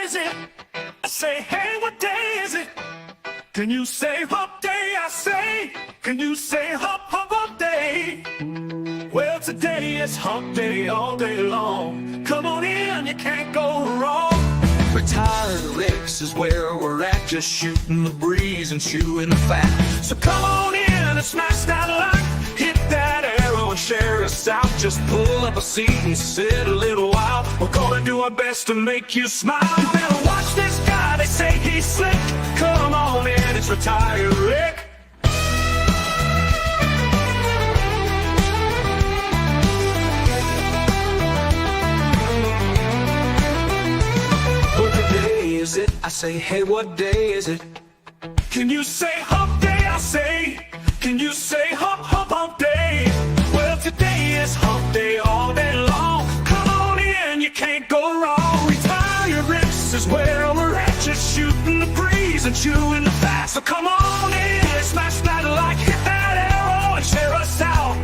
is it? I say, hey, what day is it? Can you say hump day? I say, can you say hump day? Well, today is hump day all day long. Come on in, you can't go wrong. Retired Licks is where we're at, just shooting the breeze and chewing the fat. So come on in and smash that like, hit that arrow and share us out. Just pull up a seat and sit a little while. We're gonna do our best to make you smile. You better watch this guy, they say he's slick. Come on in, it's Retired Rick. Is it? I say, hey, what day is it? Can you say hump day? I say, can you say hump day? Well, today is hump day all day long. Come on in, you can't go wrong. Retired Rips is where we're at, just shooting the breeze and chewing the fat. So come on in, smash that like, hit that arrow and share us out.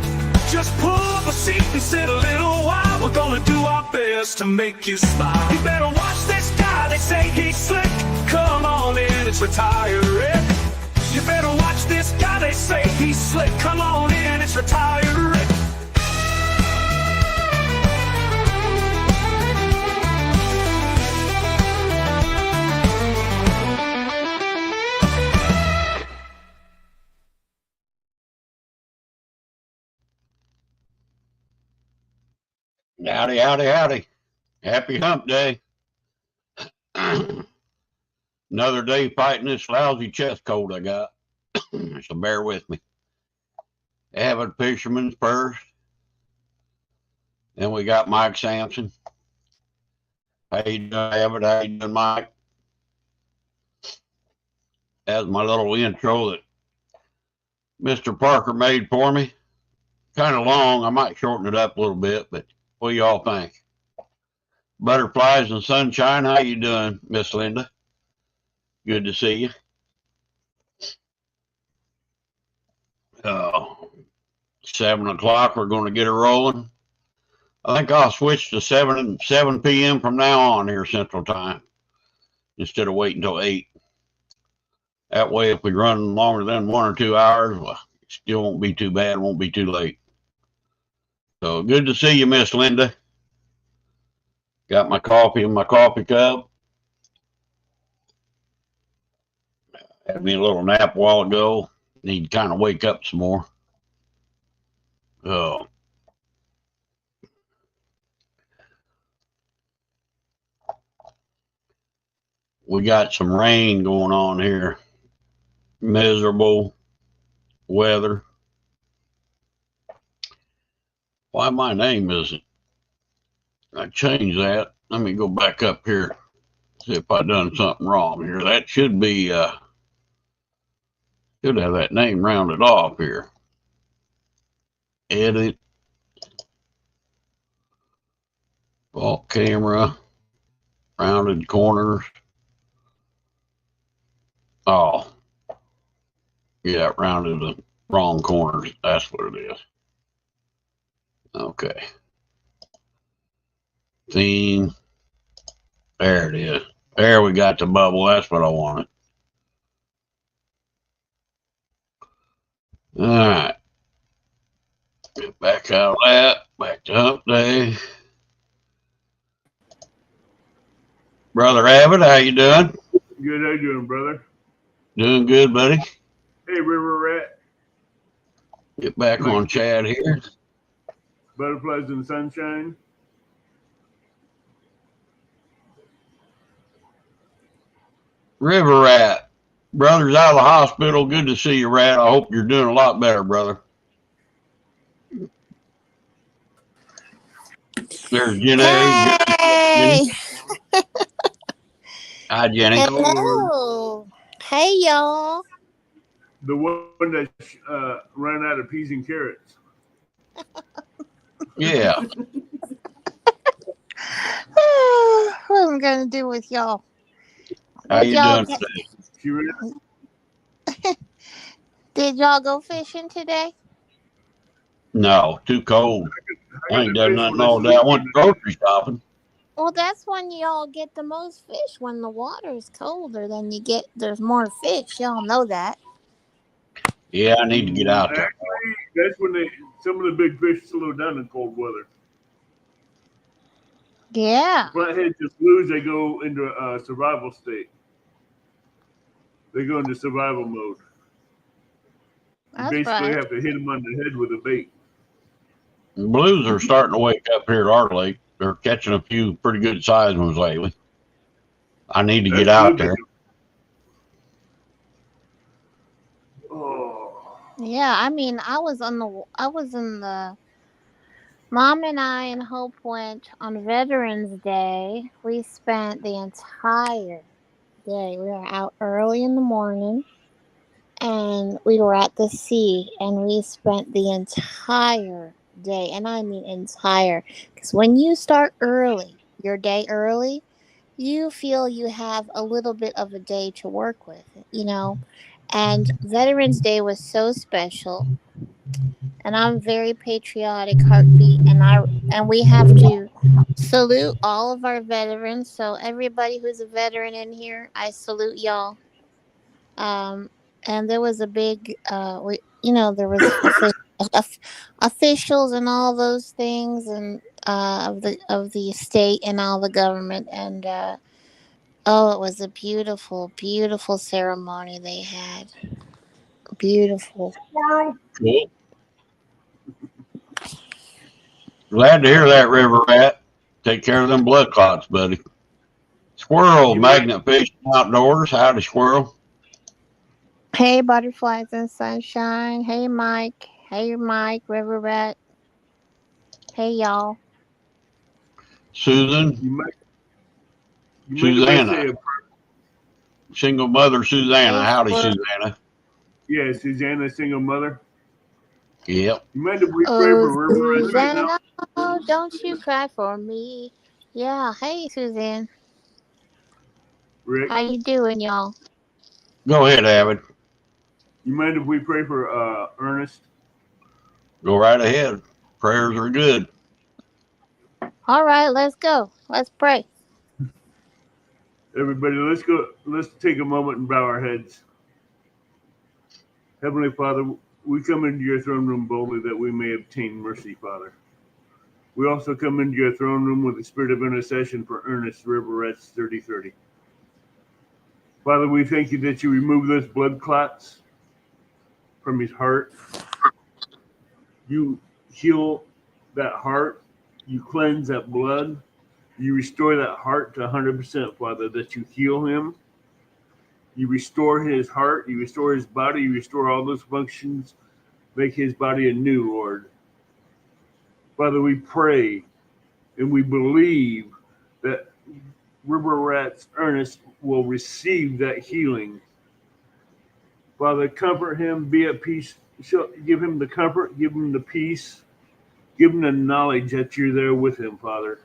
Just pull up a seat and sit a little while. We're gonna do our best to make you smile. You better watch this guy, they say he's slick. Come on in, it's Retired Rick. You better watch this guy, they say he's slick. Come on in, it's Retired Rick. Howdy, howdy, howdy. Happy hump day. Another day fighting this lousy chest cold I got. So bear with me. Avid Fisherman's first. Then we got Mike Sampson. How you doing, Avid? How you doing, Mike? That's my little intro that Mr. Parker made for me. Kind of long. I might shorten it up a little bit, but what do y'all think? Butterflies and sunshine, how you doing, Miss Linda? Good to see you. 7 o'clock, we're going to get her rolling. I think I'll switch to 7 p.m. from now on here Central Time instead of waiting until 8. That way, if we run longer than 1 or 2 hours, well, it still won't be too bad, won't be too late. So good to see you, Miss Linda. Got my coffee in my coffee cup. Had me a little nap a while ago. Need to kind of wake up some more. Oh. We got some rain going on here. Miserable weather. Why my name isn't? I changed that. Let me go back up here. See if I done something wrong here. That should be should have that name rounded off here. Edit. Vault camera. Rounded corners. Oh. Yeah, rounded the wrong corners. That's what it is. Okay. Theme. There it is. There we got the bubble. That's what I wanted. All right. Get back out of that. Back to hump day. Brother Abbott, how you doing? Good. How you doing, brother? Doing good, buddy. Hey, River Rat. Get back on Chad here. Butterflies in the sunshine. River Rat. Brother's out of the hospital. Good to see you, Rat. I hope you're doing a lot better, brother. There's Jenny. Hey. Jenny. Hi, Jenny. Hello. Hey, y'all. The one that ran out of peas and carrots. Yeah. What am I going to do with y'all? How you doing today? Did y'all go fishing today? No, too cold. I ain't done nothing all day. I went grocery shopping. Well, that's when y'all get the most fish. When the water is colder, then there's more fish. Y'all know that. Yeah, I need to get out there. Actually, that's when some of the big fish slow down in cold weather. Yeah, Flathead just lose. They go into a survival state. They go into survival mode. You that's basically right. have to hit them on the head with a bait. The blues are starting to wake up here at our lake. They're catching a few pretty good sized ones lately. I need to get That's out good. there. Oh, Yeah, I mean, I was in the Mom and I and Hope went on Veterans Day. We spent the entire day. We were out early in the morning and we were at the sea and we spent the entire day. And I mean entire. Because when you start early, your day early, you feel you have a little bit of a day to work with, you know? And Veterans Day was so special and I'm very patriotic heartbeat and we have to salute all of our veterans. So everybody who's a veteran in here, I salute y'all. Um and there was a big there was officials and all those things and of the state and all the government and oh, it was a beautiful beautiful ceremony they had. Beautiful. Cool. Glad to hear that, River Rat. Take care of them blood clots, buddy. Squirrel, you might. magnet fishing outdoors. Howdy, squirrel. Hey, butterflies and sunshine. Hey, Mike. Hey, Mike, River Rat. Hey, y'all. Susan, You might. You might say Susanna, single mother Susanna. Hey, Howdy, Squirrel. Susanna. yeah, Susanna, single mother. Yep. You mind if we pray Oh, for River Rats right now? Susanna, don't you cry for me. Yeah. Hey, Suzanne. Rick, How you doing, y'all? Go ahead, Avid. you mind if we pray for Ernest? Go right ahead. Prayers are good. All right, let's go. Let's pray. Everybody, let's go. Let's take a moment and bow our heads. Heavenly Father, we come into your throne room boldly that we may obtain mercy, Father. We also come into your throne room with the spirit of intercession for Ernest River Rats 3030. Father, we thank you that you remove those blood clots from his heart. You heal that heart. You cleanse that blood. You restore that heart to 100%, Father, that you heal him. You restore his heart. You restore his body. You restore all those functions. Make his body anew, Lord. Father, we pray and we believe that River Rats Ernest will receive that healing. Father, comfort him, be at peace. Give him the comfort, give him the peace, give him the knowledge that you're there with him, Father.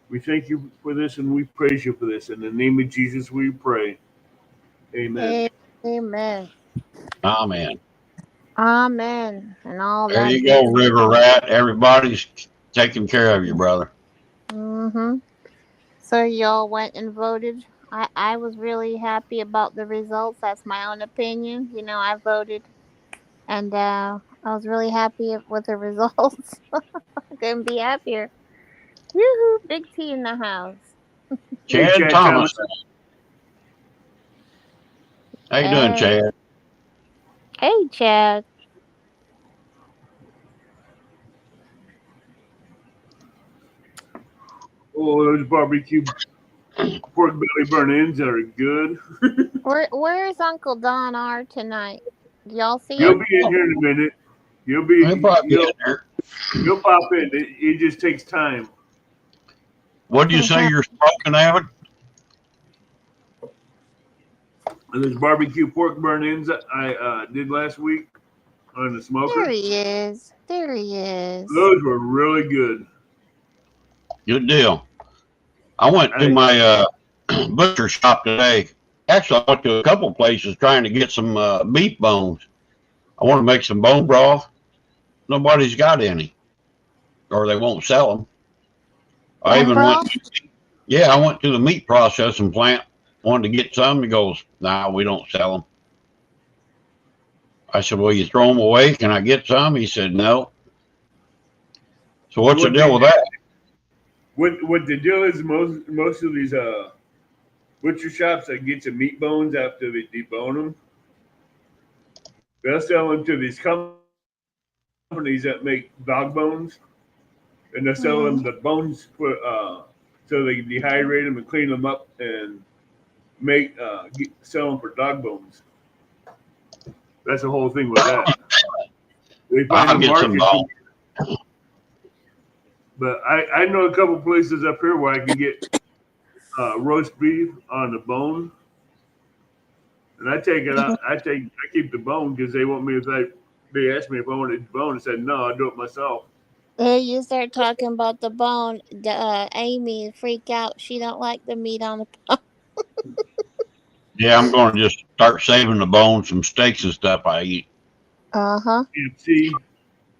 We thank you for this and we praise you for this. In the name of Jesus, we pray. Amen. Amen. Amen. Amen. And all There that you go, good. River Rat. Everybody's taking care of you, brother. Mm-hmm. So y'all went and voted. I was really happy about the results. That's my own opinion. I voted, and I was really happy with the results. I couldn't be happier. Yoo-hoo, big T in the house. Hey, Chad Chad Thomas. Thomas. How you doing, Hey, Chad? hey, Chad. Oh, those barbecue pork belly burn ends are good. Where's Uncle Don R tonight? Do y'all see You'll him? be in here in a minute. You'll He'll be probably be in you'll there. you'll pop in. It just takes time. What do you say you're smoking, Avid? And those barbecue pork burn ends that I did last week on the There smoker. he is. There he is. Those were really good. Good deal. I went to I, my butcher shop today. Actually, I went to a couple places trying to get some beef bones. I want to make some bone broth. Nobody's got any, or they won't sell them. I Bone even went. broth? Yeah, I went to the meat processing plant, wanted to get some. He goes, "Nah, we don't sell them." I said, "Well, you throw them away? Can I get some?" He said, "No." So what's the What deal they with that? what the deal is, most of these butcher shops that get your meat bones after they debone them, they'll sell them to these companies that make dog bones, and they'll sell them the bones for so they can dehydrate them and clean them up and sell them for dog bones. That's the whole thing with that. They find I'll a get some market. bone. But I know a couple places up here where I can get roast beef on the bone, and I take it out. I keep the bone because they want me they asked me if I wanted the bone. I said no, I'll do it myself. Hey, you start talking about the bone, Amy freak out. She don't like the meat on the bone. Yeah, I'm going to just start saving the bones from steaks and stuff I eat. Uh-huh. And see,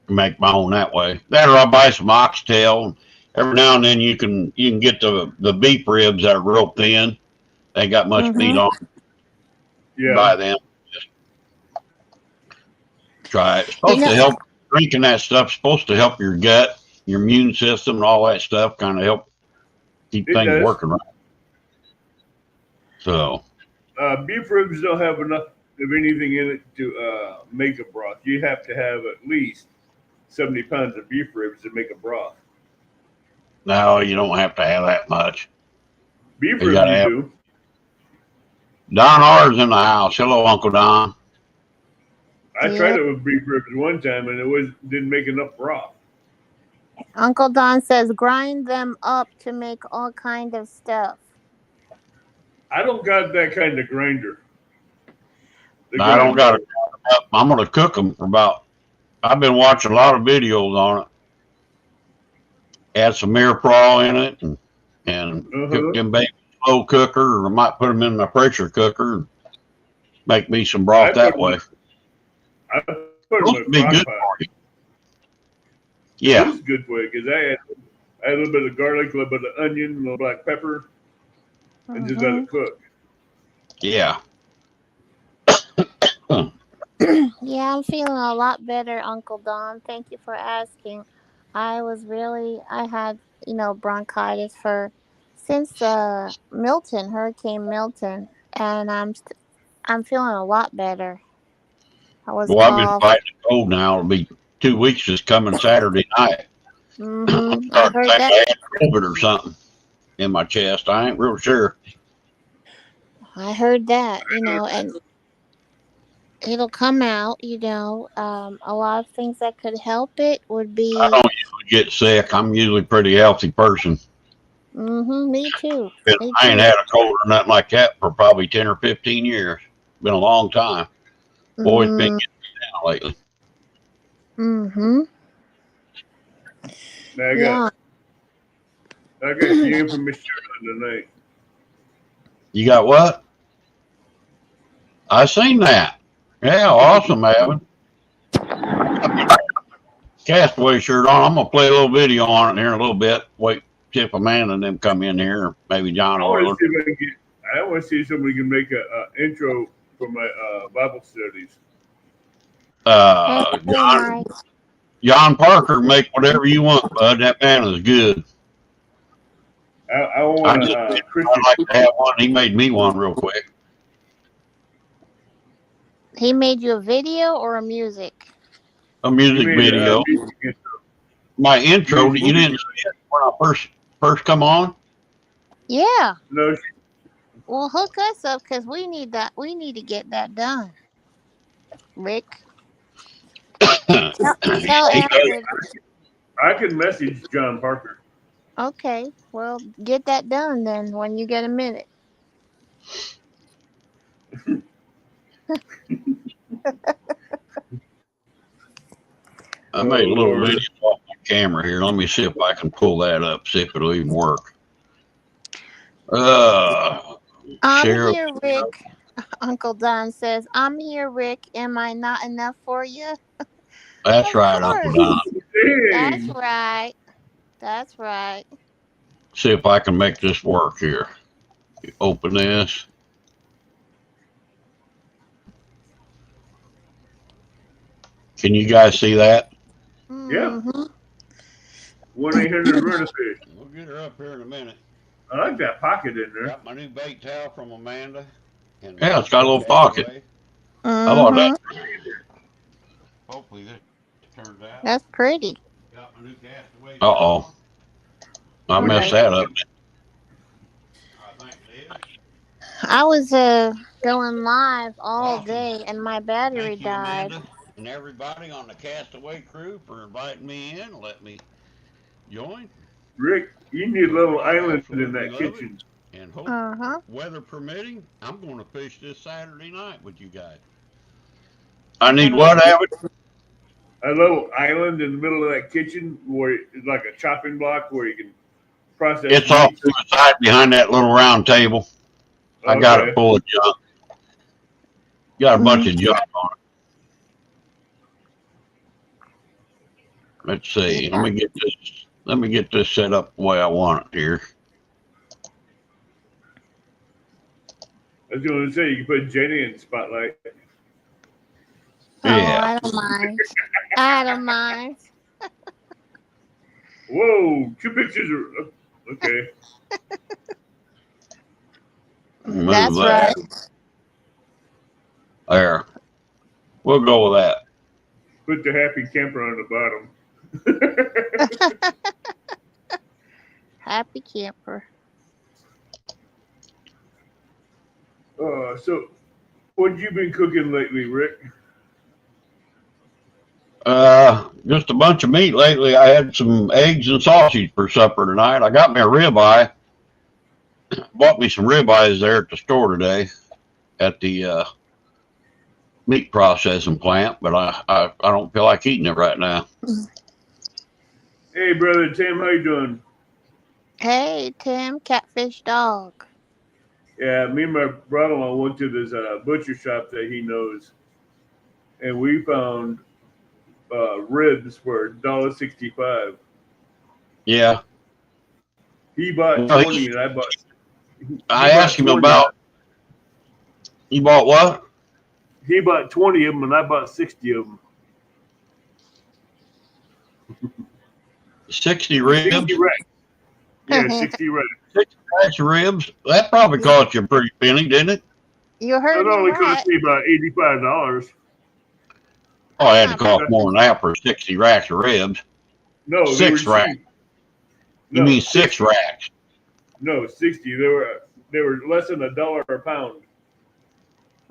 Make my own that way. That or I'll buy some oxtail. Every now and then you can get the beef ribs that are real thin. They ain't got much meat on. yeah, Buy them. Just try it. It's You supposed know, to help. Drinking that stuff's supposed to help your gut, your immune system, and all that stuff. Kind of help keep it things does. working right. So Beef ribs don't have enough of anything in it to make a broth. You have to have at least 70 pounds of beef ribs to make a broth. no, you don't have to have that much. Beef You ribs got to you have. do. Don R's in the house. Hello, Uncle Don. I yeah. tried it with beef ribs one time and didn't make enough broth. Uncle Don says grind them up to make all kind of stuff. I don't got that kind of grinder. The No, I don't got grinder. it. I'm going to cook them for about. I've been watching a lot of videos on it. Add some mirepoix in it and cook Uh-huh. them baby slow cooker, or I might put them in a pressure cooker and make me some broth I put that them. way. I put them Supposed in to a be crock good pot. for you. It Yeah, is good for you because I had a little bit of garlic, a little bit of onion, a little black pepper, and just let Mm-hmm. it cook. yeah. Yeah, I'm feeling a lot better, Uncle Don. Thank you for asking. I had, bronchitis since Hurricane Milton, and I'm feeling a lot better. I was Well, I've been off. fighting the cold now. It'll be 2 weeks this coming Saturday night. I'm I starting to heard think that. I had COVID or something in my chest. I ain't real sure. I heard that, and it'll come out, a lot of things that could help it would I be, don't usually get sick. I'm usually a pretty healthy person. me too. Me I ain't too. had a cold or nothing like that for probably 10 or 15 years. Been a long time. Boy, it's been Mm, getting me down lately. mm-hmm. Now Yeah. I got the information on tonight. You got what? I seen that. Yeah, awesome, Evan. Castaway shirt on. I'm gonna play a little video on it here in a little bit. Wait, Tip Amanda and them come in here, or maybe John I want to Orland. see if I can get. I want to see if somebody can make a intro for my Bible studies. Hey, John, Mike. John Parker, make whatever you want, bud. That man is good. I I want just, a I'd Christian. like to have one. He made me one real quick. He made you a video or a music? A He music made a video. music intro. My intro. Music You didn't video. see it when I first come on. Yeah. No, Well, hook us up because we need that. We need to get that done. Rick, tell He does. Astrid. I can message John Parker. Okay, well, get that done then when you get a minute. I Oh made a little Lord. video off my camera here. Let me see if I can pull that up. See if it'll even work. I'm Share. here, Rick. Uncle Don says, I'm here, Rick. Am I not enough for you? That's Of right, Uncle course. Don. That's Dang. right. That's right. See if I can make this work here. Open this. Can you guys see that? Yeah. Mhm. 1-800-RENOFISH. We'll get her up here in a minute. I like that pocket in there. Got my new bait towel from Amanda. And yeah, it's got a little pocket. I love Mhm. that. Hopefully this turns out. That's pretty. Got my new castaway. Uh-oh. I messed that up. I think it is. I was going live all day and my battery Thank you, died. Amanda, and everybody on the Castaway crew for inviting me in and let me join. Rick, you need a little I island in absolutely that love kitchen. it. And hope, Uh-huh. weather permitting, I'm going to fish this Saturday night with you guys. I need what, Abbott? A little island in the middle of that kitchen where it's like a chopping block where you can process. It's off to the side behind that little round table. I got it full of junk. Got a bunch of junk on it. Let's see. Let me get this set up the way I want it here. I was going to say, you can put Jenny in the spotlight. Oh, Yeah. I don't mind. I don't mind. Whoa, 2 pictures are okay. Move That's that. right. There. We'll go with that. Put the happy camper on the bottom. Happy camper. So, what you been cooking lately, Rick? Just a bunch of meat lately. I had some eggs and sausage for supper tonight. I got me a ribeye. Bought me some ribeyes there at the store today at the meat processing plant, but I don't feel like eating it right now. Hey, brother Tim, how you doing? Hey, Tim, Catfish Dog. Yeah, me and my brother-in-law went to this butcher shop that he knows, and we found ribs for $1.65. Yeah. He bought Well, 20, and I bought. I asked him 20. about. You bought what? He bought 20 of them, and I bought 60 of them. 60 ribs. 60 racks. Yeah, 60 racks. 60 racks of ribs. That probably cost you a pretty penny, didn't it? You heard It only him cost right. me about $85. Oh, it had to cost more than that for 60 racks of ribs. No, they were 6 racks. cheap. You No, mean 6 racks? No, 60. They were less than $1 a pound.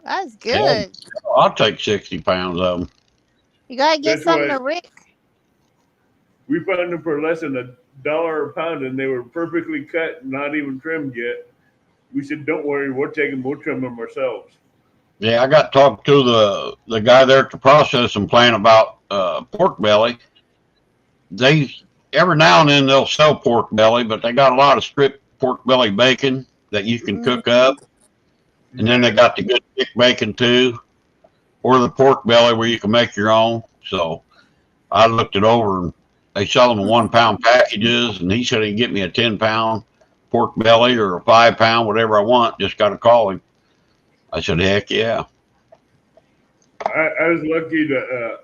That's good. I'll take 60 pounds of them. You gotta get That's some why- to Rick. We found them for less than $1 a pound, and they were perfectly cut, not even trimmed yet. We said, "Don't worry, we'll take them. We'll trim them ourselves." Yeah, I got talked to the guy there at the processing plant about pork belly. They every now and then they'll sell pork belly, but they got a lot of stripped pork belly bacon that you can cook up, and then they got the good thick bacon too, or the pork belly where you can make your own. So I looked it over, and they sell them in 1 pound packages, and he said he'd get me a 10 pound pork belly or a 5 pound, whatever I want. Just got to call him. I said, heck yeah. I was lucky to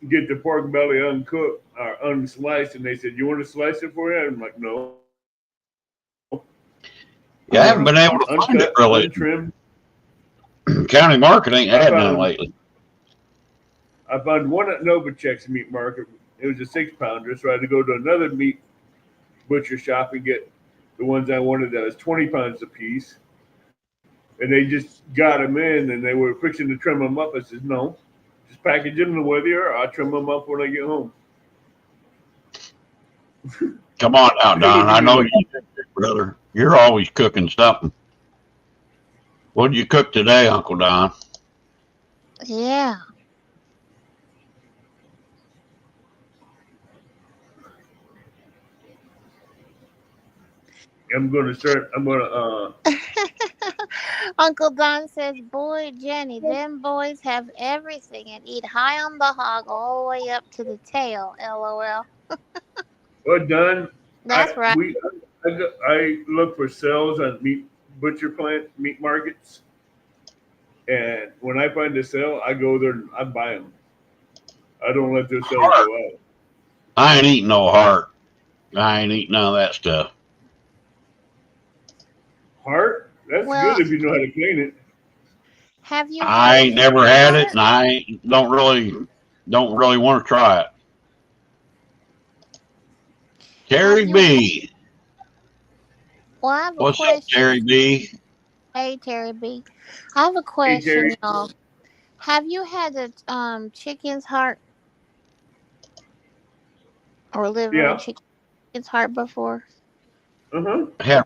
get the pork belly uncooked or unsliced, and they said, "You want to slice it for you?" I'm like, "No." Yeah, I haven't been able to find it really. Untrimmed. County Market ain't had none lately. I found one at Novacek's meat market. It was a 6 pounder, so I had to go to another meat butcher shop and get the ones I wanted that was 20 pounds a piece. And they just got them in, and they were fixing to trim them up. I said, "No, just package them with you, or I'll trim them up when I get home." Come on now, Don. I know you, brother. You're always cooking something. What did you cook today, Uncle Don? Yeah. I'm going to Uncle Don says, "Boy, Jenny, them boys have everything and eat high on the hog all the way up to the tail." LOL. well, Don, That's right. I look for sales on meat markets, and when I find a sale, I go there and I buy them. I don't let those sales go out. I ain't eating no heart. I ain't eating none of that stuff. Heart? That's Well, good if you know how to clean it. have you I had ain't never had it, heart? and don't really want to try it. Have Terry you had? B, Well, I have a what's up, question. Terry B? Hey, Terry B. I have a Hey question, Terry. y'all. Have you had a chicken's heart or liver and Yeah. chicken's heart before? Uh-huh. Have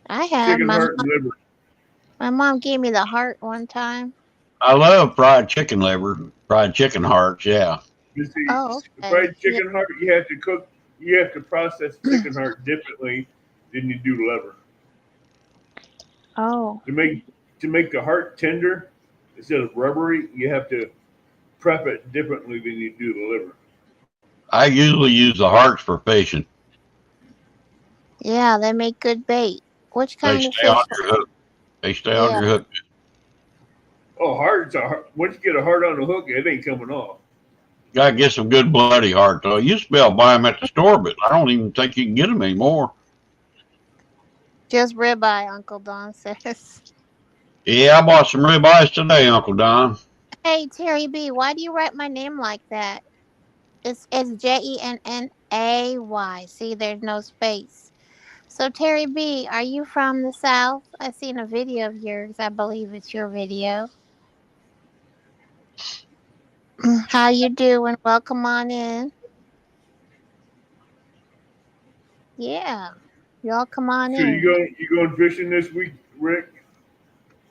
I have. Chicken heart and liver. My mom gave me the heart one time. I love fried chicken liver, fried chicken hearts. Yeah, You see, Oh, okay. fried Yeah. chicken heart, you have to process chicken heart differently than you do liver. Oh, To make the heart tender instead of rubbery, you have to prep it differently than you do the liver. I usually use the hearts for fishing. yeah. They make good bait. Which They kind of stay on fish? your hook. They stay on Yeah. your hook. Oh, once you get a heart on the hook, it ain't coming off. Gotta get some good bloody heart though. You used to be able to buy them at the store, but I don't even think you can get them anymore. Just ribeye, Uncle Don says. Yeah, I bought some ribeyes today, Uncle Don. Hey, Terry B. Why do you write my name like that? It's Jennay. See, there's no space. So Terry B, are you from the South? I seen a video of yours. I believe it's your video. How you doing? Welcome on in. Yeah. Y'all come on So in. you going fishing this week, Rick?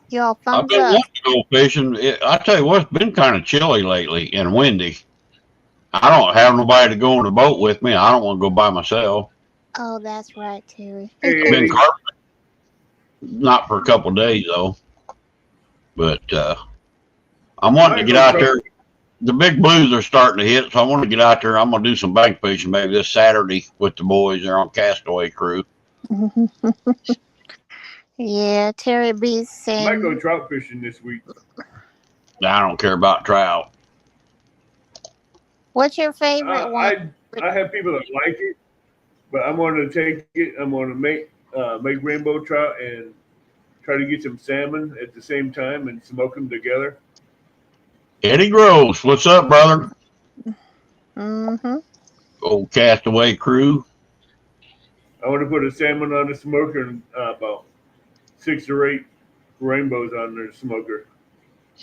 Y'all I've thumbs been up. wanting to go fishing. I tell you what, it's been kind of chilly lately and windy. I don't have nobody to go on the boat with me. I don't want to go by myself. Oh, that's right, Terry. Hey Been Eddie, carpet, not for a couple of days though. But I'm wanting I to ain't get no out trouble. there. The big blues are starting to hit, so I want to get out there. I'm gonna do some bank fishing maybe this Saturday with the boys. They're on Castaway Crew. Yeah, Terry B's I might go saying, trout fishing this week. I don't care about trout. what's your favorite one? I have people that like it, but I'm going to take it. I'm going to make rainbow trout and try to get some salmon at the same time and smoke them together. Eddie Gross, what's up, brother? Mm-hmm. Old Castaway Crew. I want to put a salmon on the smoker and about 6 or 8 rainbows on the smoker.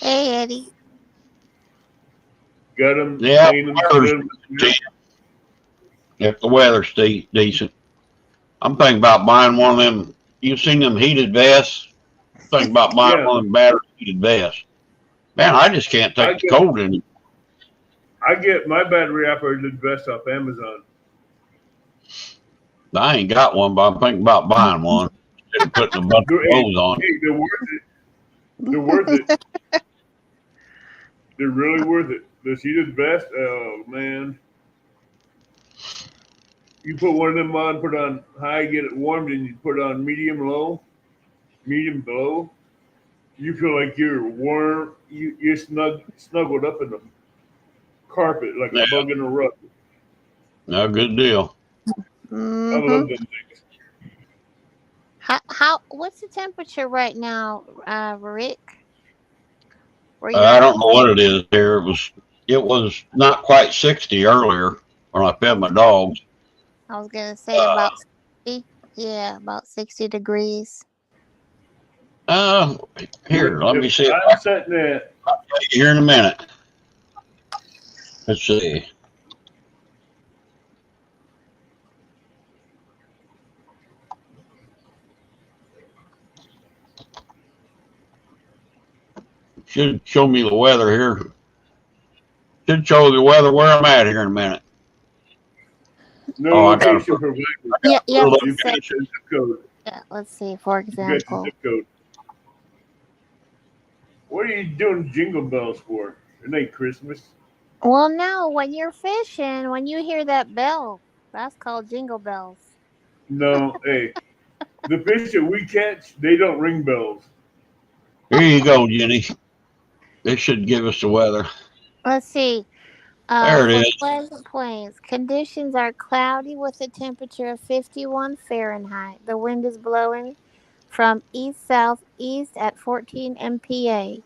Hey, Eddie. Got them, Yeah, clean them, split them. if the weather's decent. I'm thinking about buying one of them. You've seen them heated vests? I'm thinking about buying Yeah, one of them battery heated vests. Man, I just can't I take the get cold in it. I get my battery operated vest off Amazon. I ain't got one, but I'm thinking about buying one instead of putting a bunch of Hey, clothes on. hey, they're worth it. They're worth it. They're really worth it. The heated vest, oh man. You put one of them on, put it on high, get it warm, then you put it on medium low. You feel like you're warm. You're snuggled up in the carpet like a Yeah, bug in a rug. no good deal. I Mm-hmm. love them things. What's the temperature right now, Rick? Where you're I at? don't know what it is there. It was not quite 60 earlier when I fed my dogs. I was gonna say Uh, about 60. Yeah, about 60 degrees. uh, If, Here, let if me see if I I'm sitting at, can tell you here in a minute. Let's see. Should show me the weather here. Should show the weather where I'm at here in a minute. no Oh, I got location to provided, Yeah, yeah. pull up. you Let's say. got the zip code. Yeah, let's see. For You got the example. zip code. What are you doing jingle bells for? It ain't Christmas. Well, no. When you're fishing, when you hear that bell, that's called jingle bells. No, hey, the fish that we catch, they don't ring bells. Here you go, Jenny. This should give us the weather. Let's see. There it For is. Pleasant Plains, conditions are cloudy with a temperature of 51 Fahrenheit. The wind is blowing from east southeast at 14 mph.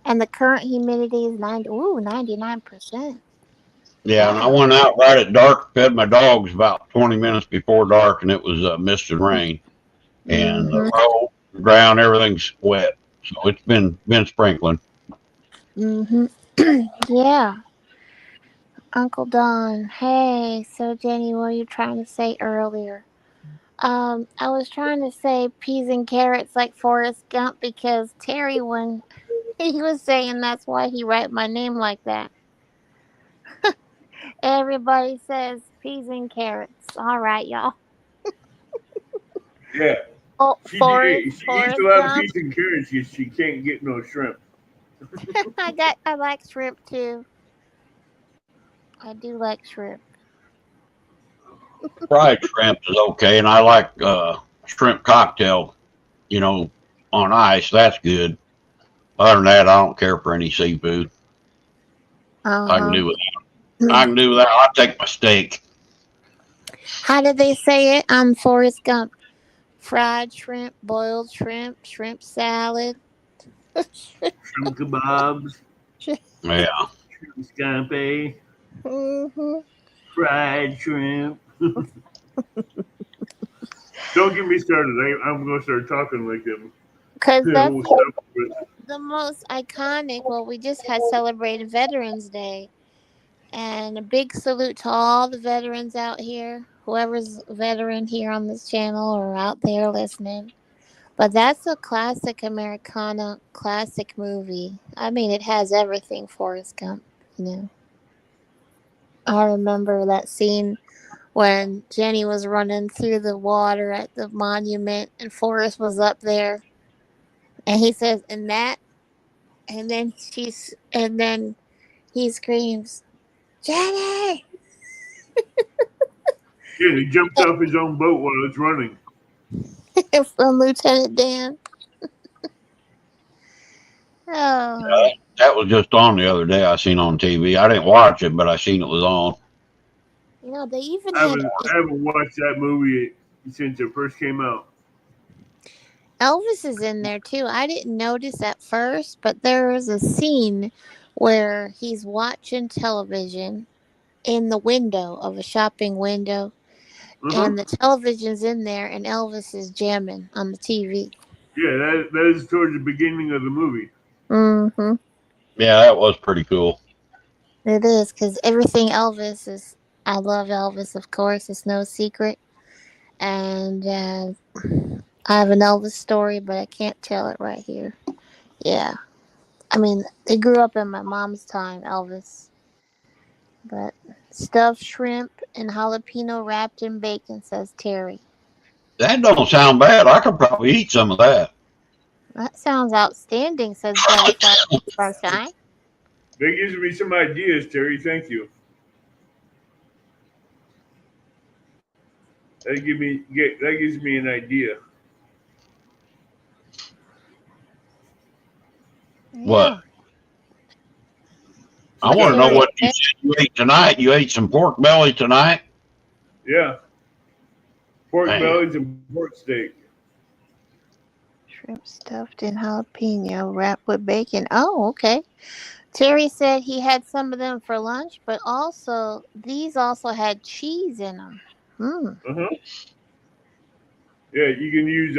And the current humidity is 99%. Yeah, and I Wow. went out right at dark, fed my dogs about 20 minutes before dark, and it was mist and rain. And the Mm-hmm. road, the ground, everything's wet. So it's been sprinkling. Mm-hmm. Yeah. Uncle Don. Hey, so Jenny, what were you trying to say earlier? I was trying to say peas and carrots like Forrest Gump because Terry, when he was saying that's why he write my name like that. Everybody says peas and carrots. All right, y'all. Yeah, Oh, she eats a Forrest lot of Gump. peas and carrots. She can't get no shrimp. I like shrimp too. I do like shrimp. Fried shrimp is okay, and I like shrimp cocktail, you know, on ice. That's good. Other than that, I don't care for any seafood. I can Uh do it. I can do that. I'll take my steak. How did they say it? I'm Forrest Gump. Fried shrimp, boiled shrimp, shrimp salad. Shrimp kebabs, Yeah. shrimp scampi, Mm-hmm. fried shrimp. Don't get me started. I'm going to start talking like them. Because that's We'll stop with- the most iconic. Well, we just had celebrated Veterans Day. And a big salute to all the veterans out here, whoever's a veteran here on this channel or out there listening. But that's a classic Americana, classic movie. I mean, it has everything Forrest Gump, you know. I remember that scene when Jenny was running through the water at the monument and Forrest was up there. And he says, and that, and then he screams, Jenny! Yeah, he jumped off his own boat while it's running. From Lieutenant Dan. Oh, That was just on the other day. I seen on TV. I didn't watch it, but I seen it was on. they even I had haven't watched that movie since it first came out. Elvis is in there too. I didn't notice at first, but there was a scene where he's watching television in the window of a shopping window, Uh-huh. and the television's in there, and Elvis is jamming on the TV. Yeah, that is towards the beginning of the movie. Mm-hmm. Yeah, that was pretty cool. It is, because everything Elvis is. I love Elvis, of course. It's no secret. And I have an Elvis story, but I can't tell it right here. Yeah. I mean, they grew up in my mom's time, Elvis. But stuffed shrimp and jalapeno wrapped in bacon, says Terry. That don't sound bad. I could probably eat some of that. That sounds outstanding, says Butterfly Sunshine. That gives me some ideas, Terry. Thank you. That gives me an idea. What? Yeah. I want to know what you said you ate tonight. You ate some pork belly tonight? Yeah. Pork Man. bellies and pork steak. Shrimp stuffed in jalapeno wrapped with bacon. Oh, okay. Terry said he had some of them for lunch, but these also had cheese in them. Uh-huh. Yeah, you can use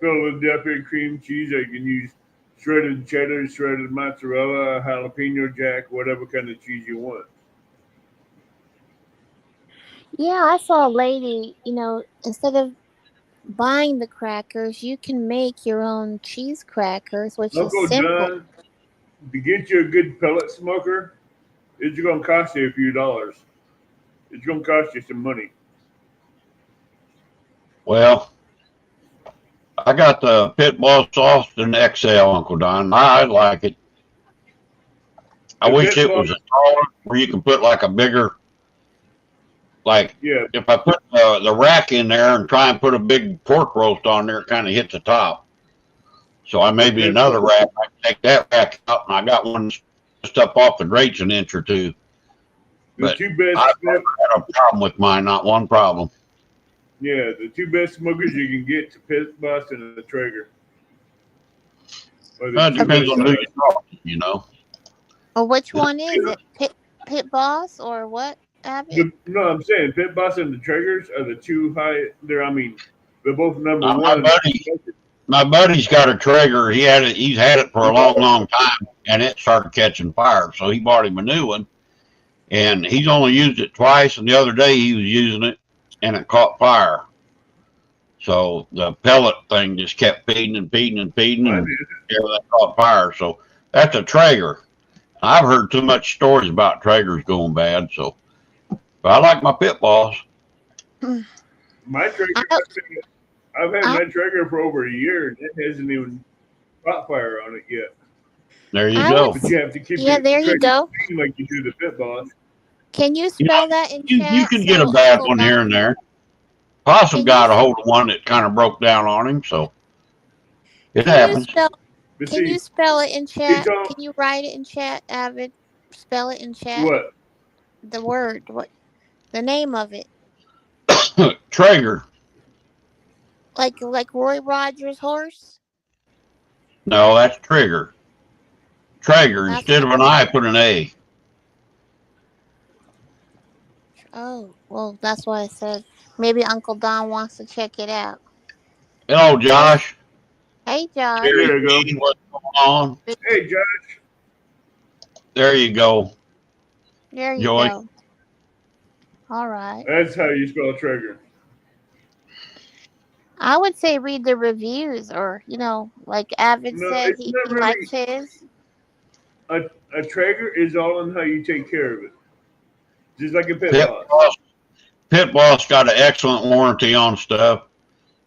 Philadelphia cream cheese. Or you can use shredded cheddar, shredded mozzarella, jalapeno jack, whatever kind of cheese you want. Yeah, I saw a lady, instead of buying the crackers, you can make your own cheese crackers, which is Uncle simple. John, to get you a good pellet smoker, it's going to cost you a few dollars. It's going to cost you some money. Well, I got the Pitbull sauce and XL, Uncle Don. I like it. I The wish it Pitbull- was a taller where you can put like a bigger Like Yeah, if I put the rack in there and try and put a big pork roast on there, it kind of hits the top. So I maybe another rack. I can take that rack out, and I got one just up off the grates an inch or two. the But two best. I've never had a problem with mine. Not one problem. Yeah, the two best smokers you can get to Pit Boss and the Traeger. Or the It two depends best, on who you're talking, you know. Well, which one is it? Pit Boss or what, Abbott? No, I'm saying Pit Boss and the Traegers are the two high. They're both number Now, one. my buddy's got a Traeger. He's had it for a long, long time, and it started catching fire. So he bought him a new one, and he's only used it twice. And the other day he was using it, and it caught fire. So the pellet thing just kept feeding and feeding and feeding, and everything caught fire. So that's a Traeger. I've heard too much stories about Traegers going bad, so but I like my Pit Boss. My Traeger, I've had my Traeger for over a year, and it hasn't even caught fire on it yet. There you go. But you have to keep there you go. like you do the Pit Boss. Can you spell that in chat? You can get a bad one here and there. Possum got a hold of one that kind of broke down on him, so it happens. Can you spell it in chat? Can you write it in chat, Avid? Spell it in chat. What? The word. What? The name of it. Traeger. Like Roy Rogers' horse? No, that's Trigger. Traeger. Instead of an I, put an A. Oh, well, that's why I said maybe Uncle Don wants to check it out. Hello, Josh. Hey, Josh. There you go. What's going on? Hey, Josh. There you go. There you Joy. go. All right. That's how you spell Traeger. I would say read the reviews, or like Avid said, he likes his. A Traeger is all in how you take care of it, just like a Pit Boss. Pit Boss got an excellent warranty on stuff.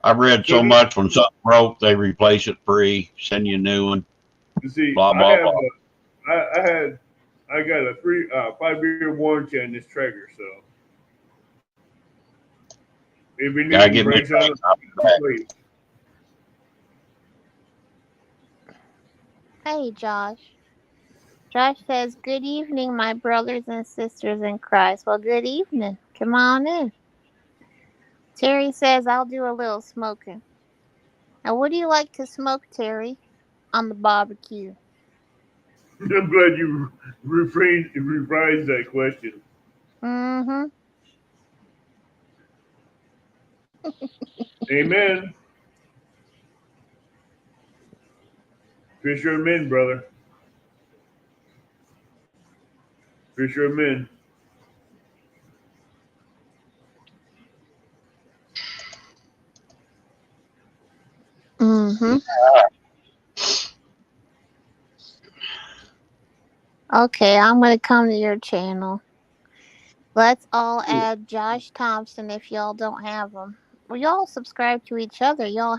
I've read so much when something broke, they replace it free, send you a new one. You see, blah, blah, blah. I got a 5-year warranty on this Traeger, so if you need to break on it, Hey, Josh. Josh says, "Good evening, my brothers and sisters in Christ." Well, good evening. Come on in. Terry says, "I'll do a little smoking." Now, what do you like to smoke, Terry, on the barbecue? I'm glad you rephrased that question. Mm-hmm. Amen. Fishermen, brother. Fishermen. Mm-hmm. Okay, I'm going to come to your channel. Let's all add Josh Thompson if y'all don't have him. Well, y'all subscribe to each other. Y'all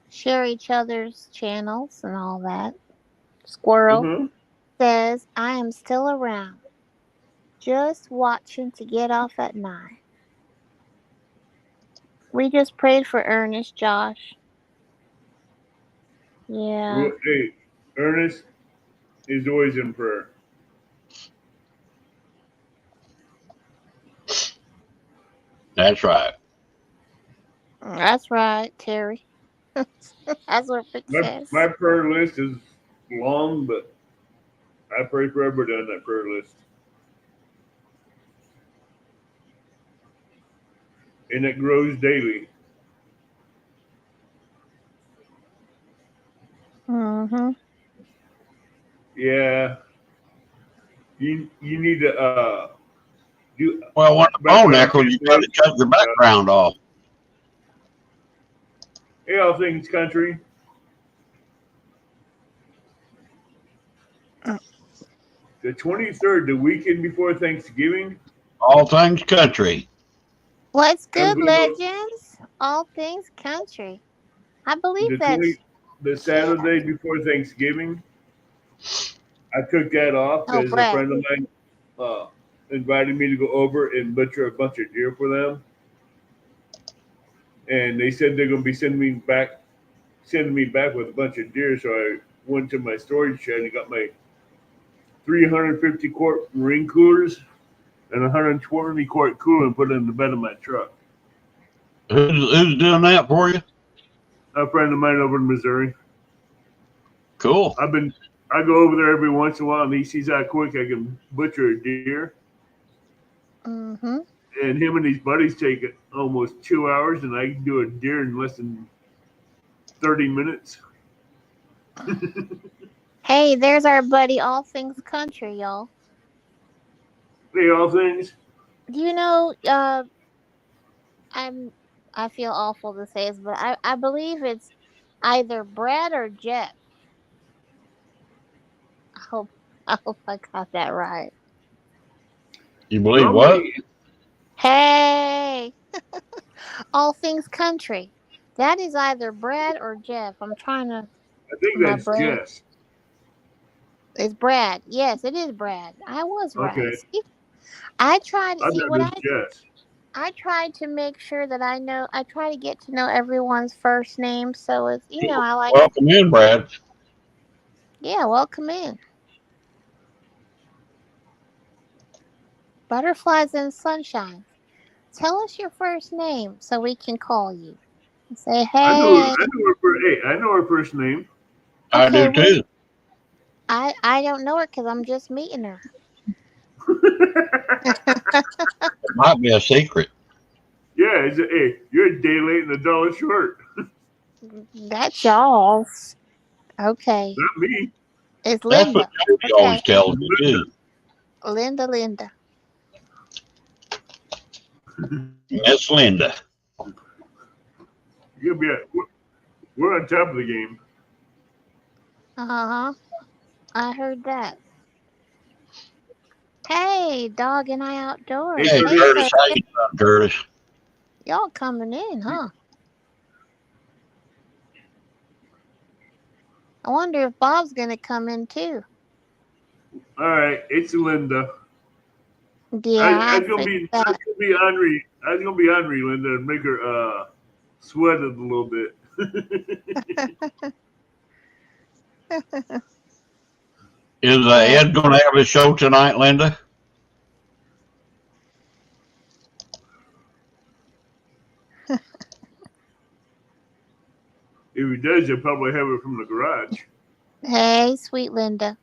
share each other's channels and all that. Squirrel says, "I am still around. Just watching to get off at 9. We just prayed for Ernest, Josh. Yeah. Well, hey, Ernest is always in prayer. That's right. That's right, Terry. That's what Rick says. My prayer list is long, but I pray for everybody on that prayer list. And it grows daily. Mm-hmm. Yeah. You need to do. Well, when the phone echoes, you got to cut your background off. Hey, all things country. The 23rd, the weekend before Thanksgiving. All things country. What's good, legends? All things country. I believe that. The Saturday before Thanksgiving, I took that off because a friend of mine invited me to go over and butcher a bunch of deer for them. And they said they're going to be sending me back with a bunch of deer. So I went to my storage shed and got my 350 quart marine coolers and 120 quart cooler and put it in the bed of my truck. Who's doing that for you? A friend of mine over in Missouri. Cool. I go over there every once in a while, and he sees how quick I can butcher a deer. Mm-hmm. And him and his buddies take it almost 2 hours, and I can do a deer in less than 30 minutes. Hey, there's our buddy All Things Country, y'all. Hey, all things. Do you know, I feel awful to say this, but I believe it's either Brad or Jeff. I hope I got that right. You believe what? Normally, Hey, All Things Country. That is either Brad or Jeff. I'm trying to I think my that's brain. Jess. It's Brad. Yes, it is Brad. I was right. Okay. See? I tried to I see thought what it was Jess. I tried to make sure that I try to get to know everyone's first name, so it's I like. Welcome in, Brad. Yeah, welcome in. Butterflies and sunshine. Tell us your first name so we can call you. Say I hey. know her first name. I Okay, do too. I don't know her because I'm just meeting her. It might be a secret. Yeah, hey, you're a day late and $1 short. That's y'all's. Okay, Not me. it's That's Linda. what Jody always tells me too. Linda. Miss Linda. You'll be we're on top of the game. Uh-huh. I heard that. Hey, Dog and I Outdoors. Hey, Hey, Curtis. Curtis, sir. how you doing, Curtis? Y'all coming in, huh? I wonder if Bob's gonna come in too. All right, it's Linda. Yeah, I I was gonna figured be that. Henry. I was gonna be Henry, Linda, and make her sweat it a little bit. Is Ed going to have his show tonight, Linda? If he does, he'll probably have it from the garage. Hey, sweet Linda.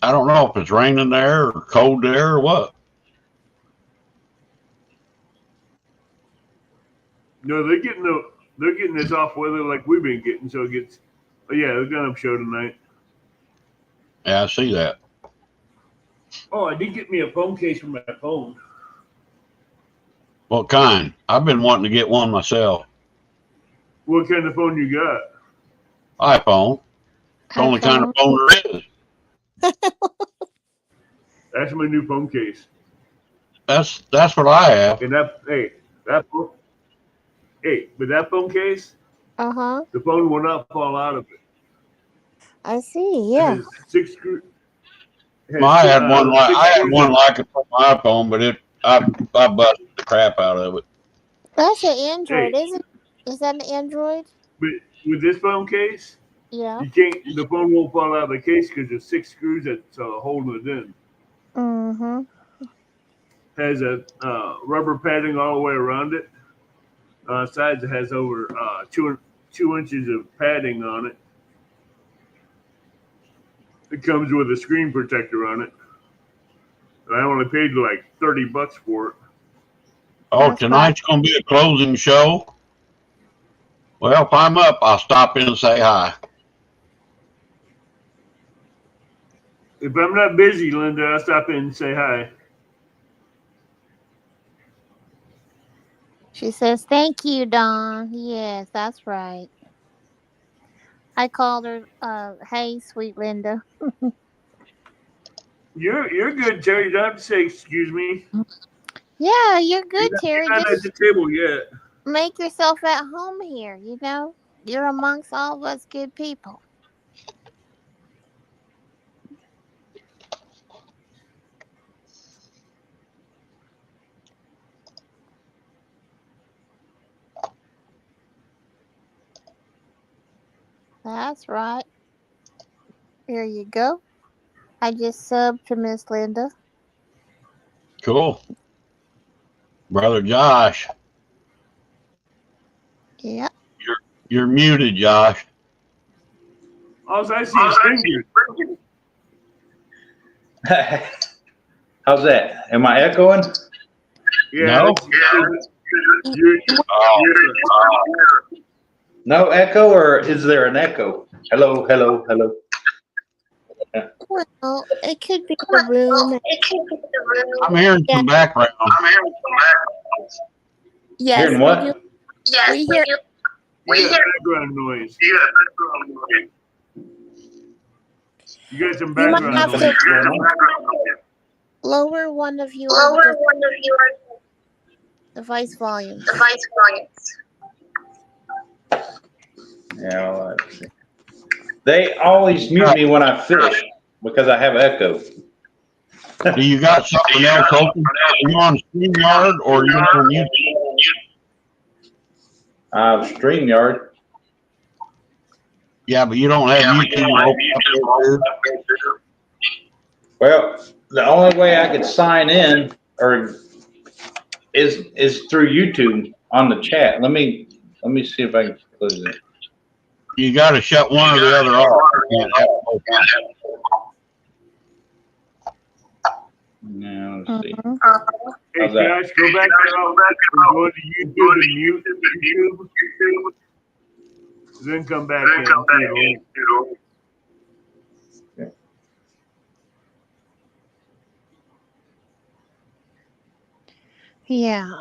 I don't know if it's raining there or cold there or what. No, they're getting this off weather like we've been getting, so it gets. Oh yeah, they're gonna have a show tonight. Yeah, I see that. Oh, I did get me a phone case for my phone. What kind? I've been wanting to get one myself. What kind of phone you got? iPhone. It's the only kind of phone there is. That's my new phone case. That's what I have. And that phone case, Uh-huh. the phone will not fall out of it. I see, yeah. It has 6 screws. I had one like it for my iPhone, but I busted the crap out of it. That's an Android, Hey. isn't it? Is that an Android? But with this phone case, Yeah. the phone won't fall out of the case because there's 6 screws that's holding it in. Mm-hmm. Has a rubber padding all the way around it. Sides it has over 2 inches of padding on it. It comes with a screen protector on it. And I only paid like $30 for it. Oh, That's tonight's going to be a closing show? Well, if I'm up, I'll stop in and say hi. If I'm not busy, Linda, I'll stop in and say hi. She says, "Thank you, Don." Yes, that's right. I called her, "Hey, sweet Linda." You're good, Terry. You don't have to say excuse me. Yeah, you're good, Terry. You're not at Just the table yet. make yourself at home here. You're amongst all of us good people. That's right. Here you go. I just subbed to Miss Linda. Cool. Brother Josh, Yeah. you're muted, Josh. All I see is fingers. How's that? Am I echoing? Yeah. No? You're, No echo, or is there an echo? Hello, hello, hello. Well, it could be the room. I'm hearing Yeah. some background. Yes. Hearing what? We hear. you got background noise. You got some You might background have noise. to lower one of your device volumes. Yeah, well, let's see. They always mute me when I fish because I have echo. Do you got something else open? Are you on StreamYard or are you on YouTube? StreamYard. Yeah, but you don't have YouTube open up there, too? Well, the only way I could sign in is through YouTube on the chat. Let me see if I can close it. You got to shut one or the other off. You can't have both. Now let's see. Mhm. Hey, How's that? Josh, go back and go to YouTube and mute YouTube. Then come back in. Yeah.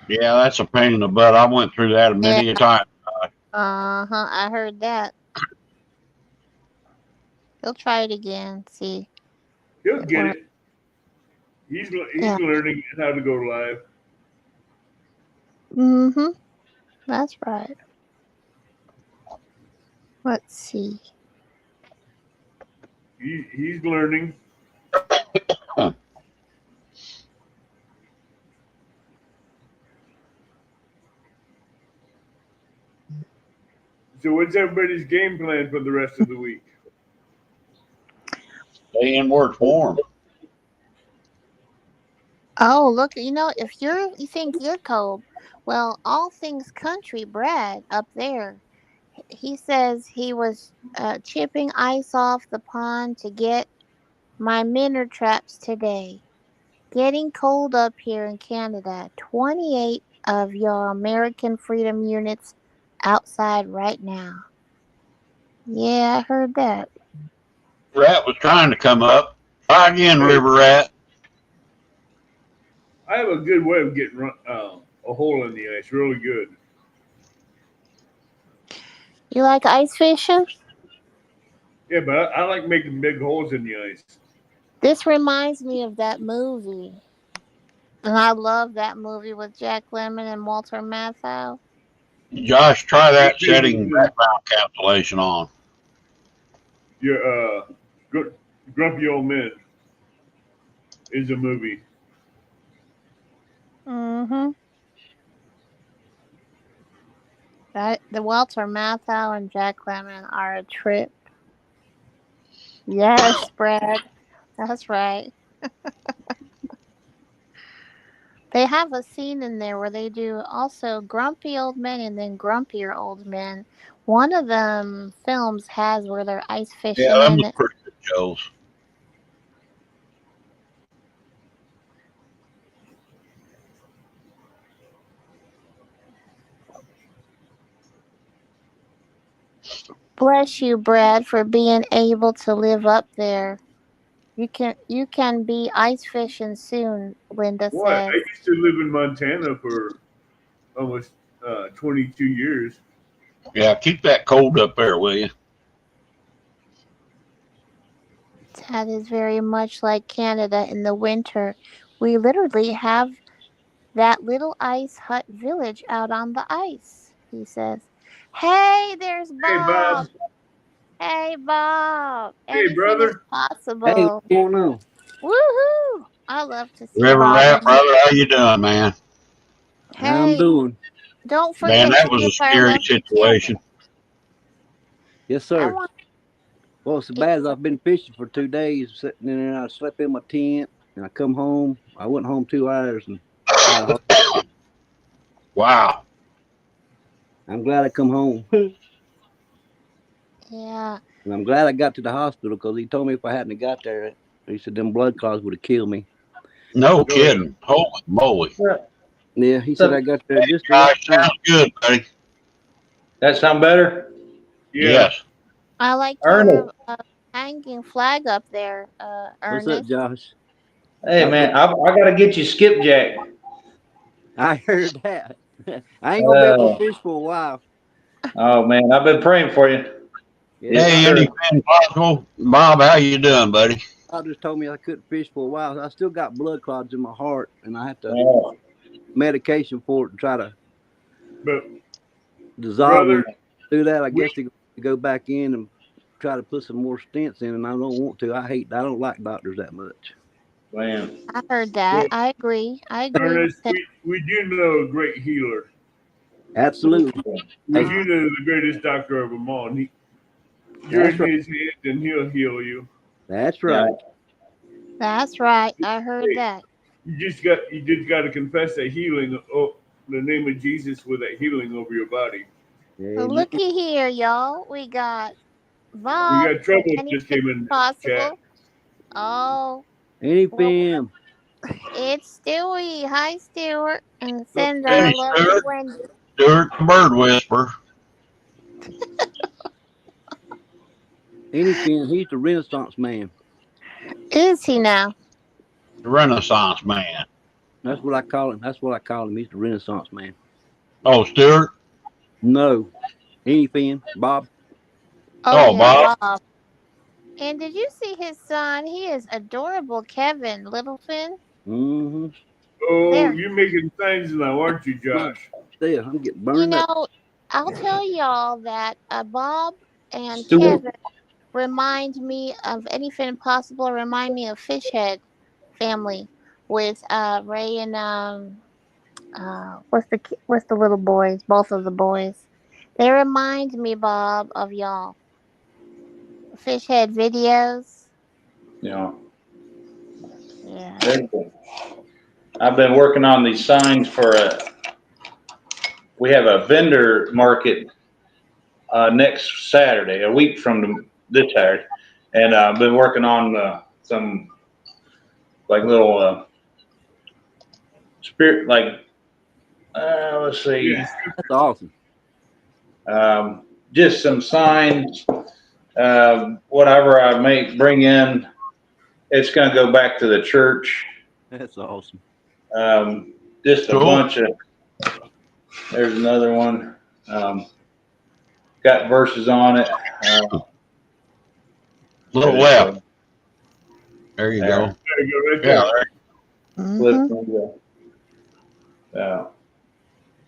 Yeah, that's a pain in the butt. I went through that many a time. I heard that. He'll try it again. See. He'll get it. He's learning how to go live. Mm-hmm. That's right. Let's see. He's learning. So what's everybody's game plan for the rest of the week? Stay in where it's warm. Oh, look, if you think you're cold, well, all things country, Brad up there, he says he was chipping ice off the pond to get my minnow traps today. Getting cold up here in Canada. 28 of your American Freedom units outside right now. Yeah, I heard that. Rat was trying to come up. Try again, River Rat. I have a good way of getting a hole in the ice. Really good. You like ice fishing? Yeah, but I like making big holes in the ice. This reminds me of that movie. And I love that movie with Jack Lemmon and Walter Matthau. Josh, try that setting background cancellation on. Your Grumpy Old Men is a movie. Mm-hmm. The Walter Matthau and Jack Lemmon are a trip. Yes, Brad. That's right. They have a scene in there where they do also grumpy old men and then grumpier old men. One of them films has where they're ice fishing Yeah, them in was it. pretty good shows. Bless you, Brad, for being able to live up there. You can be ice fishing soon, Linda What? I says. used to live in Montana for almost 22 years. Yeah, keep that cold up there, will you? That is very much like Canada in the winter. We literally have that little ice hut village out on the ice, he says. Hey, there's Hey, Bob. Bob. Hey, Bob. Hey, Anything brother. is possible. Hey, what's going on? Woohoo! I love to see River Bob. Rat, brother, how you doing, man? How I'm Hey, doing? don't Man, forget that to was a give our scary love to Kevin. situation. Yes, I sir. want. Well, it's as bad as I've been fishing for 2 days, sitting in there. I slept in my tent, and I come home. I went home 2 hours and got. Wow. I'm glad I come home, Yeah. and I'm glad I got to the hospital because he told me if I hadn't got there, he said them blood clots would have killed me. No Go ahead. kidding. Holy moly. Yeah, he said So, I got there just the right Gosh, time. sounds good, buddy. that sound better? Yeah. Yes. I like Ernest. your hanging flag up there, What's up, Ernest. Josh? Hey, I've been. man, I got to get you skipjack. I heard that. I ain't gonna be able to Uh, fish for a while. oh, man, I've been praying for you. Yeah, Yes, Hey, sir. anything possible? Bob, how you doing, buddy? doctor just told me I couldn't fish for a while. I still got blood clots in my heart, and I have to Oh, medication for it and try to But dissolve them. brother, Do that, I we guess to go back in and try to put some more stents in, and I don't want to. I don't like doctors that much. man. I heard that. I agree. I agree with Ernest, that. we do know a great healer. Absolutely. We Hey, do know the greatest doctor of them all. And you're that's in right. his hands, and he'll heal you. That's Yeah. right. That's right. I heard Hey, that. you just got to confess that healing. Oh, the name of Jesus with that healing over your body. So Amen. looky here, y'all. We got We Bob got from trouble just Anything came in chat. Possible. Oh, well, Anything. it's Stewie. Hi, Stewart. And send Hey, love to Stuart. Wendy. Stuart the Bird Whisperer. Anything. He's the Renaissance man. Is he now? The Renaissance man. That's what I call him. That's what I call him. He's the Renaissance man. Oh, Stuart. No. Anything. Bob. Oh, Oh, yeah, Bob. Bob. And did you see his son? He is adorable, Kevin Littlefin. Mm-hmm. Oh, There. you're making things now, aren't you, Look, Josh? there. I'm getting You burned up. know, I'll tell y'all that Bob and Stuart. Kevin remind me of Anything Possible. Remind me of Fishhead family with Ray and what's the little boys? Both of the boys. They remind me, Bob, of y'all. Fishhead videos. You know, Yeah. very cool. I've been working on these signs for we have a vendor market next Saturday, a week from this Saturday, and I've been working on some like little spirit, like let's see, Yes. That's awesome. just some signs. Whatever I may bring in, it's going to go back to the church. That's awesome. Just a Cool. bunch of. There's another one. Got verses on it. Little There's, left. There you there. go. There you go, right Yeah. there. Mm-hmm.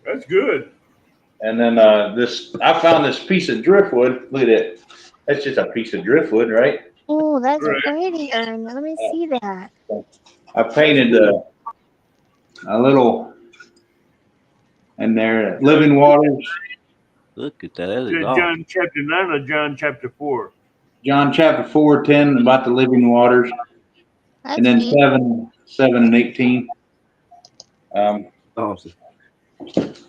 That's good. And then this, I found this piece of driftwood. Look at it. That's just a piece of driftwood, right? Oh, that's Right. pretty, Ern. Let me see that. I painted a little in there, living waters. Look at that. That Is is it awesome. John chapter 9 or John chapter 4? John chapter 4:10 about the living waters, and That's then beautiful. 7 and 18. Awesome.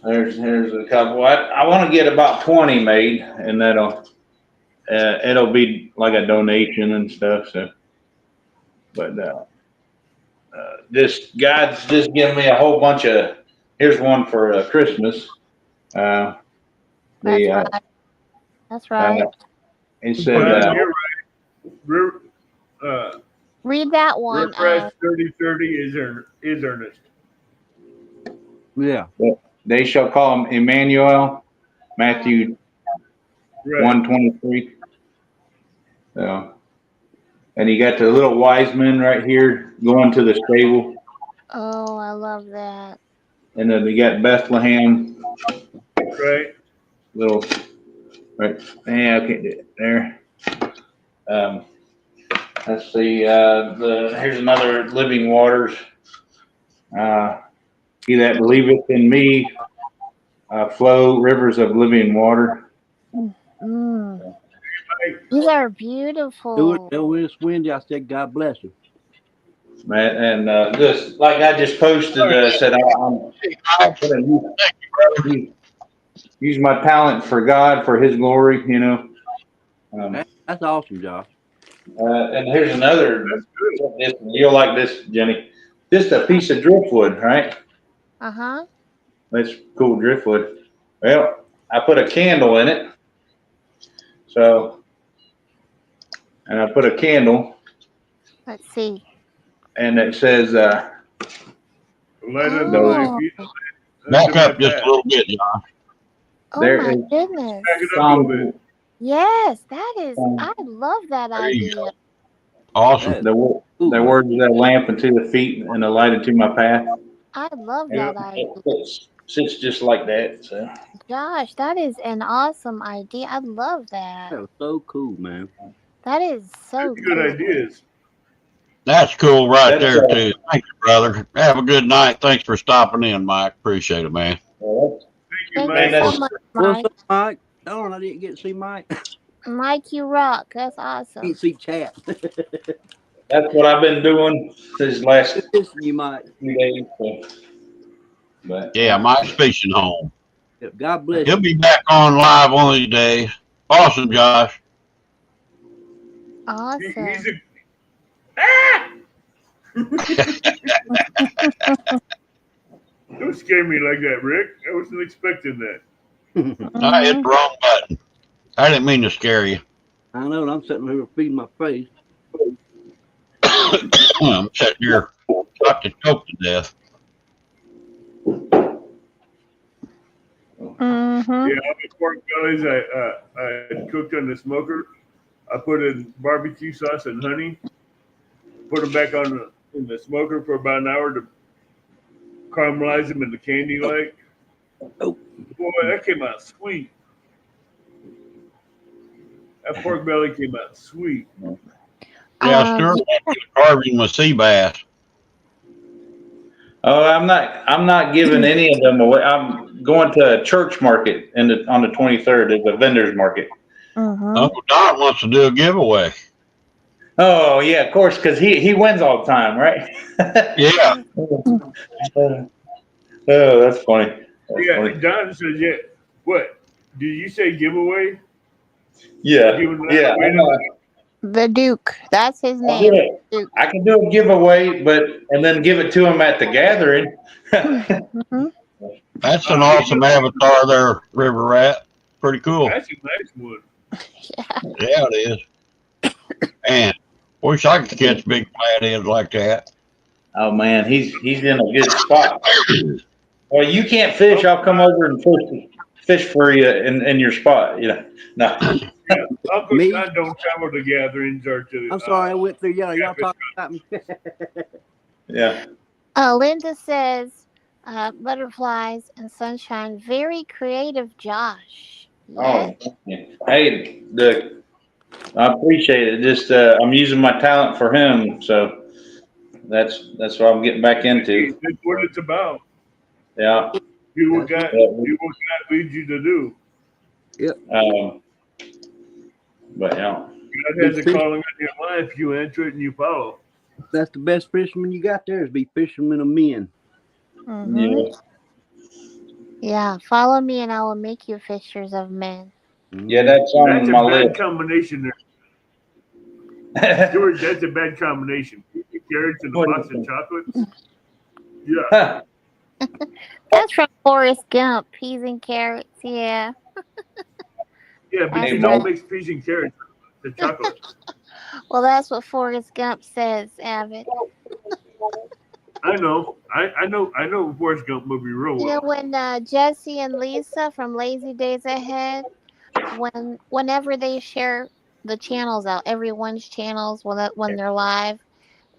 There's a couple. I want to get about 20 made, and it'll be like a donation and stuff. So, but this God's just giving me a whole bunch of. Here's one for Christmas. Uh, That's the right. That's right. he said, Well, you're right. Read that one. Refresh 3030 is earnest. Yeah. "They shall call him Emmanuel." Matthew Right. 1:23. So, and you got the little wise men right here going to the stable, Oh, I love that. and then we got Bethlehem. Right. Little right. Yeah, I can't do it there. Let's see. Here's another living waters. He that believeth in me, flow rivers of living water. Mm. These are Do it. beautiful. And when it's windy, I said, God bless you. Man, and just like I just posted, said I'm gonna use my talent for God, for His glory, you know. Um, That's awesome, Josh. and here's another. That's good. You'll like this, Jenny. Just a piece of driftwood, right? Uh-huh. That's cool driftwood. Well, I put a candle in it. So, and I put a candle, Let's see. and it says, Light under my Oh, feet, Back under my up just a path. little bit, John. oh there my is goodness. Back it up a little bit. Yes, that is, I love that There you idea. go. Awesome. That's the cool, words of that lamp unto the feet and the light unto my path. I love You know, that idea. it sits just like that. So, Josh, that is an awesome idea. I love that. that was so cool, man. That is so That's good cool. ideas. That's cool right that's there, too. Thank you, brother. Have a good night. Thanks for stopping in, Mike. Appreciate it, man. Thank you, Thank Man, you Mike. so that's- much, What's Mike. up, Mike? Darn, I didn't get to see Mike. Mike, you rock. That's awesome. Didn't see chat. that's what I've been doing these last Listen, you Mike. few days. So. But Yeah, Mike's fishing home. Yep, God bless He'll you. be back on live one of these days. Awesome, Josh. Awesome. He's a ah! Don't scare me like that, Rick. I wasn't expecting that. I hit the wrong button. I didn't mean to scare you. I know, and I'm sitting here feeding my face. I'm sitting here about to choke to death. Mm-hmm. Yeah, all the pork bellies I cooked on the smoker. I put in barbecue sauce and honey. Put them back on in the smoker for about an hour to caramelize them into candy like. Oh. Boy, that came out sweet. That pork belly came out sweet. Yeah, stir carving with sea bass. oh, I'm not giving any of them away. I'm going to a church market on the 23rd. It's a vendors market. Mm-hmm. Uncle Don wants to do a giveaway. Oh yeah, of course, because he wins all the time, right? Yeah. Oh, that's funny. That's Yeah, funny. Don says, yeah. What? Did you say giveaway? Yeah, Giving that yeah. away to The Duke. That's his name. Yeah. Duke. I can do a giveaway, and then give it to him at the gathering. Mm-hmm. That's an awesome avatar there, River Rat. Pretty cool. That's a nice one. Yeah, it is. Man, wish I could catch big flatheads like that. Oh man, he's in a good spot. Well, you can't fish. I'll come over and fish for you in your spot. You know, no. Yeah, Uncle Me? Don don't travel to gatherings or to. I'm sorry I went through y'all. Y'all talking about me. Yeah. Linda says, butterflies and sunshine. Very creative, Josh. Oh, yeah. Hey, I appreciate it. Just I'm using my talent for him, so that's what I'm getting back into. That's what it's about. Yeah. Do what God leads you to do. But yeah. God has a calling on your life. You answer it and you follow. That's the best fisherman you got there is be fishermen of men. Mm-hmm. Yeah. Yeah, follow me and I will make you fishers of men. Yeah, that's on That's a my bad list. combination there. George, that's a bad combination. Carrots and a box of chocolates. Yeah. That's from Forrest Gump. Peas and carrots. Yeah. Yeah, but you don't mix peas and carrots with the chocolate. Well, that's what Forrest Gump says, Avid. I know. I know Forrest Gump movie real You know, well. when Jesse and Lisa from Lazy Days Ahead, whenever they share the channels out, everyone's channels when they're live,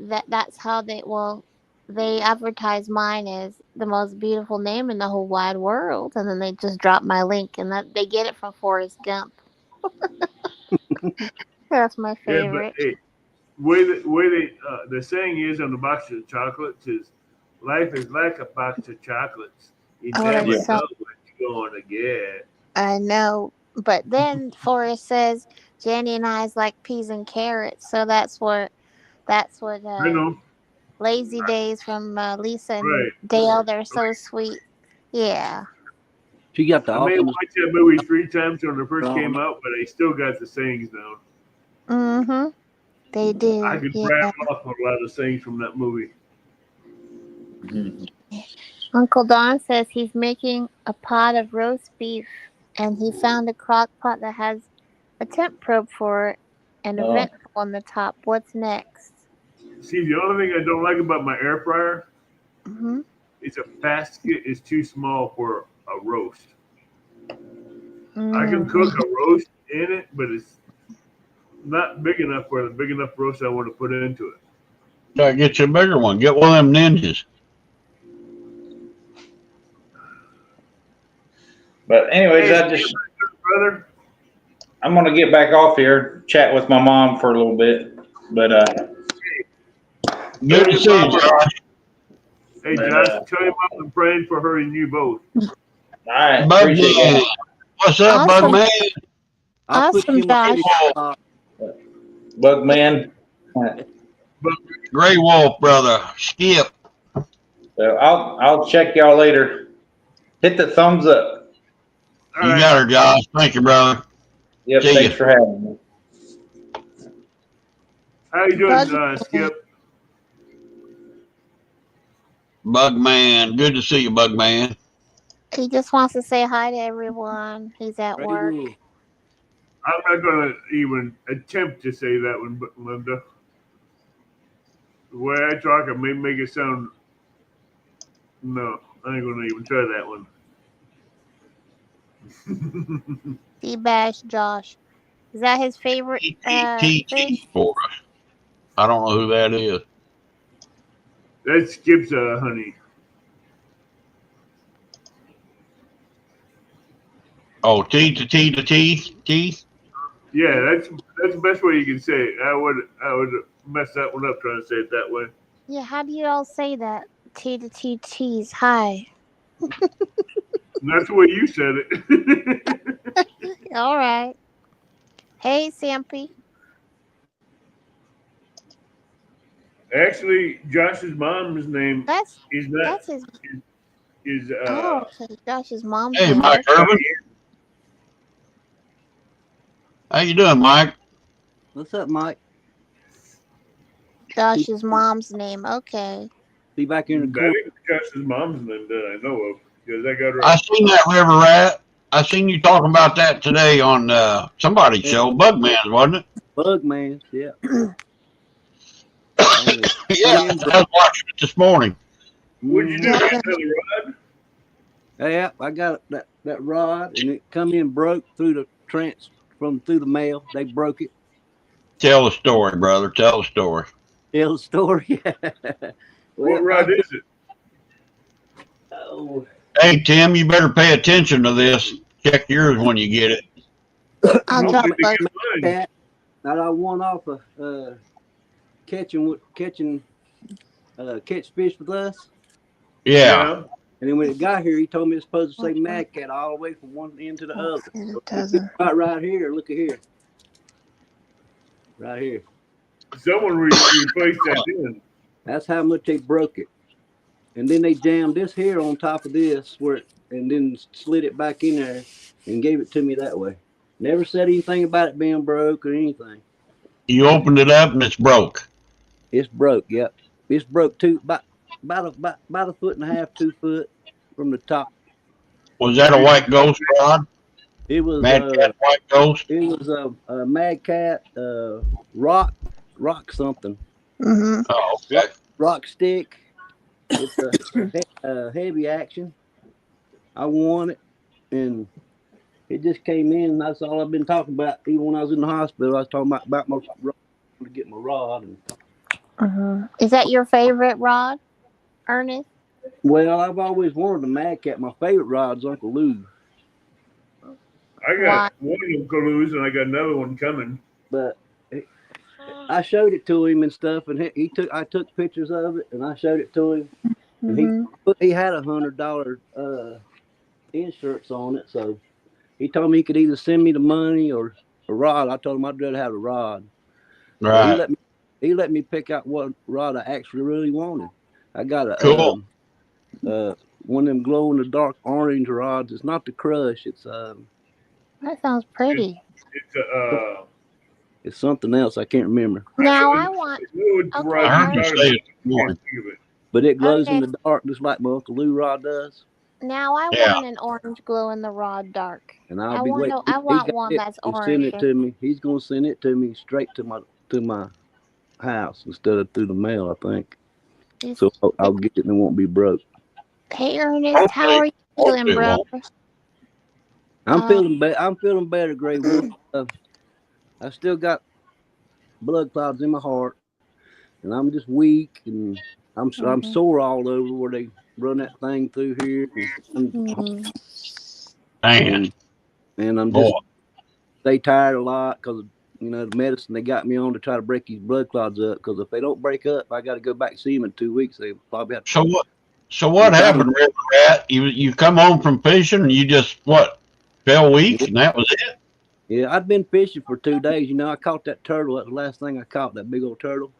that's how they advertise mine as the most beautiful name in the whole wide world, and then they just drop my link, and that they get it from Forrest Gump. That's my favorite. Yeah, but way the saying is on the box of chocolates is life is like a box of chocolates. You Oh, never that's know so- what you're going to get. I know. But then Forrest says Jenny and I's like peas and carrots. So that's what I know. Lazy Days from Lisa and Right. Dale. They're so sweet. Yeah. She got the I may have awesome. watched that movie 3 times when it first came out, but I still got the sayings down. Mm-hmm. They I do. could Yeah. rattle off a lot of sayings from that movie. Uncle Don says he's making a pot of roast beef, and he found a crock pot that has a temp probe for it and a Oh, vent hole on the top. What's next? See, the only thing I don't like about my air fryer Mm-hmm. is a basket is too small for a roast. I can Mm. cook a roast in it, but it's not big enough for the big enough roast I want to put into it. Gotta get you a bigger one. Get one of them ninjas. but anyways, Hey, brother. I'm gonna get back off here, chat with my mom for a little bit. But Good to see you, Josh. Hey, But, Josh, tell your mom I'm praying for her and you both. all right, appreciate Bugman. that. What's up, Awesome. Bugman? I'll put you Awesome, in my Josh. Bug man. Gray Wolf, brother. Skip. So I'll check y'all later. Hit the thumbs up. All You right. got her, Josh. Thank you, brother. Yep, See thanks ya. for having me. How you doing, Bug- Skip? Bugman. Good to see you, Bugman. He just wants to say hi to everyone. He's at work. I'm not going to even attempt to say that one, but Linda. The way I talk, I may make it sound. No, I ain't going to even try that one. Seabass Josh. Is that his favorite fish? for us. I don't know who that is. That Skip's honey. Oh, T to T to T. Teeth? Yeah, that's the best way you can say it. I would mess that one up trying to say it that way. Yeah, how do you all say that? T to T T's. Hi. And that's the way you said it. All right. Hey, Sampy. Actually, Josh's mom's name That's is not his. is Oh, okay. Josh's mom's Hey, name. Mike Urban. How you doing, Mike? What's up, Mike? Josh's mom's name. Okay. Be back here in the that court. ain't Josh's mom's name that I know of because I got her. I seen that river rat. I seen you talking about that today on somebody's show, Bugman's, wasn't it? Bug man, yeah. Yeah, I was watching it this morning. What'd you do? Yeah. Got another rod? Yeah, I got that rod, and it come in broke through the through the mail. They broke it. Tell the story, brother. Tell the story. Tell the story. What rod is it? Oh, Hey, Tim, you better pay attention to this. Check yours when you get it. I'll Don't drop think they Bug. get mine. cat. Now I won off catching catch fish with us. Yeah. And then when it got here, he told me it's supposed to say Mad Cat all the way from one end to the other. It doesn't. Right here. Look at here. Right here. Someone replaced that in. That's how much they broke it. And then they jammed this here on top of this, and then slid it back in there and gave it to me that way. Never said anything about it being broke or anything. You opened it up and it's broke. It's broke. Yep. It's broke about a foot and a half, 2 foot from the top. Was that a white ghost rod? It was Mad Cat White Ghost? It was a Mad Cat rock something. Mm-hmm. Oh, okay. Rock stick. It's a heavy action. I won it, and it just came in. And that's all I've been talking about. Even when I was in the hospital, I was talking about my rod, to get my rod. And, Mm-hmm. Is that your favorite rod, Ernest? well, I've always wanted a Mad Cat. My favorite rod's Uncle Lou. I got one Uncle Lou's and I got another one coming. But I showed it to him and stuff, and I took pictures of it, and I showed it to him, and he had $100 insurance on it, so he told me he could either send me the money or a rod. I told him I'd rather have a rod. So Right. he let me pick out what rod I actually really wanted. I got Cool. one of them glow in the dark orange rods. It's not the crush. That sounds pretty. It's It's something else. I can't remember. Now I want. it's Okay, right. I heard you I say it this can't morning. think of it. But it glows in Okay. the dark just like my Uncle Lou rod does. Now I Yeah. want an orange glow in the rod dark. And I'll I be want waiting. to. I He want got one it that's and send orange. it to me. He's gonna send it to me straight to my house instead of through the mail, I think. So I'll get it and it won't be broke. Hey Ernest, how are you feeling, Hopefully it brother? won't. I'm feeling better. I'm feeling better, Gray Wolf. I still got blood clots in my heart, and I'm just weak, and I'm sore all over where they run that thing through here, Dang. and I'm Boy. just stay tired a lot because the medicine they got me on to try to break these blood clots up. Because if they don't break up, I got to go back to see them in 2 weeks. They probably have to. So what happened, River Rat? You come home from fishing and you just fell weak and that was it? Yeah, I'd been fishing for 2 days. I caught that turtle. That's the last thing I caught, that big old turtle.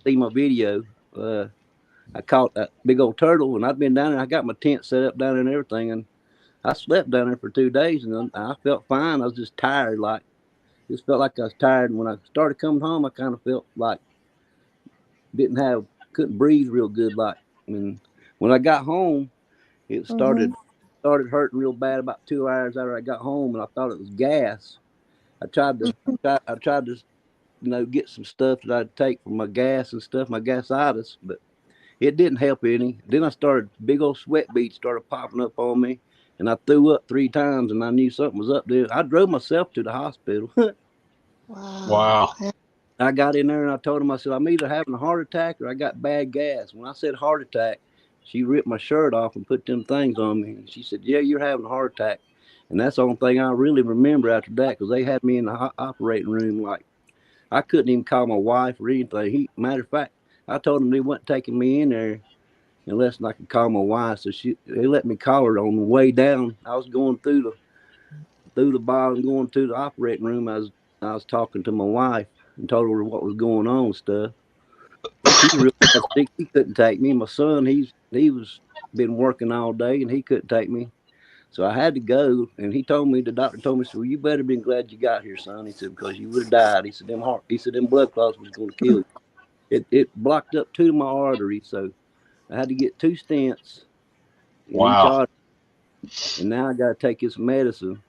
See my video. I caught that big old turtle, and I'd been down there. I got my tent set up down there and everything, and I slept down there for 2 days, and I felt fine. I was just tired, just felt like I was tired. And when I started coming home, I kind of felt like couldn't breathe real good. And when I got home, it started hurting real bad about 2 hours after I got home, and I thought it was gas. I tried to get some stuff that I'd take for my gas and stuff, my gastritis, but it didn't help any. Then I started, big old sweat beads started popping up on me, and I threw up 3 times, and I knew something was up there. I drove myself to the hospital. Wow. I got in there and I told him, I said, I'm either having a heart attack or I got bad gas. When I said heart attack, she ripped my shirt off and put them things on me. And she said, yeah, you're having a heart attack. And that's the only thing I really remember after that, because they had me in the operating room. Like, I couldn't even call my wife or anything. Matter of fact, I told them they weren't taking me in there unless I could call my wife. So they let me call her on the way down. I was going through the bottom, going to the operating room. I was talking to my wife and told her what was going on and stuff. But she really got sick. He couldn't take me. My son, he was been working all day and he couldn't take me. So I had to go, and the doctor told me, so, well, you better been glad you got here, son. He said, because you would have died. He said, them blood clots was going to kill you. It blocked up 2 of my arteries, so I had to get 2 stents in each artery. And now I got to take this medicine.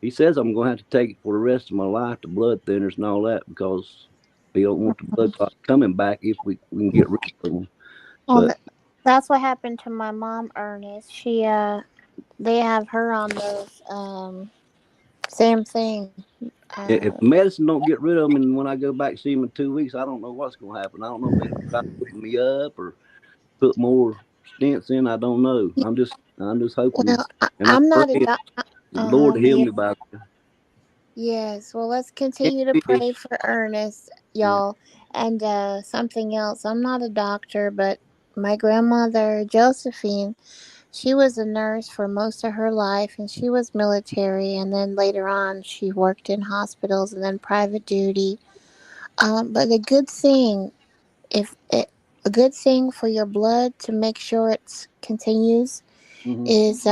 He says I'm going to have to take it for the rest of my life, the blood thinners and all that, because he don't want the blood clots coming back if we can get rid of them. Well, that's what happened to my mom, Ernest. They have her on those same thing. If medicine don't get rid of them, and when I go back to see him in 2 weeks, I don't know what's going to happen. I don't know if they're going to try to put me up or put more stents in. I don't know. I'm just hoping. Well, And I'm not praying a the Lord to heal me by it. Yes, well, let's continue to pray for Ernest, y'all. And something else. I'm not a doctor, but my grandmother, Josephine, she was a nurse for most of her life, and she was military. And then later on, she worked in hospitals and then private duty. But a good thing for your blood to make sure it continues is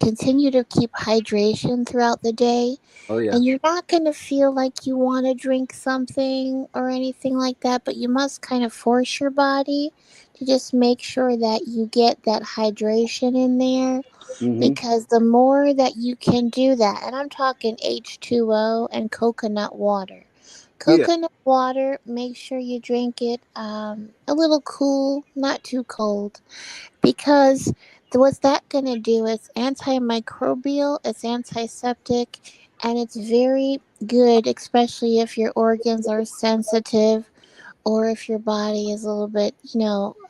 continue to keep hydration throughout the day. Oh yeah. And you're not going to feel like you want to drink something or anything like that, but you must kind of force your body to just make sure that you get that hydration in there. Because the more that you can do that, and I'm talking H2O and coconut water. Coconut water, make sure you drink it a little cool, not too cold. Because what's that going to do is antimicrobial, it's antiseptic, and it's very good, especially if your organs are sensitive or if your body is a little bit,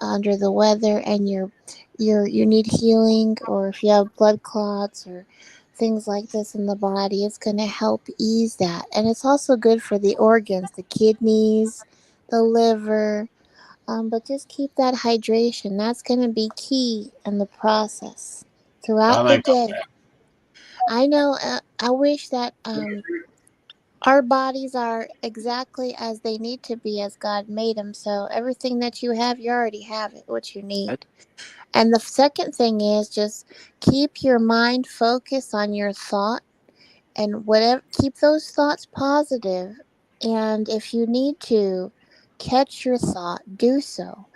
under the weather and you need healing, or if you have blood clots or things like this in the body, it's going to help ease that. And it's also good for the organs, the kidneys, the liver. But just keep that hydration. That's going to be key in the process throughout I the think day. I know. I wish that our bodies are exactly as they need to be, as God made them. So everything that you have, you already have it, what you need. And the second thing is just keep your mind focused on your thought, and whatever, keep those thoughts positive. And if you need to catch your thought, do so.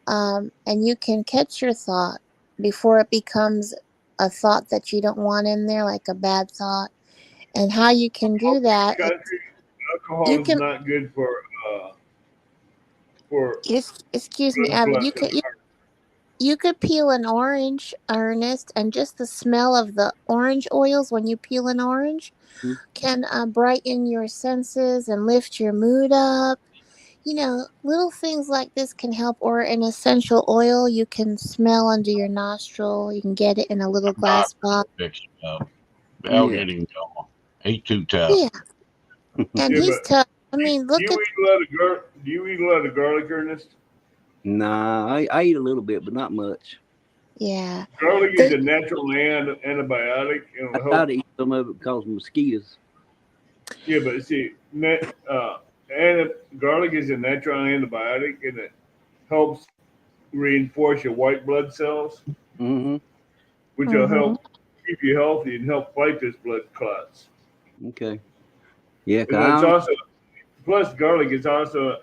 And you can catch your thought before it becomes a thought that you don't want in there, like a bad thought. And how you can do that, Alcohol you is can, not good for excuse me, Evan, you could peel an orange, Ernest, and just the smell of the orange oils when you peel an orange can brighten your senses and lift your mood up. You know, little things like this can help. Or an essential oil you can smell under your nostril. You can get it in a little glass bottle. Fix it up. I'll get him going. He's too tough. Yeah, and Yeah, he's but tough. I mean, do look you at. eat a lot of do you eat a lot of garlic, Ernest? Nah, I eat a little bit, but not much. Yeah. Garlic is a natural antibiotic. I try to eat some of it because of mosquitoes. Yeah, but see, garlic is a natural antibiotic, and it helps reinforce your white blood cells, which will help keep you healthy and help fight those blood clots. Okay. Yeah, And it's also, plus garlic is also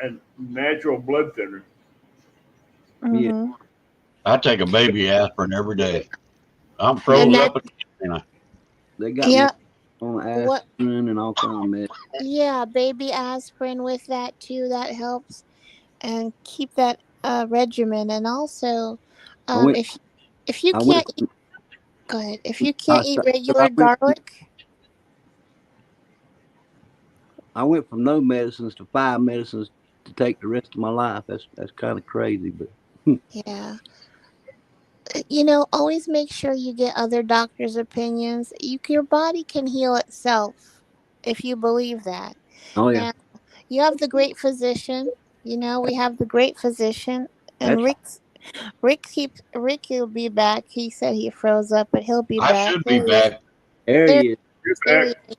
a natural blood thinner. Yeah. I take a baby aspirin every day. I'm froze up again. They got me on aspirin and all kind of mess. Yeah, baby aspirin with that too. That helps, and keep that regimen. And also, if you can't eat, go ahead. If you can't eat regular garlic, I went from no medicines to 5 medicines to take the rest of my life. That's kind of crazy, but yeah. You know, always make sure you get other doctors' opinions. Your body can heal itself if you believe that. oh yeah. Now, you have the great physician. You know, we have the great physician, and Rick will be back. He said he froze up, but he'll be I back. should be back. There he is. There he is.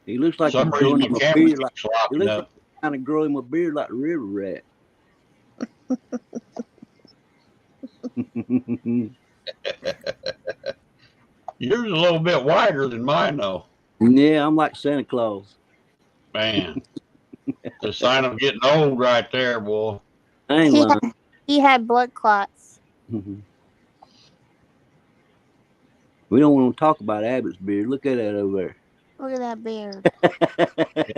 He looks like Some he's reason growing my a camera beard keeps like he locking looks up. like he's kind of growing a beard like a river rat. Yours is a little bit wider than mine, though. Yeah, I'm like Santa Claus. Man, the sign of getting old right there, boy. I ain't lying. He had blood clots. We don't want to talk about Abbott's beard. Look at that over there. Look at that beard.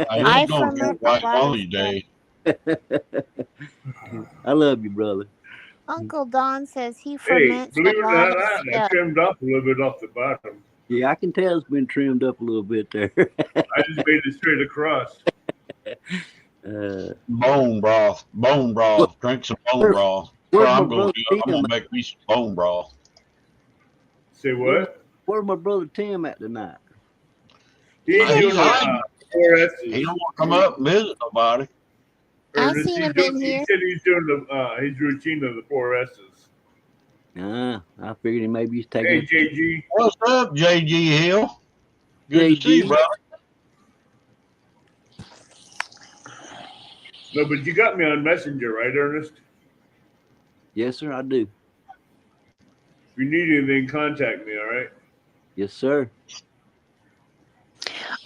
I was going to get white one of these days. I love you, brother. Uncle Don says he Hey, ferments believe a it or lot not, of I stuff. trimmed off a little bit off the bottom. Yeah, I can tell it's been trimmed up a little bit there. I just made it straight across. Bone broth. Drink some bone broth. Well, I'm going to make me some bone broth. Say what? Where's my brother Tim at tonight? He ain't doing 4S's. He don't want to come up and visit nobody. I seen him in here. He said he's doing his routine of the 4S's. I figured maybe he's taking. Hey, JG. What's up, JG Hill? Good to see you, brother. No, but you got me on Messenger, right, Ernest? Yes, sir, I do. If you need anything, contact me, all right? Yes, sir.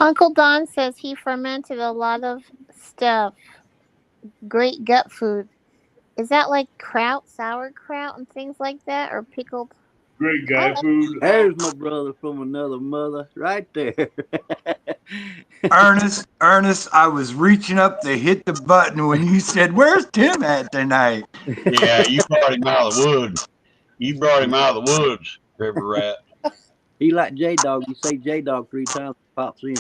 Uncle Don says he fermented a lot of stuff. Great gut food. Is that like kraut, sauerkraut, and things like that, or pickled? Great gut food. There's my brother from another mother, right there. Ernest, I was reaching up to hit the button when you said, "Where's Tim at tonight?" Yeah, you brought him out of the woods. River Rat. He like J-Dog. You say J-Dog 3 times, pops in.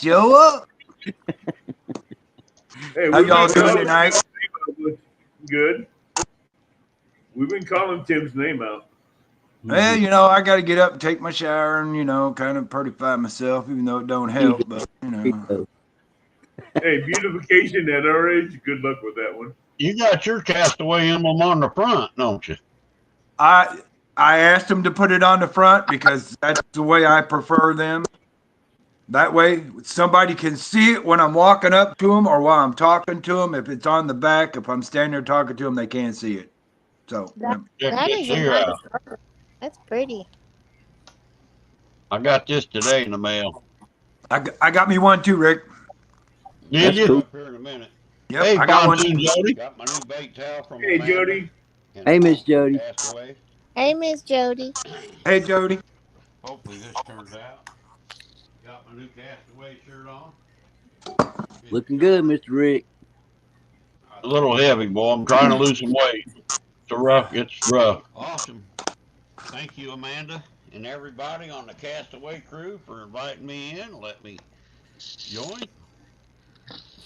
Show up. Hey, how y'all doing tonight? Good. We've been calling Tim's name out. Well, you know, I got to get up and take my shower and, you know, kind of purify myself, even though it don't help. But, you know. Hey, beautification at our age, good luck with that one. You got your castaway emblem on the front, don't you? I I asked them to put it on the front because that's the way I prefer them. That way, somebody can see it when I'm walking up to them or while I'm talking to them. If it's on the back, if I'm standing there talking to them, they can't see it. So, That Check that this is a here nice out. bird. That's pretty. I got this today in the mail. I got me one too, Rick. Did That's you? cool. Up here in a minute. Yep, Hey, I got one. Pontoon Jody. Got my new bait towel from Hey, Amanda. Jody. And Hey, Miss from Jody. Castaway. Hey, Miss Jody. Hey, Jody. Hopefully this turns out. Got my new Castaway shirt on. Looking good, Mr. Rick. A little heavy, boy. I'm trying to lose some weight. It's rough. Awesome. Thank you, Amanda, and everybody on the Castaway crew for inviting me in. Let me join.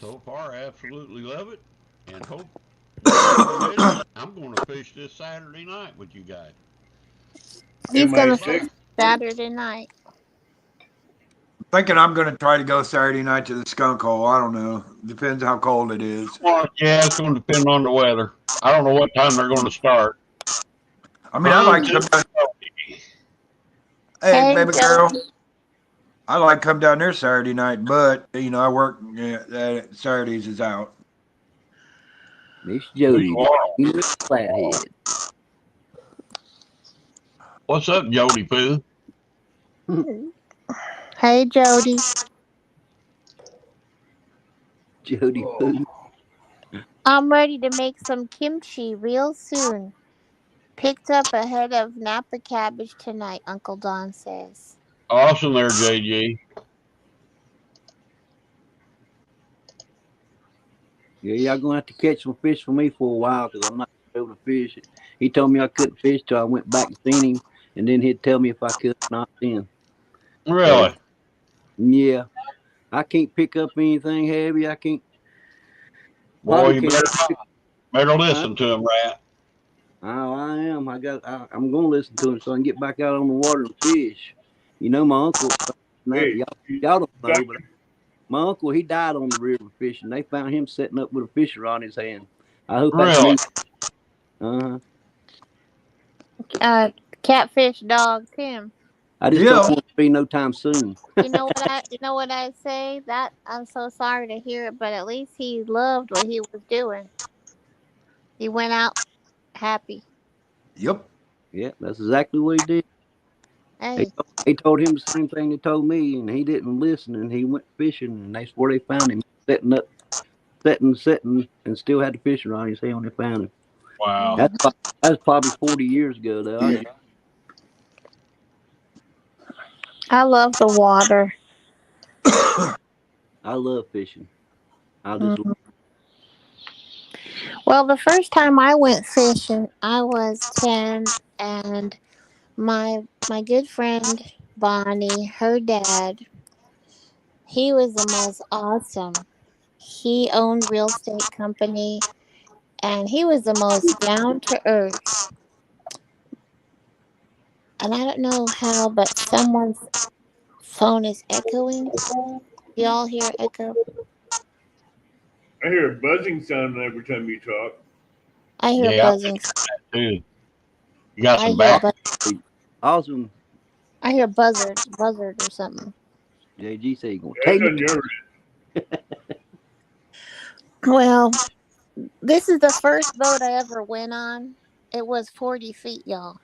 So far, I absolutely love it, and hope I'm going to fish this Saturday night with you guys. He's Am I gonna sick? fish Saturday night. Thinking I'm going to try to go Saturday night to the skunk hole. I don't know. Depends how cold it is. Well, yeah, it's going to depend on the weather. I don't know what time they're going to start. I mean, I like to come down. Hey, Hey, baby girl. Jody. I like to come down there Saturday night, but I work Saturdays is out. Miss Jody. You are. Flathead. What's up, Jody Poo? Hey, Jody. Jody Poo. I'm ready to make some kimchi real soon. Picked up a head of Napa cabbage tonight, Uncle Don says. Awesome there, JG. Yeah, y'all gonna have to catch some fish for me for a while because I'm not able to fish it. He told me I couldn't fish till I went back and seen him, and then he'd tell me if I could or not then. Really? So, yeah, I can't pick up anything heavy. I can't. Boy, Probably you can't. better listen to him, Rat. Oh, I am. I'm gonna listen to him so I can get back out on the water and fish. You know, my uncle. Hey, Y'all don't got know, but my uncle, he died on the river fishing. They found him sitting up with a fish rod in his hand. I hope that's Really? news. Catfish dog Tim. I just Yeah. don't want to be no time soon. You know what I say? That I'm so sorry to hear it, but at least he loved what he was doing. He went out happy. Yep. Yeah, that's exactly what he did. Hey, They told him the same thing they told me, and he didn't listen. And he went fishing, and that's where they found him, setting, and still had the fishing rod in his hand when they found him. Wow. That's probably 40 years ago, though. I love the water. I love fishing. Mhm. Well, the first time I went fishing, I was 10, and my good friend Bonnie, her dad, he was the most awesome. He owned real estate company, and he was the most down to earth. And I don't know how, but someone's phone is echoing. Y'all hear echo? I hear a buzzing sound every time you talk. I hear Yeah, buzzing. too. You got I some hear back. Awesome. I hear buzzard or something. JG said, "Gonna That's take on me." your Well, this is the first boat I ever went on. It was 40 feet, y'all.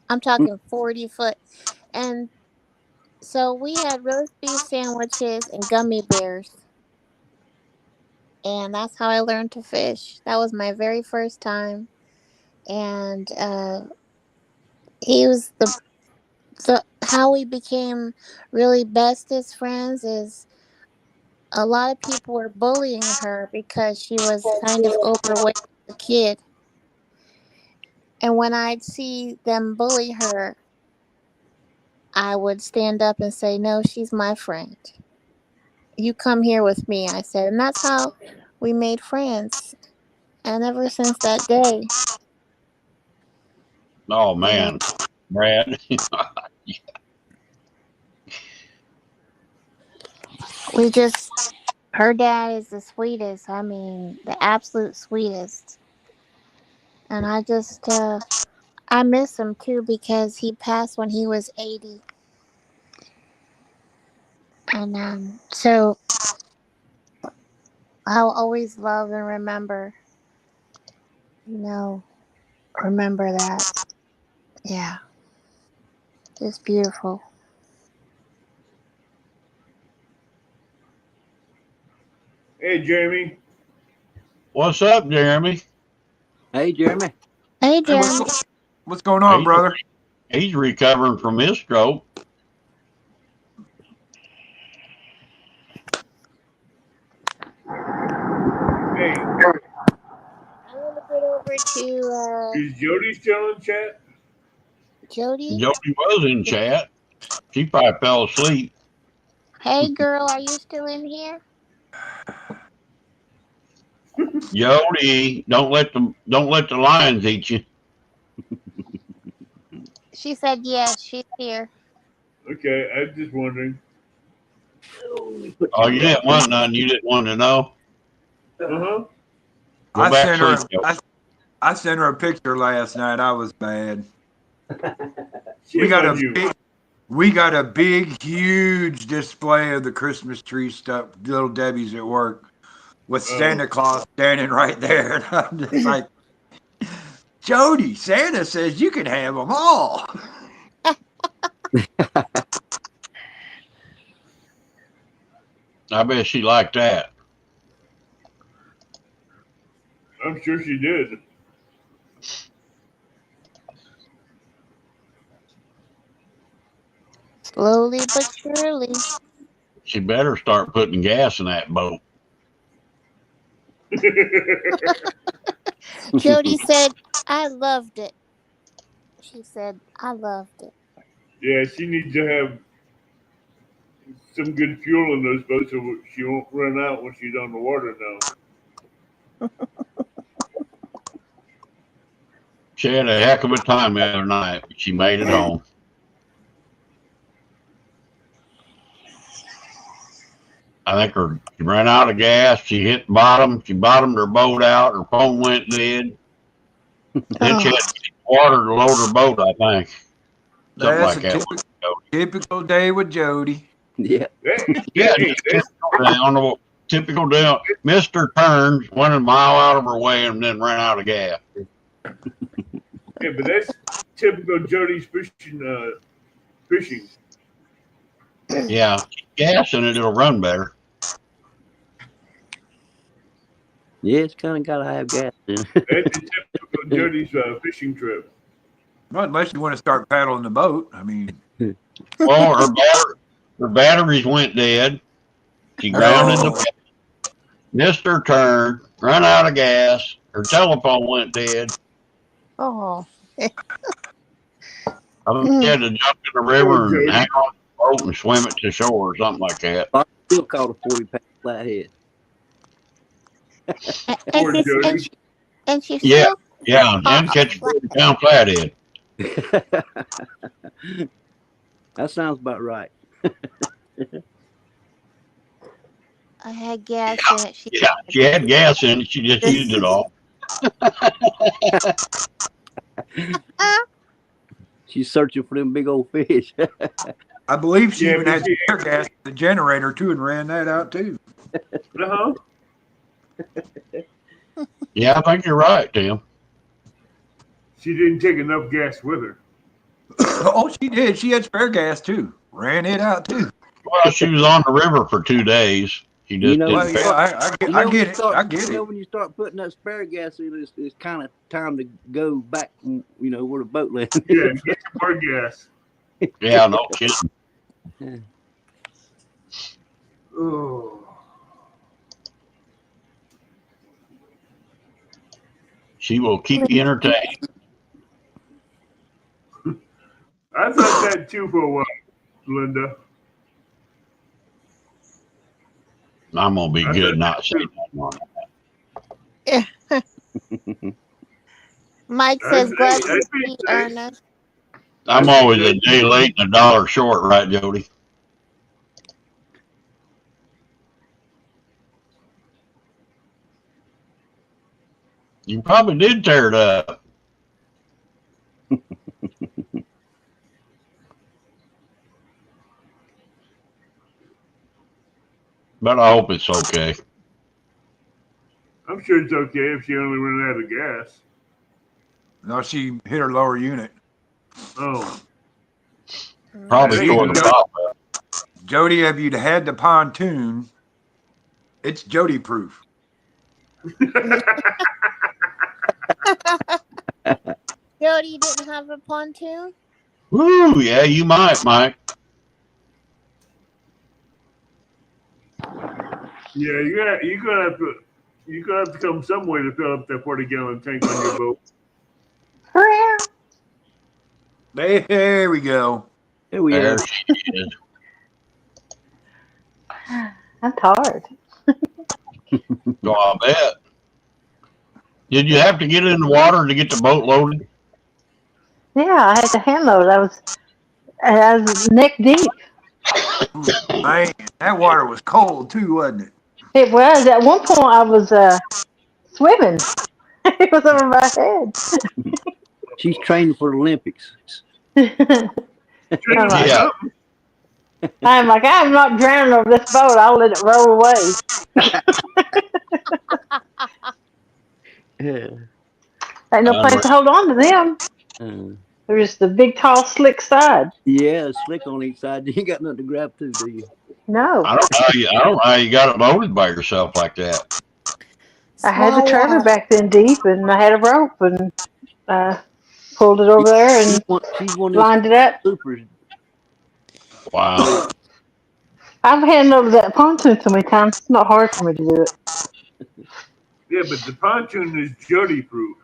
I'm talking 40 foot. And so we had roast beef sandwiches and gummy bears. And that's how I learned to fish. That was my very first time. And he was the how we became really bestest friends is a lot of people were bullying her because she was kind of overweight as a kid. And when I'd see them bully her, I would stand up and say, "No, she's my friend. You come here with me," I said. And that's how we made friends. And ever since that day, Oh, you know, man. Brad. we just, her dad is the sweetest. I mean, the absolute sweetest. And I miss him too because he passed when he was 80. And so I'll always love and remember, you know, remember that. Yeah, it's beautiful. Hey, Jeremy. What's up, Jeremy? Hey, Jeremy. Hey, Hey, Jeremy. what's going on, He's, brother? he's recovering from his stroke. Hey, I'm gonna get over to is Jody still in chat? Jody. Jody was in chat. She probably fell asleep. Hey, girl, are you still in here? Jody, don't let the lions eat you. She said yes. She's here. Okay, I was just wondering. Oh, you didn't want none. You didn't want to know. Uh-huh. Go I back sent to her. sleep. I sent her a picture last night. I was bad. Shame We got on you. we got a big, huge display of the Christmas tree stuff. Little Debbie's at work with Santa Claus standing right there, and I'm just like, Jody, Santa says you can have them all. I bet she liked that. I'm sure she did. Slowly but surely. She better start putting gas in that boat. Jody said, I loved it. She said, I loved it. Yeah, she needs to have some good fuel in those boats so she won't run out when she's on the water now. She had a heck of a time the other night, but she made it home. I think she ran out of gas. She hit the bottom. She bottomed her boat out. Her phone went dead. Then she had to get water to load her boat, I think. Something That's like a that. typical day with Jody. Yeah. Yeah, Hey, that's, on the typical deal. Mr. Turns, went a mile out of her way and then ran out of gas. yeah, but that's typical Jody's fishing. Fishing. Yeah, gas in it, it'll run better. Yeah, it's kind of got to have gas in it. That's a typical Jody's fishing trip. Well, unless you want to start paddling the boat. I mean, Well, her batteries went dead. She grounded oh, the missed her turn, run out of gas. Her telephone went dead. Oh. I think she had to jump in the river and hang on the boat and swim it to shore or something like that. I still caught a 40-pound flathead. And she Yeah, still yeah, and catch a 40-pound flathead. That sounds about right. I had gas in it. Yeah, she had gas in it. She just used it all. She's searching for them big old fish. I believe she Yeah, even but had spare gas in the generator too and ran that out too. Uh-huh. Yeah, I think you're right, Tim. She didn't take enough gas with her. Oh, she did. She had spare gas too. Ran it out too. Well, she was on the river for 2 days. She just You know, didn't. Well, yeah, I get it. I get You know, it. when you start putting that spare gas in, it's kind of time to go back, you know, where the boat landed. Yeah, get some more gas. Yeah, no kidding. Oh. She will keep you entertained. I thought that too for a while, Linda. I'm gonna be good not saying nothing on that. Mike says, glad to see Ernest. I'm always a day late and $1 short, right, Jody? You probably did tear it up. but I hope it's okay. I'm sure it's okay if she only ran out of gas. No, she hit her lower unit. Oh, Probably Hey, tore the Jody. top up. Jody, if you'd had the pontoon, it's Jody proof. Jody didn't have a pontoon? Woo, yeah, you might, Mike. Yeah, you're gonna have to come some way to fill up that 40-gallon tank on your boat. There we go. There we There are. she is. I'm tired. So I bet. Did you have to get in the water to get the boat loaded? Yeah, I had to hand load. I was neck deep. Man, that water was cold too, wasn't it? It was. At one point, I was swimming. It was over my head. She's training for the Olympics. Training for Yeah. something. I'm like, I'm not drowning over this boat. I'll let it roll away. Yeah. Ain't no place to hold on to them. There's the big, tall, slick side. Yeah, slick on each side. You ain't got nothing to grab to, do you? No. I don't know how you got it loaded by yourself like that. I had the Small trailer water. back then deep, and I had a rope, and pulled it over there and She's one of lined it up. those supers. Wow. I've handled that pontoon so many times. It's not hard for me to do it. Yeah, but the pontoon is Jody proof.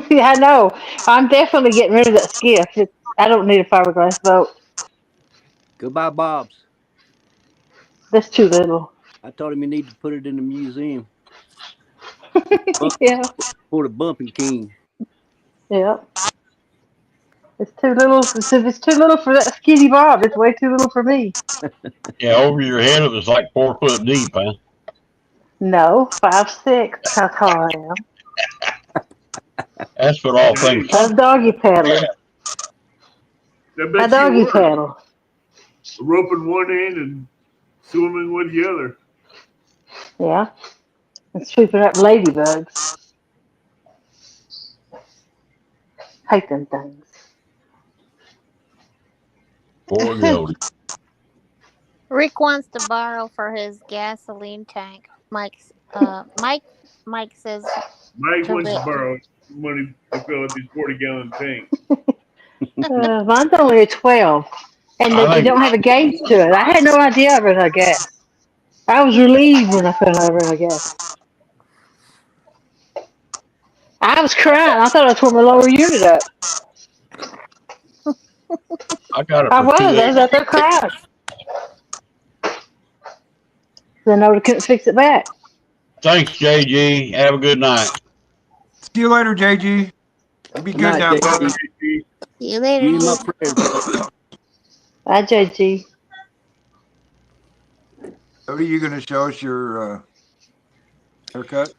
Yeah, I know. I'm definitely getting rid of that skiff. I don't need a fiberglass boat. Go buy Bob's. That's too little. I told him he need to put it in the museum Yeah, for the bumping king. yeah. It's too little. It's too little for that skinny Bob. It's way too little for me. Yeah, over your head it was like 4 foot deep, huh? No, 5'6". That's how tall I am. That's what all things. I'm doggy paddling. I I bet you doggy were. paddle. A rope in one hand and swimming with the other. Yeah. And sweeping up ladybugs. Hate them things. Poor Jody. Rick wants to borrow for his gasoline tank. Mike says Mike to wants to Rick. borrow money to fill up his 40-gallon tank. Mine's only a 12. And I they think don't have a gauge to it. I had no idea I ran out of gas. I was relieved when I found out I ran out of gas. I was crying. I thought I tore my lower unit up. I got it I for was. I 280. was out there crying. Then I couldn't fix it back. Thanks, JG. Have a good night. See you later, JG. You be Good good night, now, JG. brother. See you later. Give me my Jim. prayers, brother. Bye, JG. What are you going to show us your haircut?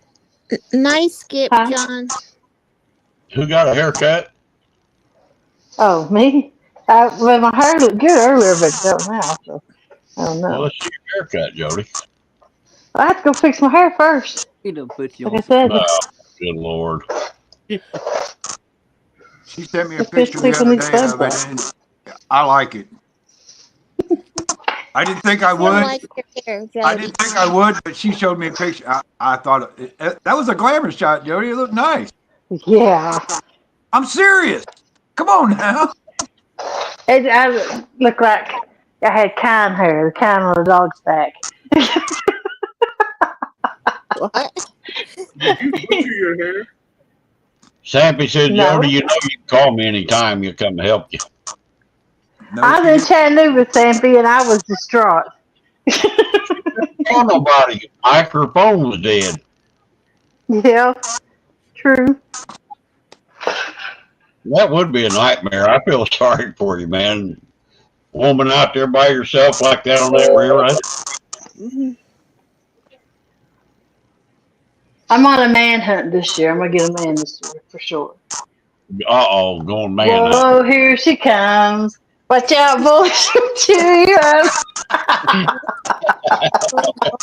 Nice skip, Huh? John. Who got a haircut? Oh, me? Well, my hair looked good earlier, but it don't now. So I don't Well, know. let's see your haircut, Jody. I have to go fix my hair first. He done put you Like on I said, Oh, good Lord. She sent me a it's just picture the people other need day of it, sunblock. and I like it. I didn't think I Tim would. likes your hair, I Jody. didn't think I would, but she showed me a picture. I thought that was a glamour shot, Jody. It looked nice. Yeah. I'm serious. Come on now. I looked like I had kind hair, the kind on a dog's back. What? Did you butcher your hair? Sappy said, No. Jody, you know you can call me anytime. You'll come to help you. No, I was she in didn't. Chattanooga, Stampy, and I was distraught. Call nobody. Microphone was dead. Yeah, true. That would be a nightmare. I feel sorry for you, man. Woman out there by yourself like that on that railroad. I'm on a manhunt this year. I'm gonna get a man this year for sure. Uh-oh, going man up. Whoa, here she comes. Watch out, boy. Shoot you.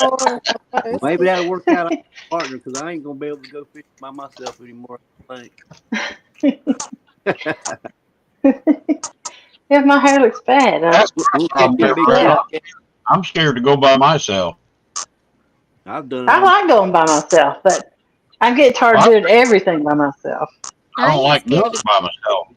Lord, have Well, maybe mercy. that'll work out on my partner because I ain't gonna be able to go fishing by myself anymore. I think. Yeah, my hair looks bad. That's We'll my catch you a problem, big River Rat. fish. I'm scared to go by myself. I've done it I on. like going by myself, but I get tired I, doing everything by myself. I I don't ain't like doing scared. it by myself.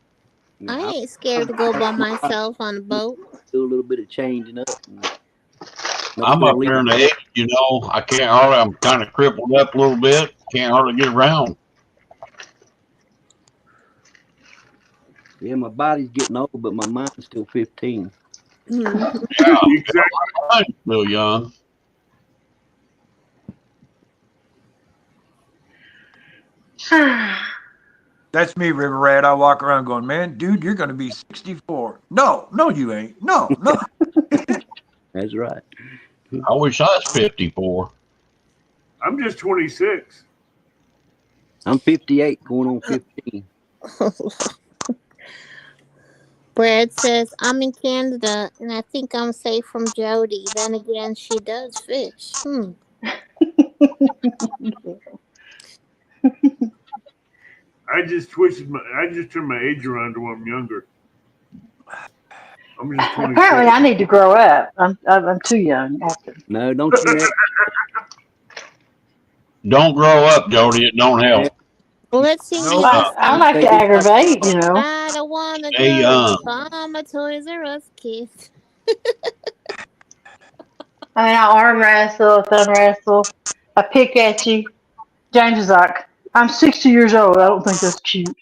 I I ain't scared to go by myself on a boat. do a little bit of changing up. And make I'm sure I up leave. there in the edge, you know. I can't hardly. I'm kind of crippled up a little bit. Can't hardly get around. Yeah, my body's getting old, but my mind's still 15. Mhm. Yeah, Exactly. I'm still young. That's me, River Rat. I walk around going, man, dude, you're going to be 64. No, you ain't. No. That's right. I wish I was 54. I'm just 26. I'm 58, going on 15. Brad says, I'm in Canada and I think I'm safe from Jody. Then again, she does fish. I just turned my age around to when I'm younger. I'm just 26. Apparently, I need to grow up. I'm too young. After. No, don't you never. Don't grow up, Jody. It don't help. Well, let's sing No. you this I song. like to aggravate, you know. I don't want to Stay grow young. up. I'm a Toys R Us kid. I mean, I arm wrestle, thumb wrestle, I pick at you. James is like, I'm 60 years old. I don't think that's cute.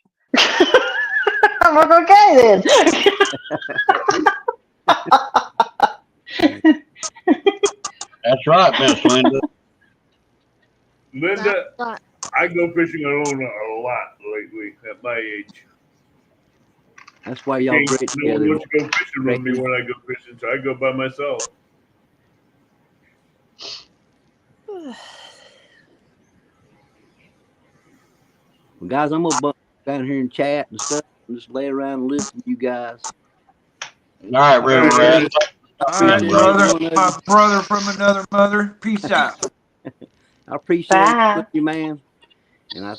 I'm like, okay then. That's right, Miss Linda. Linda, That's I go fishing alone a lot lately at my age. That's why y'all No great one together. wants to go fishing with me when I go fishing, so I go by myself. Well, guys, I'm gonna bump down here and chat and stuff, and just lay around and listen to you guys. All right, River Rat. All right, Appreciate brother. every one of My you. brother from another mother. Peace out. I appreciate every one Bye. of you, man. And I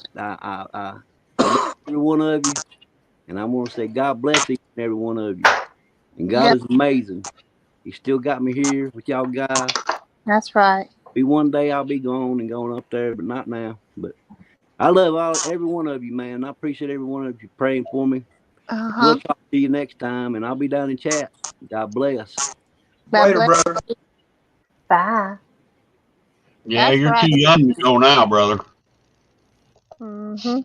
love every one of you. And I want to say God bless each and every one of you. And God Yep. is amazing. He still got me here with y'all guys. That's right. Be one day I'll be gone and going up there, but not now. But I love every one of you, man. I appreciate every one of you praying for me. We'll talk to you next time, and I'll be down in chat. God bless. Later, brother. Bye. Yeah, That's you're right. too young to go now, brother. Mm-hmm.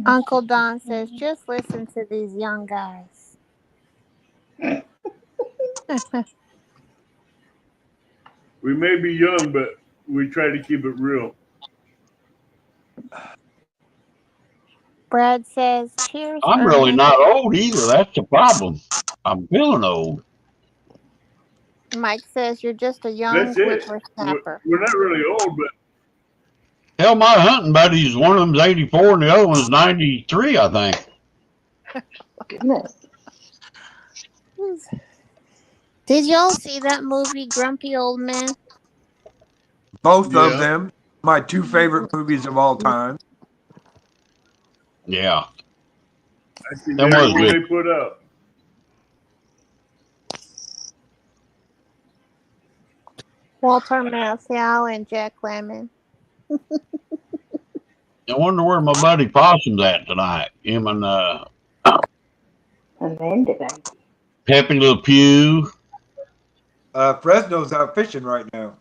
Uncle Don says, just listen to these young guys. We may be young, but we try to keep it real. Brad says, cheers, I'm really Ernest. not old either. That's the problem. I'm feeling old. Mike says, you're just a young That's it. whippersnapper. We're not really old, but Hell, my hunting buddies, one of them's 84 and the other one's 93, I think. Goodness. Did y'all see that movie, Grumpy Old Man? Both Yeah. of them, my two favorite movies of all time. Yeah. I see That was everyone good. they put up. Walter Matthau and Jack Lemmon. I wonder where my buddy Possum's at tonight. Him and Amanda, baby. Pepe Le Pew. Fresno's out fishing right now.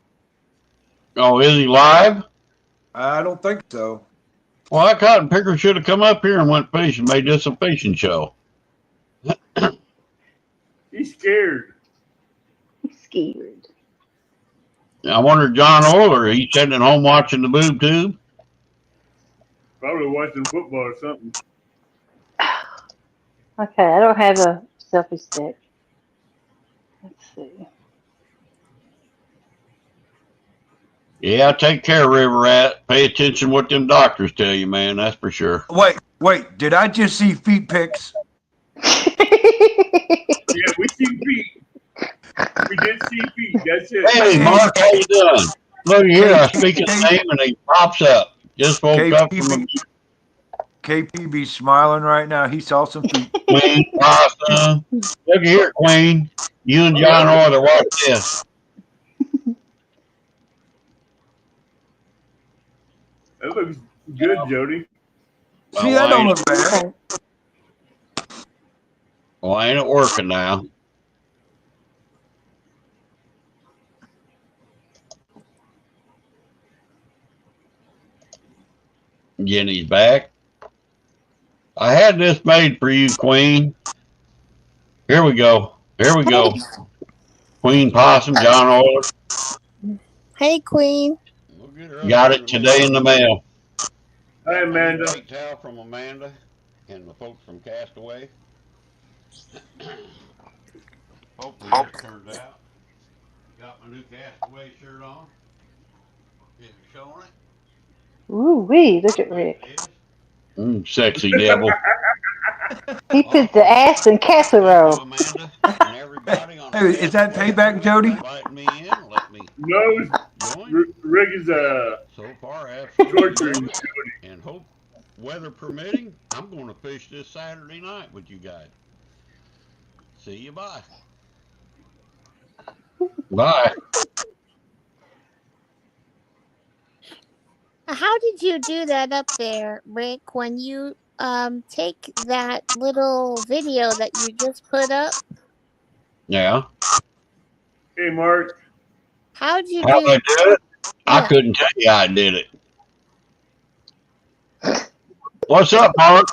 Oh, is he live? I don't think so. Well, that cotton picker should have come up here and went fishing, made this a fishing show. He's scared. He's scared. I wonder, John Oiler, he's sitting at home watching the boob tube. Probably watching football or something. Okay, I don't have a selfie stick. Let's see. Yeah, take care, River Rat. Pay attention what them doctors tell you, man. That's for sure. Wait, did I just see feet pics? Yeah, we see feet. We did see feet. That's it. Hey, Mark, how you doing? Look here, I speak his KP, name and he pops up. Just woke up from a KPB smiling right now. He saw some feet. Queen, awesome. Look here, Queen. You and John Arthur, watch this. That looks good, Jody. See, that don't look bad. Well, ain't it working now? Jenny's back. I had this made for you, Queen. Here we go. Here we go. Queen Possum, John Oiler. Hey, Queen. Got it today in the mail. Hi, Amanda. Great towel from Amanda and the folks from Castaway. Hopefully this turns out. Got my new Castaway shirt on. Is it showing it? Ooh wee! Look at Rick. Sexy devil. He put the ass in casserole. Amanda and everybody on Hey, is that payback, Jody? Invite me in, let me No, join. Rick is So far, absolutely. torturing Jody. And hope, weather permitting, I'm going to fish this Saturday night with you guys. See you, bye. Bye. How did you do that up there, Rick, when you take that little video that you just put up? Yeah. Hey, Mark. How'd you How do did I do it? I Yeah. couldn't tell you I did it. What's up, Mark?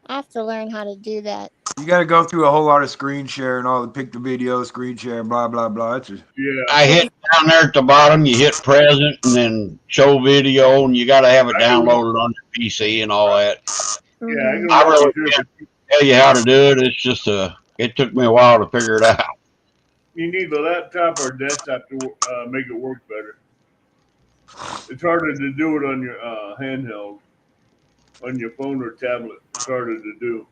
I have to learn how to do that. You got to go through a whole lot of screen share and all the pick the video, screen share, blah, blah, blah. It's just, Yeah. I hit down there at the bottom, you hit present and then show video, and you got to have it downloaded on your PC and all that. Yeah, Mhm. I really can't tell you how to do it. It's just it took me a while to figure it out. You need a laptop or desktop to make it work better. It's harder to do it on your handheld, on your phone or tablet. It's harder to do.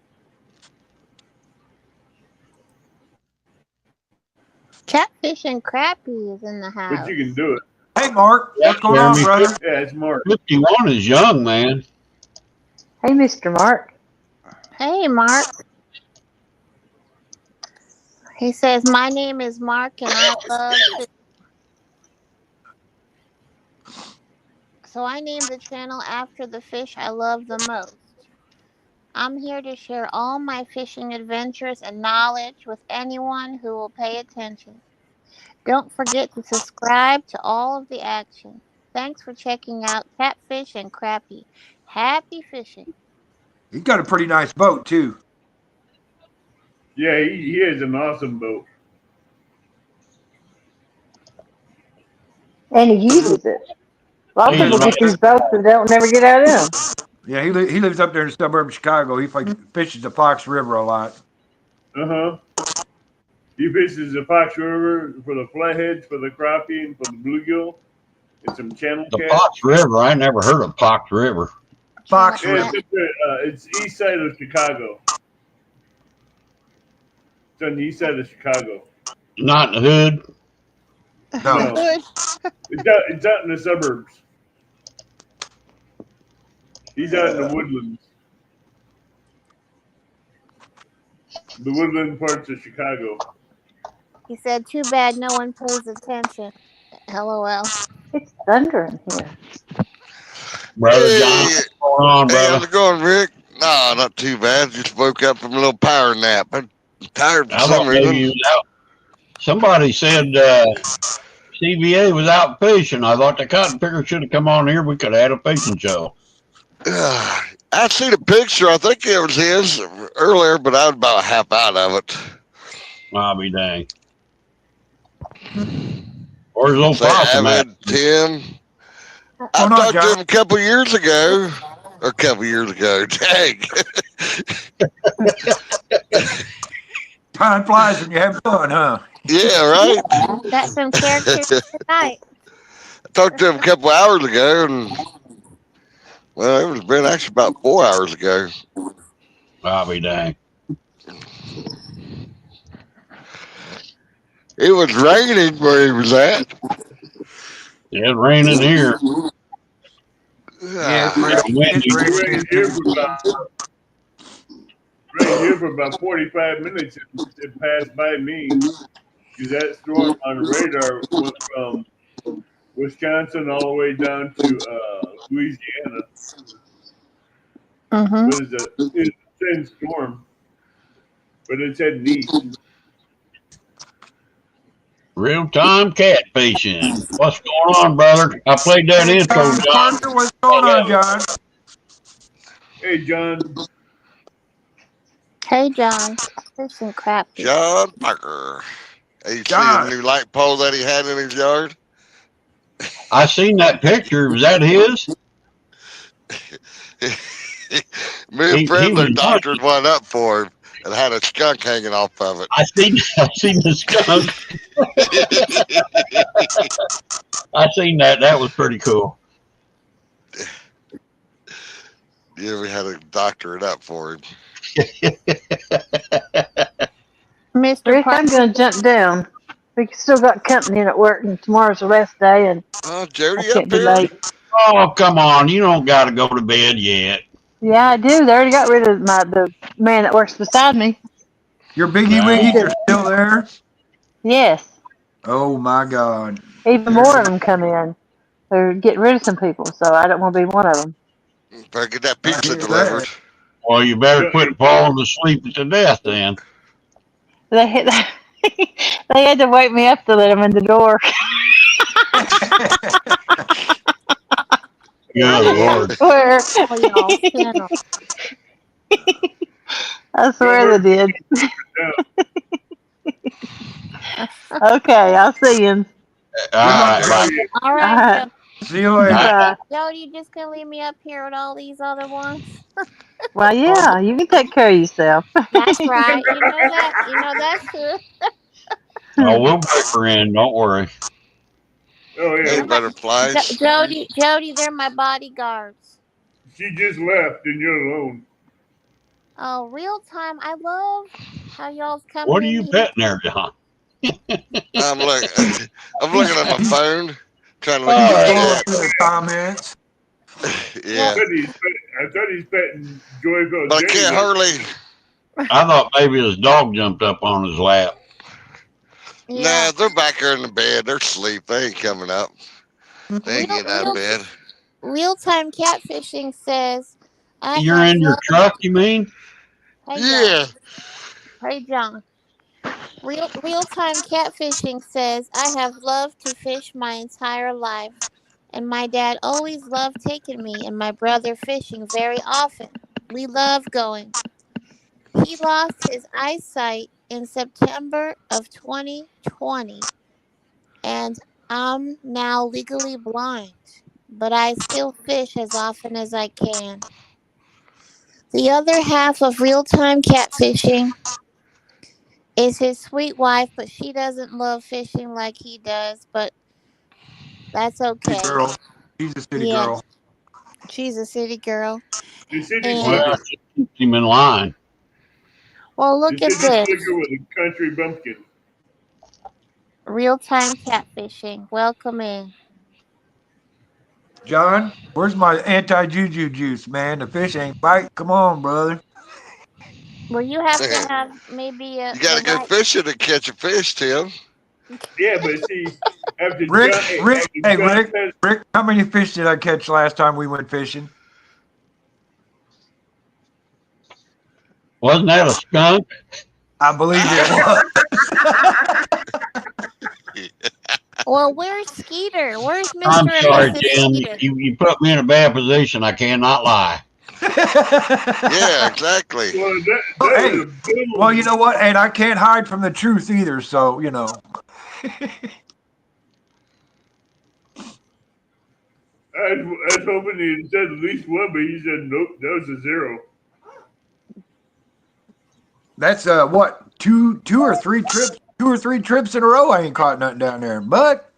Catfish and Crappie is in the house. But you can do it. hey, Mark, what's going on, Jeremy. brother? Yeah, it's Mark. 51 is young, man. Hey, Mr. Mark. Hey, Mark. He says, my name is Mark and I love fish. So I named the channel after the fish I love the most. I'm here to share all my fishing adventures and knowledge with anyone who will pay attention. Don't forget to subscribe to all of the action. Thanks for checking out Catfish and Crappie. Happy fishing. He's got a pretty nice boat, too. Yeah, he has an awesome boat. And he uses it. A lot of He's people right. get these boats and don't never get out of them. Yeah, he lives up there in the suburb of Chicago. He fishes the Fox River a lot. Uh-huh. He fishes the Fox River for the flatheads, for the crappie, and for the bluegill, and some channel The cat. Fox River, I never heard of Fox River. Fox Yeah, River. it's east side of Chicago. It's on the east side of Chicago. Not in the hood. No. Good. It's out in the suburbs. He's out in the woodlands. The woodland parts of Chicago. He said, too bad no one pays attention. LOL. It's thundering here. Brother Hey. John, what's going on, Hey, how's brother? it going, Rick? No, not too bad. Just woke up from a little power nap. I'm tired for I some thought maybe reason. you was out. Somebody said CBA was out fishing. I thought the cotton picker should have come on here. We could have had a fishing show. I seen a picture. I think it was his earlier, but I was about half out of it. I'll be dang. Where's old Say Possum at? Avid 10. I Hold on, talked to John. him a couple years ago. a couple years ago. Dang. Time flies when you have fun, huh? Yeah, right. Got some characters tonight. I talked to him a couple hours ago, and well, it was been actually about 4 hours ago. I'll be dang. It was raining where he was at. It's raining here. Yeah, Ah, it's Windy. Rained here for about 45 minutes. It passed by me. Because that storm on the radar went from Wisconsin all the way down to Louisiana. Mm-hmm. But it's the same storm, but it's heading east. Real-time catfishing. What's going on, brother? I played that Hey, intro, John John. Parker, what's going on, John? Hey, John. Hey, John. There's some crap. John Parker. Hey, you see John. the new light pole that he had in his yard? I seen that picture. Was that his? Me and He Friendler was doctored one up for him and had a skunk hanging off of it. I seen the skunk. I seen that. That was pretty cool. Yeah, we had to doctor it up for him. Mr. Rick, Parker. I'm going to jump down. We still got company in at work, and tomorrow's the last day, and Oh, I Jody can't up be here? late. Oh, come on. You don't got to go to bed yet. Yeah, I do. They already got rid of the man that works beside me. Your Biggie Nah. Wiggies are still there? Yes. Oh, my God. Even more of them come in. They're getting rid of some people, so I don't want to be one of them. Better get that I pizza hear delivered. that. Well, you better quit falling asleep to death then. They they had to wake me up to let them in the door. Good Lord. I swear. Oh, y'all, stand up. I swear they did. Okay, I'll see you. All right, bye. All right, Joe. See you later. Bye. Joe, you just gonna leave me up here with all these other ones? Well, yeah, you can take care of yourself. That's right. You know that. You know that's true. Oh, we'll break her in. Don't worry. Oh, Hey, yeah. butterflies. Jody, they're my bodyguards. She just left and you're alone. Oh, real time. I love how y'all's coming What are in you here. petting there, John? I'm looking at my phone, trying to look Oh, at Going the through the comments. chat. Yeah. I thought he's petting Joyville But I Jenny. can't hardly. I thought maybe his dog jumped up on his lap. Yeah. Nah, they're back there in the bed. They're asleep. They ain't coming up. They ain't getting out of bed. Real time catfishing says I You're have in your love. truck, you mean? Hey, Yeah. Hey, John. Real time catfishing says I have loved to fish my entire life, and my dad always loved taking me and my brother fishing very often. We love going. He lost his eyesight in September of 2020, and I'm now legally blind, but I still fish as often as I can. The other half of real time catfishing is his sweet wife, but she doesn't love fishing like he does, but that's City okay. girl. She's a city Yeah, girl. she's a city girl. The city And Well, slicker. she keeps him in line. well, The look at city this. slicker with a country bumpkin. Real time catfishing. Welcome in. John, where's my anti-juju juice, man? The fish ain't bite. Come on, brother. Well, you have to have maybe You got the to go right. fishing to catch a fish, Tim. Yeah, but see, after Rick, John, Rick, after hey, John Rick, says, Rick, how many fish did I catch last time we went fishing? Wasn't that a skunk? I believe it was. Well, where's Skeeter? Where's Mr. I'm and sorry, Mrs. Jim. Skeeter? You put me in a bad position. I cannot lie. Yeah, exactly. well, that Hey, is a boom. well, you know what? And I can't hide from the truth either. So, you know. I was hoping he said at least one, but he said nope. That was a 0. That's what, two or three trips in a row. I ain't caught nothing down there, but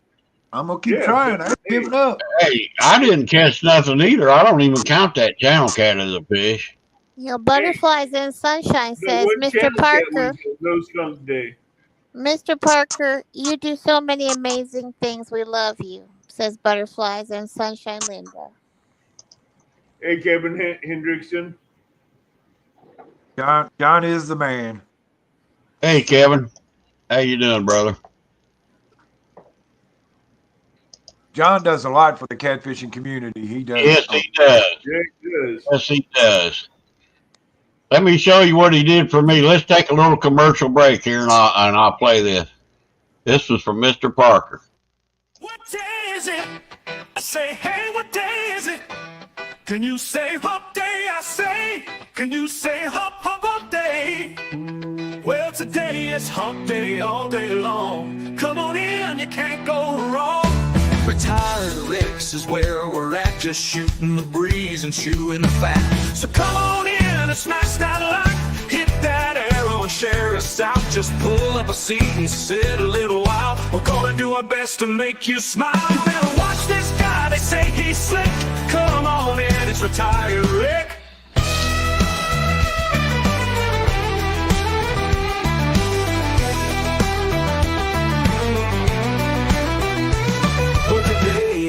I'm gonna keep trying. I ain't giving up. Hey, I didn't catch nothing either. I don't even count that channel cat as a fish. Butterflies in Sunshine says, Mr. Parker. No skunk day. Mr. Parker, you do so many amazing things. We love you, says Butterflies and Sunshine Linda. Hey, Kevin Hendrickson. John is the man. Hey, Kevin. How you doing, brother? John does a lot for the catfishing community. He does. Yes, he does. Yeah, he does. Yes, he does. Let me show you what he did for me. Let's take a little commercial break here, and I'll play this. This was from Mr. Parker. What day is it? I say, hey, what day is it? Can you say hump day? I say, can you say hump day? Well, today is hump day all day long. Come on in, you can't go wrong. Retired Licks is where we're at, just shooting the breeze and chewing the fat. So come on in and smash that like, hit that arrow and share us out. Just pull up a seat and sit a little while. We're gonna do our best to make you smile. You better watch this guy, they say he's slick. Come on in, it's Retired Rick.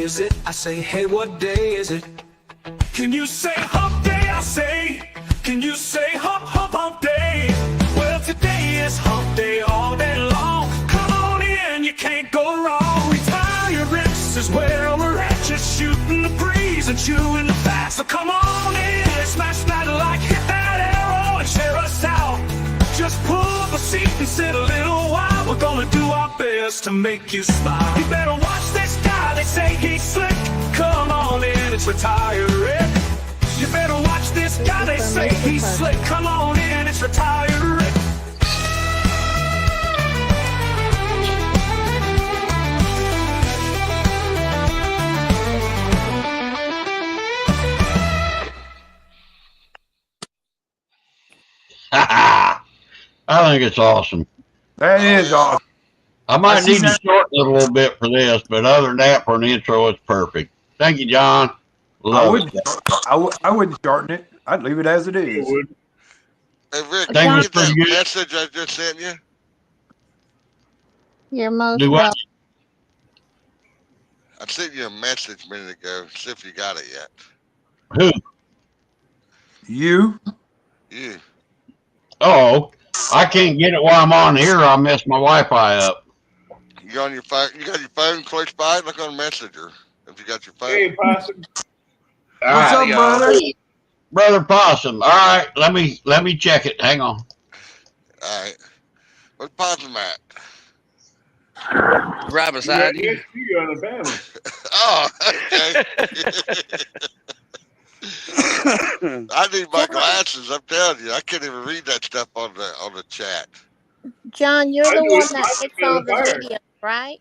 Is it? I say, hey, what day is it? Can you say hump day? I say, can you say hump day? Well, today is hump day all day long. Come on in, you can't go wrong. Retired Rips is where we're at, just shooting the breeze and chewing the fat. So come on in, smash that like, hit that arrow and share us out. Just pull up a seat and sit a little while. We're gonna do our best to make you smile. You better watch this guy, they say he's slick. Come on in, it's Retired Rick. You better watch this guy, they say he's slick. Come on in, it's Retired Rick. I think it's awesome. That is awesome. I might need to shorten it a little bit for this, but other than that, for an intro, it's perfect. Thank you, John. I wouldn't shorten it. I'd leave it as it is. Hey, Rick, Thank you you get for that your- message I just sent you? You're most Do what? I sent you a message a minute ago. See if you got it yet. Who? You? You. Oh, I can't get it while I'm on here. I'll mess my Wi-Fi up. You on your phone? You got your phone close by? Look on Messenger. If you got your phone. Hey, Possum. What's up, brother? Brother Possum. All right, let me check it. Hang on. All right. Where's Possum at? Right beside you. You on the panel. Oh, okay. I need my glasses. I'm telling you, I can't even read that stuff on the chat. John, you're I the knew one it that was gets on all the fire. videos, right?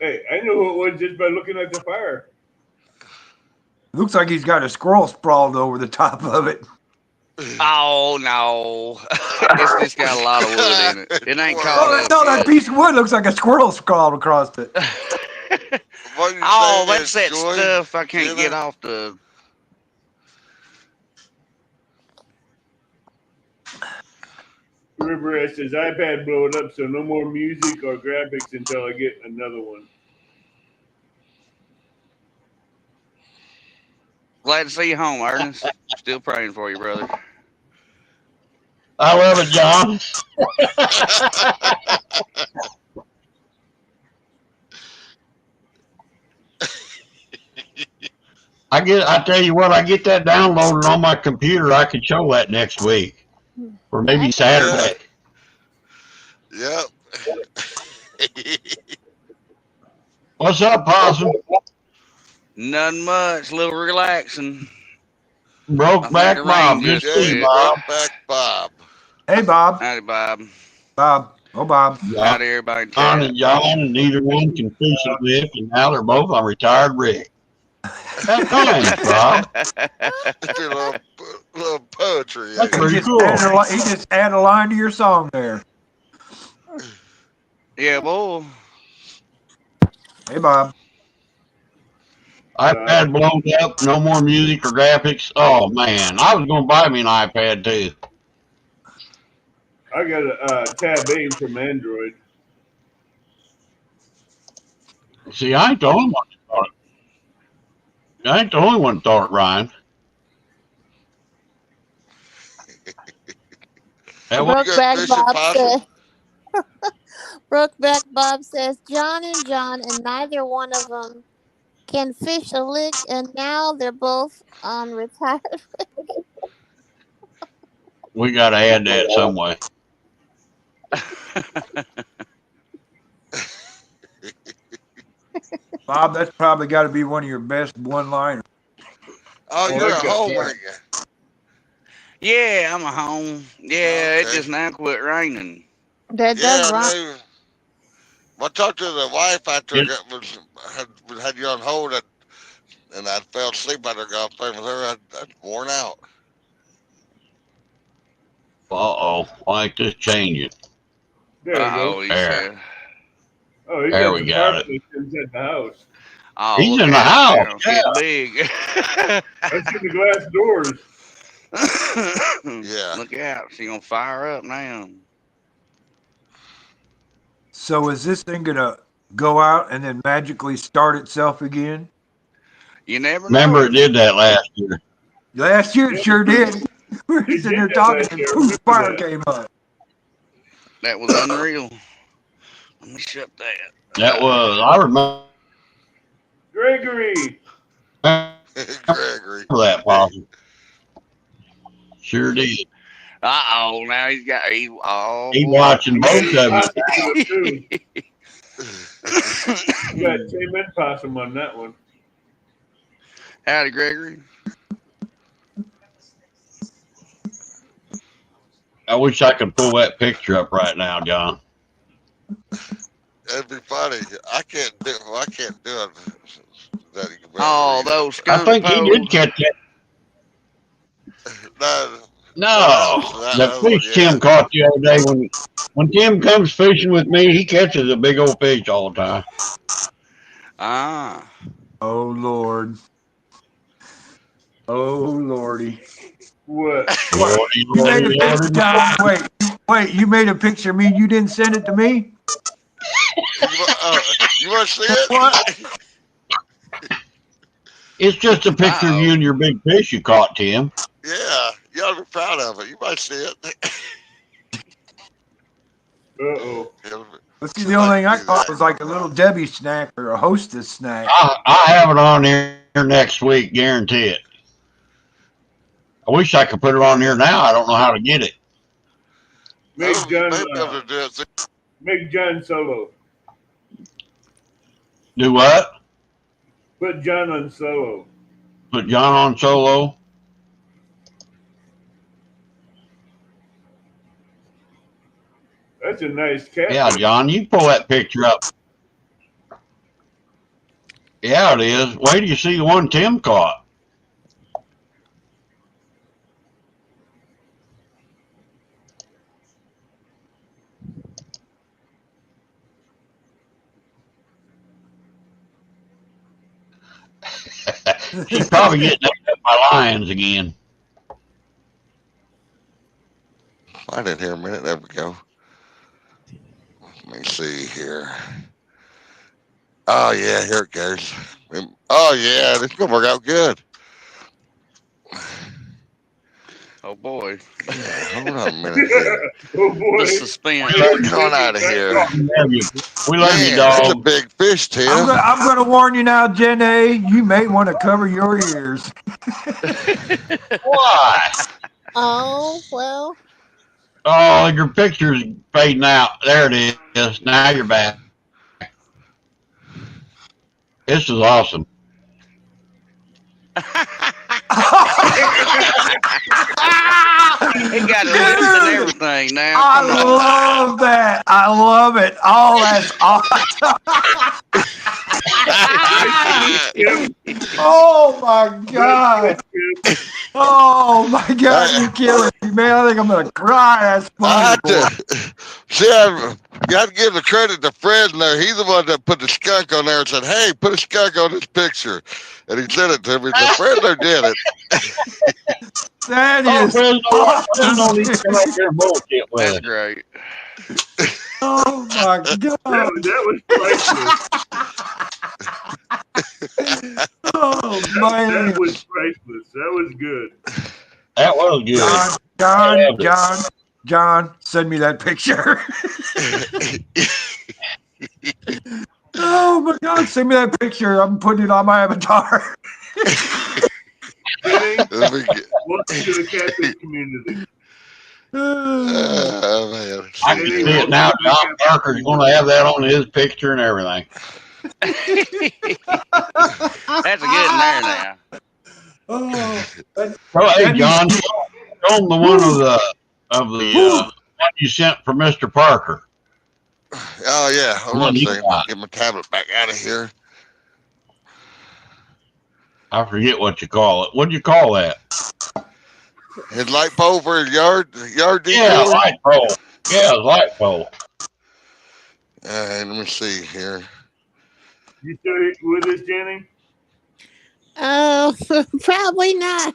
Hey, I knew who it was just by looking at the fire. Looks like he's got a squirrel sprawled over the top of it. Oh no, it's just got a lot of wood in it. It ain't Oh, called. no, that piece of wood looks like a squirrel sprawled across it. What you Oh, saying that's is, that Joy? stuff I can't Jenna? get off the. River S says iPad blowing up, so no more music or graphics until I get another one. Glad to see you home, Ernest. Still praying for you, brother. I love it, John. I tell you what, I get that downloaded on my computer. I could show that next week, or maybe Saturday. Yep. What's up, Possum? Nothing much. A little relaxing. Broke back Bob. Good to see you, Bob. Back Bob. Hey, Bob. Howdy, Bob. Bob. Oh, Bob. Howdy, everybody. in John chat. and John, and neither one can fish it with, and now they're both on Retired Rick. Thanks, Bob. Do a little poetry. That's eh? pretty cool. He just add a line to your song there. Yeah, boy. Hey, Bob. iPad blown up, no more music or graphics. Oh man, I was gonna buy me an iPad too. I got a Tab 8 from Android. See, I ain't the only one that thought it. I ain't the only one that thought it, Ryan. That was, You got Brokeback fish and Bob possum? says. Brokeback Bob says John and John, and neither one of them can fish a lick, and now they're both on retired. we gotta add that some way. Bob, that's probably got to be one of your best one-liners. Oh, you're at Okay. home, ain't you? Yeah, I'm a home. Yeah, it Okay. just now quit raining. That Yeah, does I rhyme. knew. I talked to the wife after It- had you on hold, and I fell asleep after I got off the phone with her. I'd worn out. Uh-oh, like this changing. There you Oh, go. he There. said. Oh, he There got we the got it. fireplace inside the house. Oh, He's look in the out house, now. It's getting big. That's in the glass doors. Yeah. Look out. She gonna fire up now. So is this thing going to go out and then magically start itself again? You never Remember, know. it did that last year. Last year it sure did. We were It sitting there did that talking last and year, I poof, remember fire that. came up. That was unreal. Let me shut that. That was, I remember Gregory. Gregory. that, Possum. Sure did. Uh-oh, now he's got... oh, He boy. watching both of you. Possum to it, too. You got Tim and Possum on that one. Howdy, Gregory. I wish I could pull that picture up right now, John. That'd be funny. I can't do it. That you can Oh, read it. those I skunk think he did poles. catch that. No, No, that the other one, fish Tim caught the other day. When Tim comes fishing with me, he catches a big old fish all the time. Ah. Oh, Lord. Oh, Lordy. What? Lordy, You made a lordy, picture, lordy. John. Wait, you made a picture of me. You didn't send it to me? You want to see it? What? It's just a picture of you and your big fish you caught, Tim. Yeah, you ought to be proud of it. You might see it. Uh-oh. Let's see, the only thing I caught was like a little Debbie snack or a Hostess snack. I have it on here next week, guarantee it. I wish I could put it on here now. I don't know how to get it. Make John, Maybe able to do it. make John solo. Do what? Put John on solo. Put John on solo? That's a nice cat. Yeah, John, you pull that picture up. Yeah, it is. Wait till you see the one Tim caught. She's probably getting up by lions again. I didn't hear a minute. There we go. Let me see here. Oh, yeah, here it goes. Oh, yeah, this is going to work out good. Oh, boy. Yeah, hold on a minute here. Oh boy. The suspense. Get on out of here. We love you, Man, that's a dog. big fish, Tim. I'm going to warn you now, Jen A. You may want to cover your ears. Why? Oh, well. Oh, your picture's fading out. There it is. Now you're back. This is awesome. He got lips and everything now. I Come on. love that. I love it. Oh, that's awesome. Oh my God. Oh my God, you're killing me, man. I think I'm gonna cry. That's I funny. had to see. You got to give the credit to Fresno. He's the one that put the skunk on there and said, "Hey, put a skunk on this picture," and he sent it to me. So Fresno did it. That Oh, is Fresno, Fresno needs to come up awesome. here and bullshit with That's us. great. Oh my God. That was priceless. Oh That man. was priceless. That was good. That was good. John, send me that picture. Oh my God, send me that picture. I'm putting it on my avatar. Jenny, Let me get- welcome to the catfish community. Oh man. I can see it now. John Parker's going to have that on his picture and everything. That's a good in there now. Oh, Oh, hey, John, show him the one of the one you sent for Mr. Parker. Oh yeah. Hold on a second. Get my tablet back out of here. I forget what you call it. What'd you call that? His light pole for his yard decoy. Yeah, light pole. Yeah, light pole. All right, let me see here. You still with us, Jenny? Oh, probably not.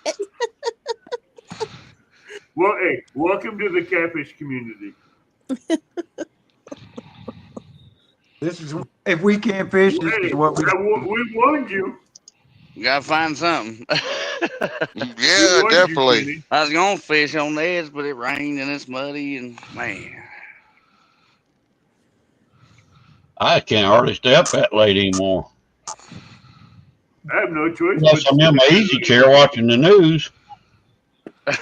Well, hey, welcome to the catfish community. this is if we can't fish. This is what we. We warned you. You gotta find something. Yeah, definitely. I was gonna fish on the edge, but it rained and it's muddy and man. I can't hardly stay up that late anymore. I have no choice. Unless I'm in my easy chair watching the news. I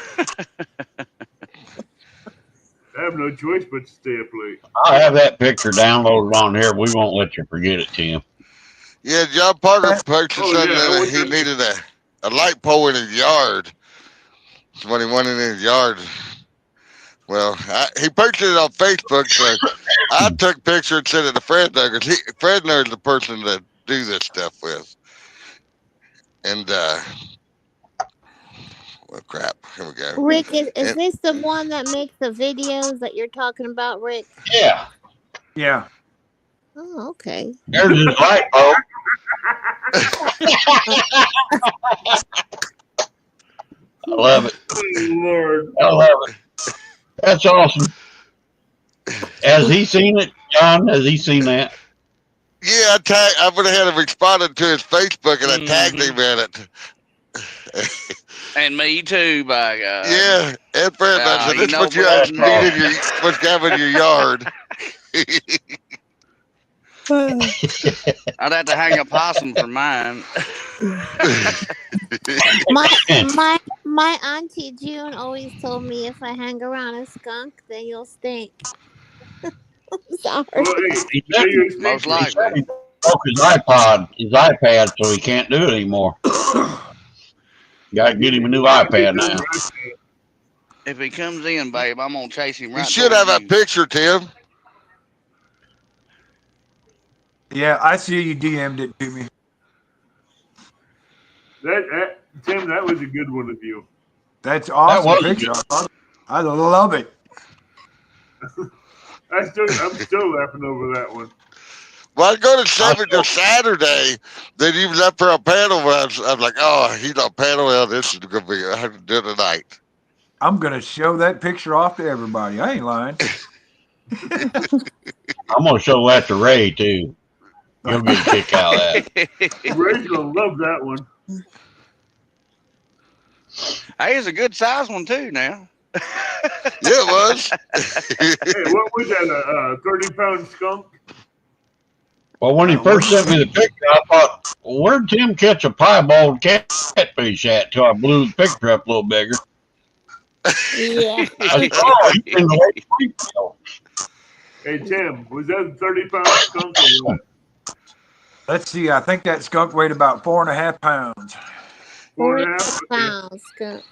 have no choice but to stay up late. I'll have that picture downloaded on here. We won't let you forget it, Tim. Yeah, John Parker purchased something. He needed a light pole in his yard. That's what he wanted in his yard. Well, he purchased it on Facebook, so I took a picture and sent it to Fresno because Fresno is the person to do this stuff with. And well, crap. Here we go. Rick, is this the one that makes the videos that you're talking about, Rick? Yeah. Yeah. Oh, okay. There's his light pole. I love it. Oh, Lord. I love it. That's awesome. Has he seen it, John? Has he seen that? Yeah, I went ahead and responded to his Facebook, and I tagged him in it. And me too, by God. Yeah, and Fred, I said, this is what you have in your yard. I'd have to hang a possum for mine. My auntie June always told me if I hang around a skunk, then you'll stink. I'm sorry. Well, hey, Most likely. He broke his iPad, so he can't do it anymore. Got to get him a new iPad now. If he comes in, babe, I'm gonna chase him right. You should have that picture, Tim. Yeah, I see you DM'd it to me. Tim, that was a good one of you. That's awesome That was picture. I love it. I'm still laughing over that one. Well, I go to 7 till Saturday. Then he was up for a panel. I was like, oh, he's on panel. Well, this is going to be, I have to do tonight. I'm going to show that picture off to everybody. I ain't lying. I'm going to show that to Ray, too. You'll get a kick out of that. Ray's going to love that one. Hey, it's a good size one, too, now. Yeah, it was. Hey, what was that, a 30-pound skunk? Well, when he first sent me the picture, I thought, well, where'd Tim catch a piebald catfish at? Till I blew the picture up a little bigger. Yeah. I said, oh, he's in the lake Springfield. Hey, Tim, was that a 30-pound skunk or what? Let's see. I think that skunk weighed about 4.5 pounds. 4.5 pounds skunk.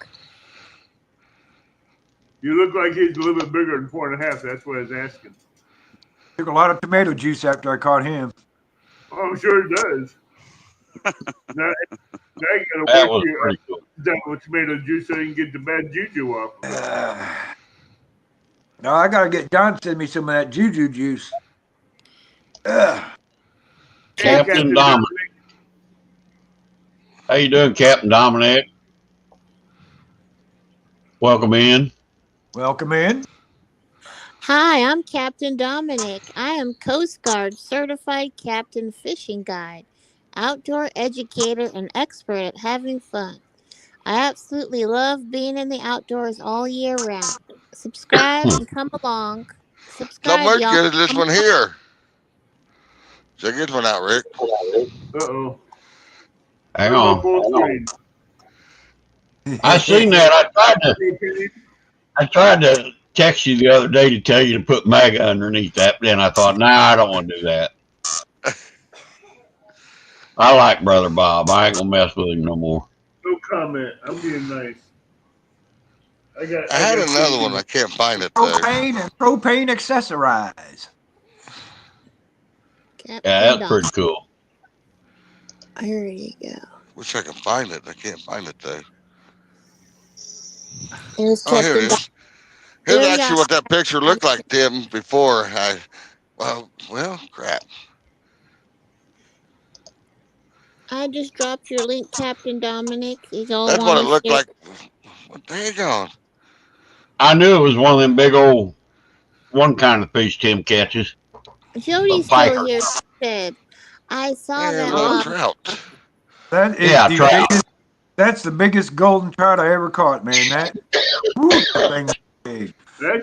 You look like he's a little bit bigger than 4.5. That's what I was asking. Took a lot of tomato juice after I caught him. Oh, I'm sure it does. now you gotta That wait was till pretty cool. done with tomato juice so you can get the bad juju off. No, I gotta get John to send me some of that juju juice. Hey, Captain Dominic. How you doing, Captain Dominic? Welcome in. Welcome in. Hi, I'm Captain Dominic. I am Coast Guard certified captain fishing guide, outdoor educator, and expert at having fun. I absolutely love being in the outdoors all year round. Subscribe and come along. Subscribe, Somebody y'all. get this one here. Check this one out, Rick. Uh-oh. Hang What about on. full screen? I seen that. I tried to text you the other day to tell you to put MAGA underneath that, but then I thought, I don't want to do that. I like Brother Bob. I ain't gonna mess with him no more. No comment. I'm being nice. I had another one. I can't find it though. Propane and propane accessorize. Captain Yeah, that's Dom. pretty cool. There you go. Wish I could find it. I can't find it though. There's Oh, here it Captain Dom. is. Here's There you actually go. what that picture looked like, Tim, before I. Well, crap. I just dropped your link, Captain Dominic. Is all That's want what it to looked share. like. What the heck on? I knew it was one of them big old one kind of fish Tim catches. Jody's still here. Said, I saw Yeah, that little Bob. trout. That is Yeah, the trout. biggest. That's the biggest golden trout I ever caught, man. That thing was big.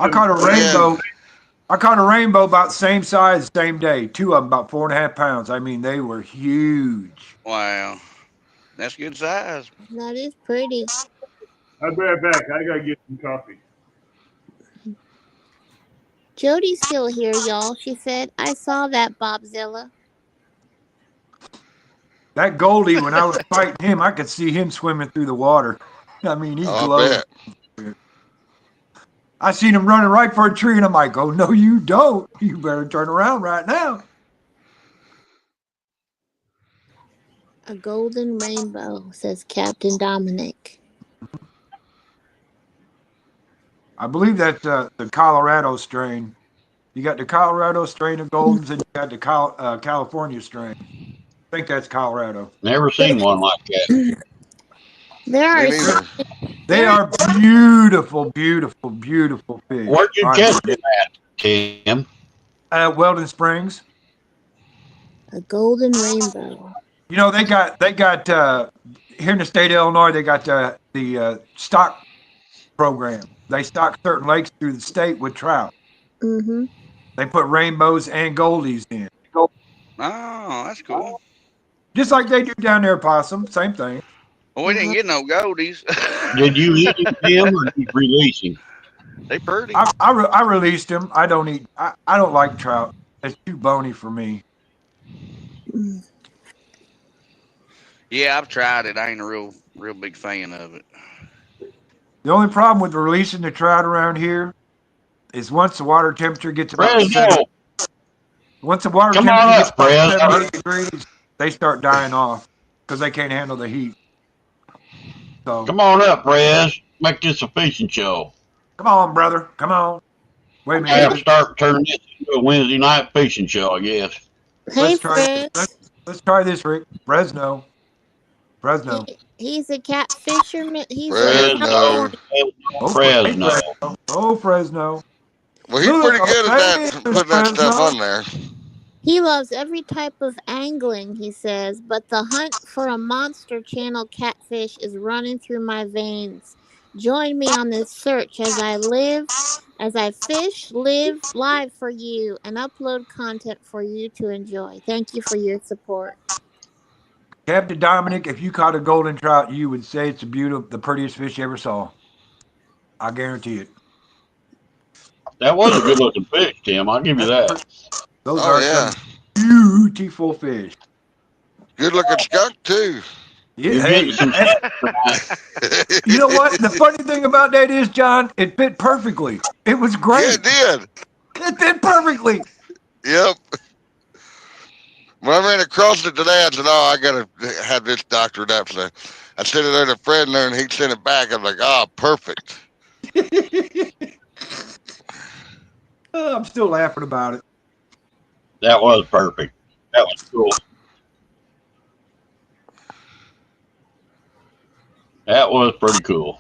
I caught a rainbow. I caught a rainbow about the same size, same day. Two of them about 4.5 pounds. I mean, they were huge. Wow. That's good size. That is pretty. I'll be right back. I gotta get some coffee. Jody's still here, y'all. She said, I saw that Bobzilla. That Goldie, when I was fighting him, I could see him swimming through the water. I mean, he glowed. I seen him running right for a tree, and I'm like, oh, no, you don't. You better turn around right now. A golden rainbow, says Captain Dominic. I believe that's the Colorado strain. You got the Colorado strain of Goldens, and you got the California strain. I think that's Colorado. Never seen one like that. They are beautiful, beautiful, beautiful fish. Where'd you catch them at, Tim? Weldon Springs. A golden rainbow. You know, they got here in the state of Illinois, they got the stock program. They stock certain lakes through the state with trout. Mm-hmm. They put rainbows and goldies in. Oh, that's cool. Just like they do down there, Possum. Same thing. Well, we didn't get no goldies. Did you eat him or did you release him? They pretty. I released him. I don't eat. I don't like trout. It's too bony for me. Yeah, I've tried it. I ain't a real big fan of it. The only problem with releasing the trout around here is once the water temperature gets about 70 degrees, they start dying off because they can't handle the heat. So come on up, Rez. Make this a fishing show. Come on, brother. Come on. Wait a minute. I have to start turning this into a Wednesday night fishing show, I guess. Hey, let's try this, Rick. Fresno. He's a catfisherman. He's Fresno. Fresno. Oh, Fresno. Well, he's pretty good at that, putting that stuff on there. He loves every type of angling, he says, but the hunt for a monster channel catfish is running through my veins. Join me on this search as I fish, live live for you, and upload content for you to enjoy. Thank you for your support. Captain Dominic, if you caught a golden trout, you would say it's the prettiest fish you ever saw. I guarantee it. That was a good looking fish, Tim. I'll give you that. Those are some beautiful fish. Good looking skunk too. Yeah. Hey, you know what? The funny thing about that is, John, it fit perfectly. It was great. Yeah, it did. It fit perfectly. Yep. When I ran across it today, I said, "Oh, I gotta have this doctored up." So I sent it there to a friend there, and he sent it back. I was like, "Oh, perfect." I'm still laughing about it. That was perfect. That was cool. That was pretty cool.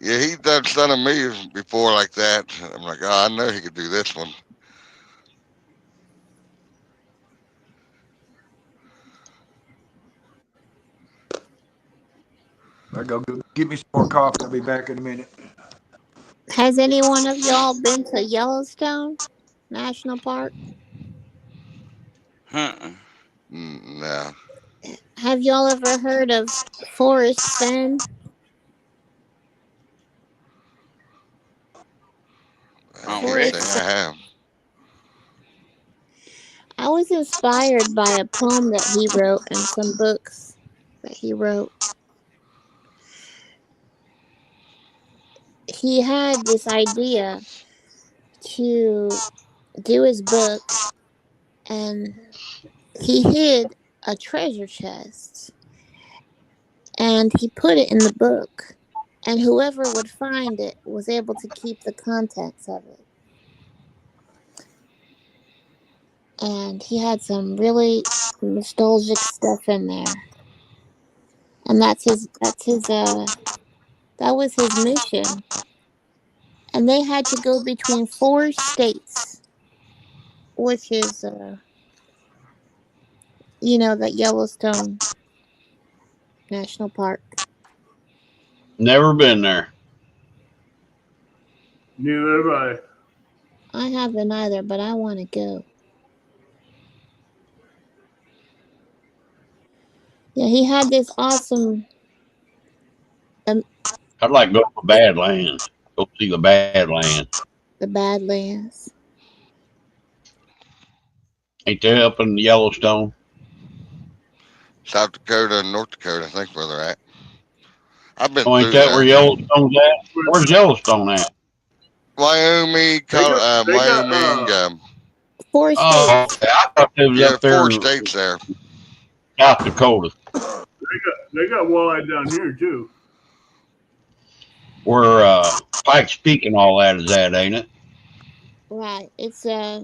Yeah, he done son of me before like that. I'm like, "Oh, I know he could do this one." I go get me some more coffee. I'll be back in a minute. Has any one of y'all been to Yellowstone National Park? Huh. No, Have y'all ever heard of Forrest Fenn? I I don't can't say Forrest reckon. I Fenn. have. I was inspired by a poem that he wrote and some books that he wrote. He had this idea to do his book, and he hid a treasure chest and he put it in the book, and whoever would find it was able to keep the contents of it. And he had some really nostalgic stuff in there, and that was his mission. And they had to go between 4 states, which is that Yellowstone National Park. Never been there. Neither have I haven't either, but I want to go. Yeah, he had this awesome. I'd like to go to Badlands. Go see the Badlands. The Badlands. Ain't they up in Yellowstone? South Dakota and North Dakota, I think where they're at. I've been Oh, ain't through that where there. Yellowstone's at? Where's Yellowstone at? Wyoming, they got Wyoming. 4 Oh, states. okay. I thought it was Yeah, up there 4 in states there. South Dakota, they got walleye down here too. where Pikes Peak and all that is at, ain't it? Right. It's They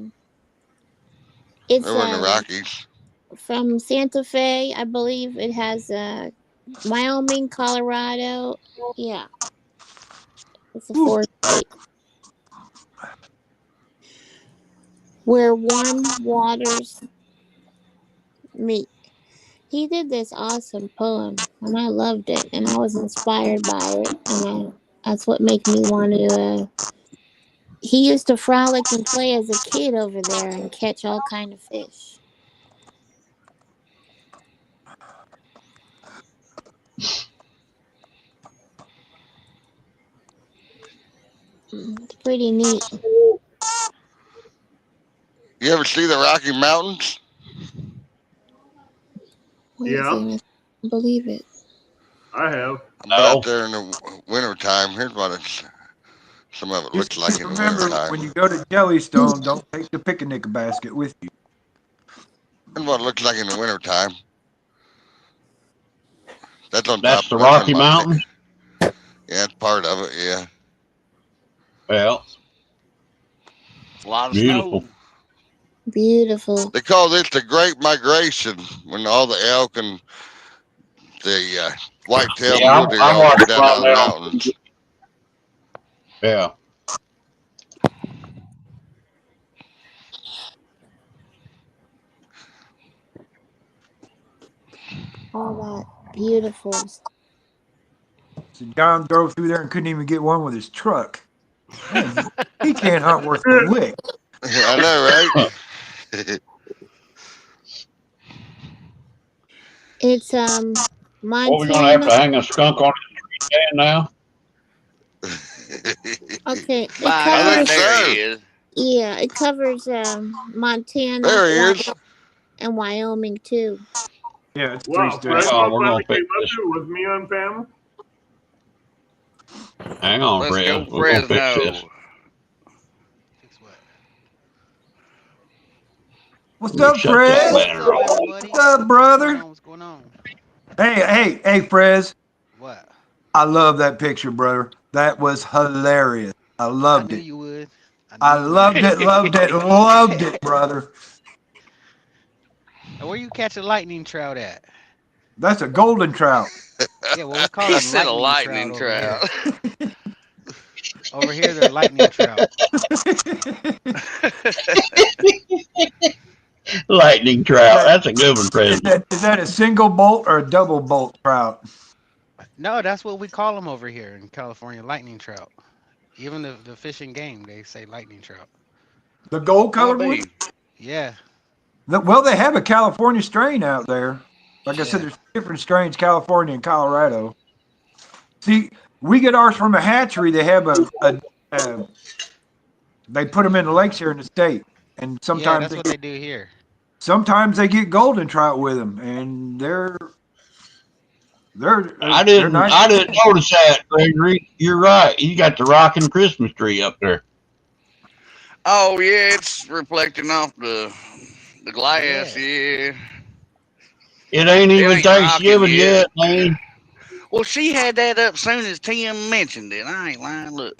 were in the Rockies. from Santa Fe, I believe. It has Wyoming, Colorado. Yeah, it's a Ooh, 4 state where warm waters meet. He did this awesome poem, and I loved it, and I was inspired by it, and that's what made me want to. He used to frolic and play as a kid over there and catch all kind of fish. It's pretty neat. You ever see the Rocky Mountains? Where is Yeah, it? I believe it. I have. I've been out No. there in the winter time. Here's what some of it just looks like in the winter remember time. when you go to Yellowstone, don't take the picnic basket with you. Here's what it looks like in the winter time. That's on That's top. the That's on Rocky my Mountains? Yeah, that's part of it. Yeah. Well, A lot of beautiful. snow. Beautiful. They call this the Great Migration when all the elk and the white-tailed Yeah, mule deer I all come watched down one out of the down. mountains. Yeah. All that beautiful. So John drove through there and couldn't even get one with his truck. Man, he can't hunt worth a lick. I know, right? It's Well, we're gonna have Montana. to hang a skunk on the tree stand now. Okay, it By I God, think covers. there so. he is. Yeah, it covers Montana, There he is. and Wyoming too. Yeah, it's 3 Wow, Hang states. on, Fresno we're finally gonna came fix up this. here with me on panel. Hang on, Let's Fred. go, We're gonna fix this. Fresno. Fix what? What's up, Shut that Prez? banner off. Everybody? What's up, brother? What's going on? Hey, Prez. What? I love that picture, brother. That was hilarious. I I loved knew it. you would. I I knew you loved it, would. loved it, brother. And where you catch a lightning trout at? That's a golden trout. Yeah, well, we call He them said a lightning trout lightning over here. trout. Over here, they're lightning trout. Lightning trout. That's a good one, President. Is that a single bolt or a double bolt trout? No, that's what we call them over here in California, lightning trout. Even the fishing game, they say lightning trout. The gold colored Might one? be. Yeah. Well, they have a California strain out there. Like I said, Yeah. there's different strains, California and Colorado. See, we get ours from a hatchery. They have they put them in the lakes here in the state, and Yeah, sometimes that's what they do here. they get golden trout with them, and they're I they're didn't nice. notice that, Gregory. You're right. You got the rocking Christmas tree up there. Oh yeah, it's reflecting off the glass. Yeah. Yeah. It ain't It even ain't rocking Thanksgiving yet, man. Well, she had that up soon as Tim mentioned it. I ain't lying. Look,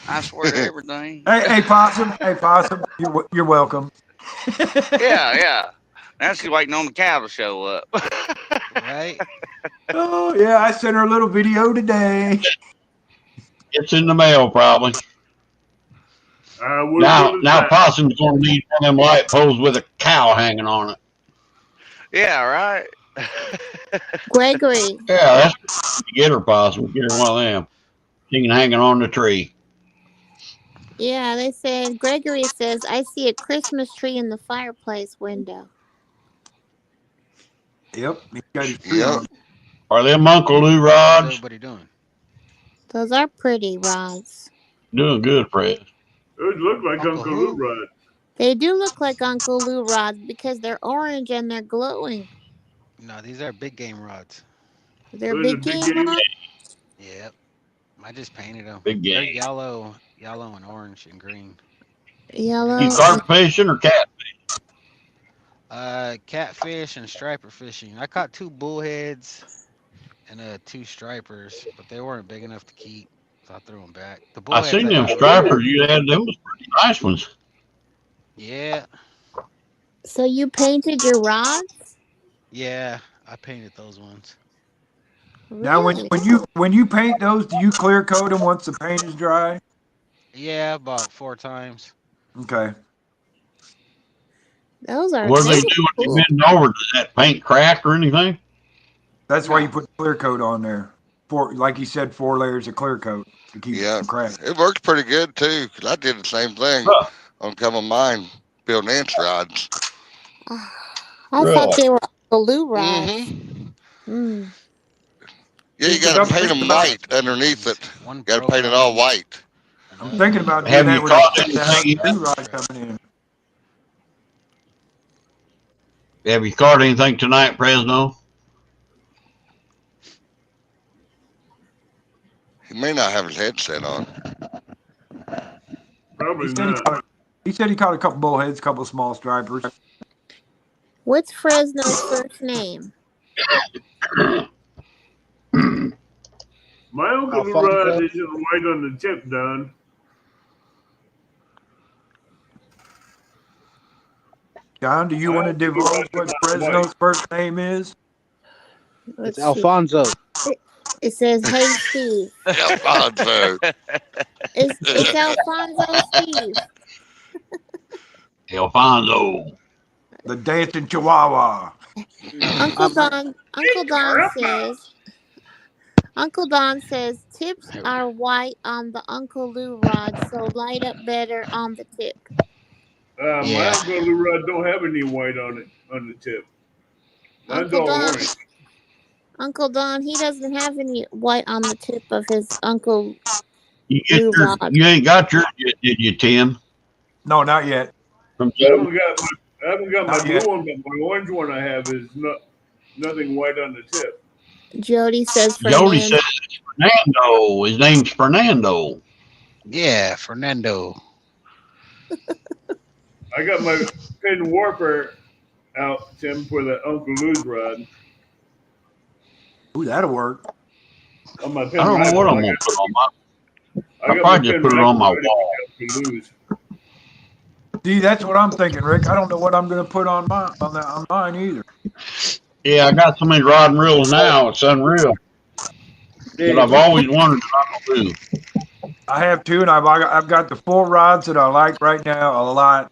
I swear to everything. Hey, Possum, you're welcome. Yeah. Now she's waiting on the cow to show up. Right? Oh yeah, I sent her a little video today. It's in the mail, probably. Now Possum's gonna need one of them light poles with a cow hanging on it. Yeah, right. Gregory, Yeah, that's get her, Possum. Get her one of them. She can hang it on the tree. yeah, they said, Gregory says, I see a Christmas tree in the fireplace window. Yep, he got his tree Yep. on. Are them Uncle Lou How's rods? everybody doing? Those are pretty rods. Doing good, Fred. Those look like Uncle Uncle who? Lou rods. They do look like Uncle Lou rods because they're orange and they're glowing. No, these are big game rods. They're Those are big big game game. rods. Yep. I just painted them. Big They're game. yellow and orange and green. Yellow. You carp fishing or cat? Catfish and striper fishing. I caught 2 bullheads and 2 stripers, but they weren't big enough to keep, so I threw them back. The I bullheads seen them got- stripers you had. Them was pretty nice ones. Yeah, So you painted your rods? yeah, I painted those ones. Now, Really? when you paint those, do you clear coat them once the paint is dry? Yeah, about 4 times. Okay. Those are What do they very do when cool. they bend over? Does that paint crack or anything? That's why you No. put clear coat on there. Like you said, 4 layers of clear coat to keep it Yeah. from cracking. It works pretty good too, 'cause I did the same thing Huh. on some of mine building inch rods. I Really? thought they were Uncle Lou rods. Mm-hmm. Mm. Yeah, you Because got I'm to paint thinking them about- white underneath it. One Got to broke paint it on all me. white. I'm thinking about doing Have that you with caught that anything yet? Lou rod coming in. Have you caught anything tonight, Fresno? He may not have his headset on. Probably He said not. he said he caught a couple bullheads, a couple small stripers. What's Fresno's first name? My Uncle Lou Alfonso. rod is in white on the tip, Don. John, do you want to divulge what Fresno's first name is? Let's It's see. Alfonso. It says, "Hey Steve." Alfonso. It's Alfonso Steve. Alfonso. The dancing Chihuahua. Uncle Don says tips are white on the Uncle Lou rod, so light up better on the tip. My Yeah. Uncle Lou rod don't have any white on it on the tip. Mine's Uncle all Don, orange. Uncle Don, he doesn't have any white on the tip of his Uncle You get Lou your, rod. you ain't got yours yet, did you, Tim? No, not yet. From I haven't got my Not blue yet. one, but my orange one I have is nothing white on the tip. Jody says Jody Fernando. says it's Fernando. His name's Fernando. Yeah, Fernando. I got my pin warper out, Tim, for the Uncle Lou's rod Ooh, that'll work. on my pin I don't know rifle. what I'm gonna put on my. I I'll got my probably just pin put it on rifle my ready wall. for Uncle Lou's. See, that's what I'm thinking, Rick. I don't know what I'm going to put on mine either. Yeah, I got so many rod and reels now. It's unreal. But I've always wondered what I'm gonna do. I have two, and I've got the 4 rods that I like right now a lot.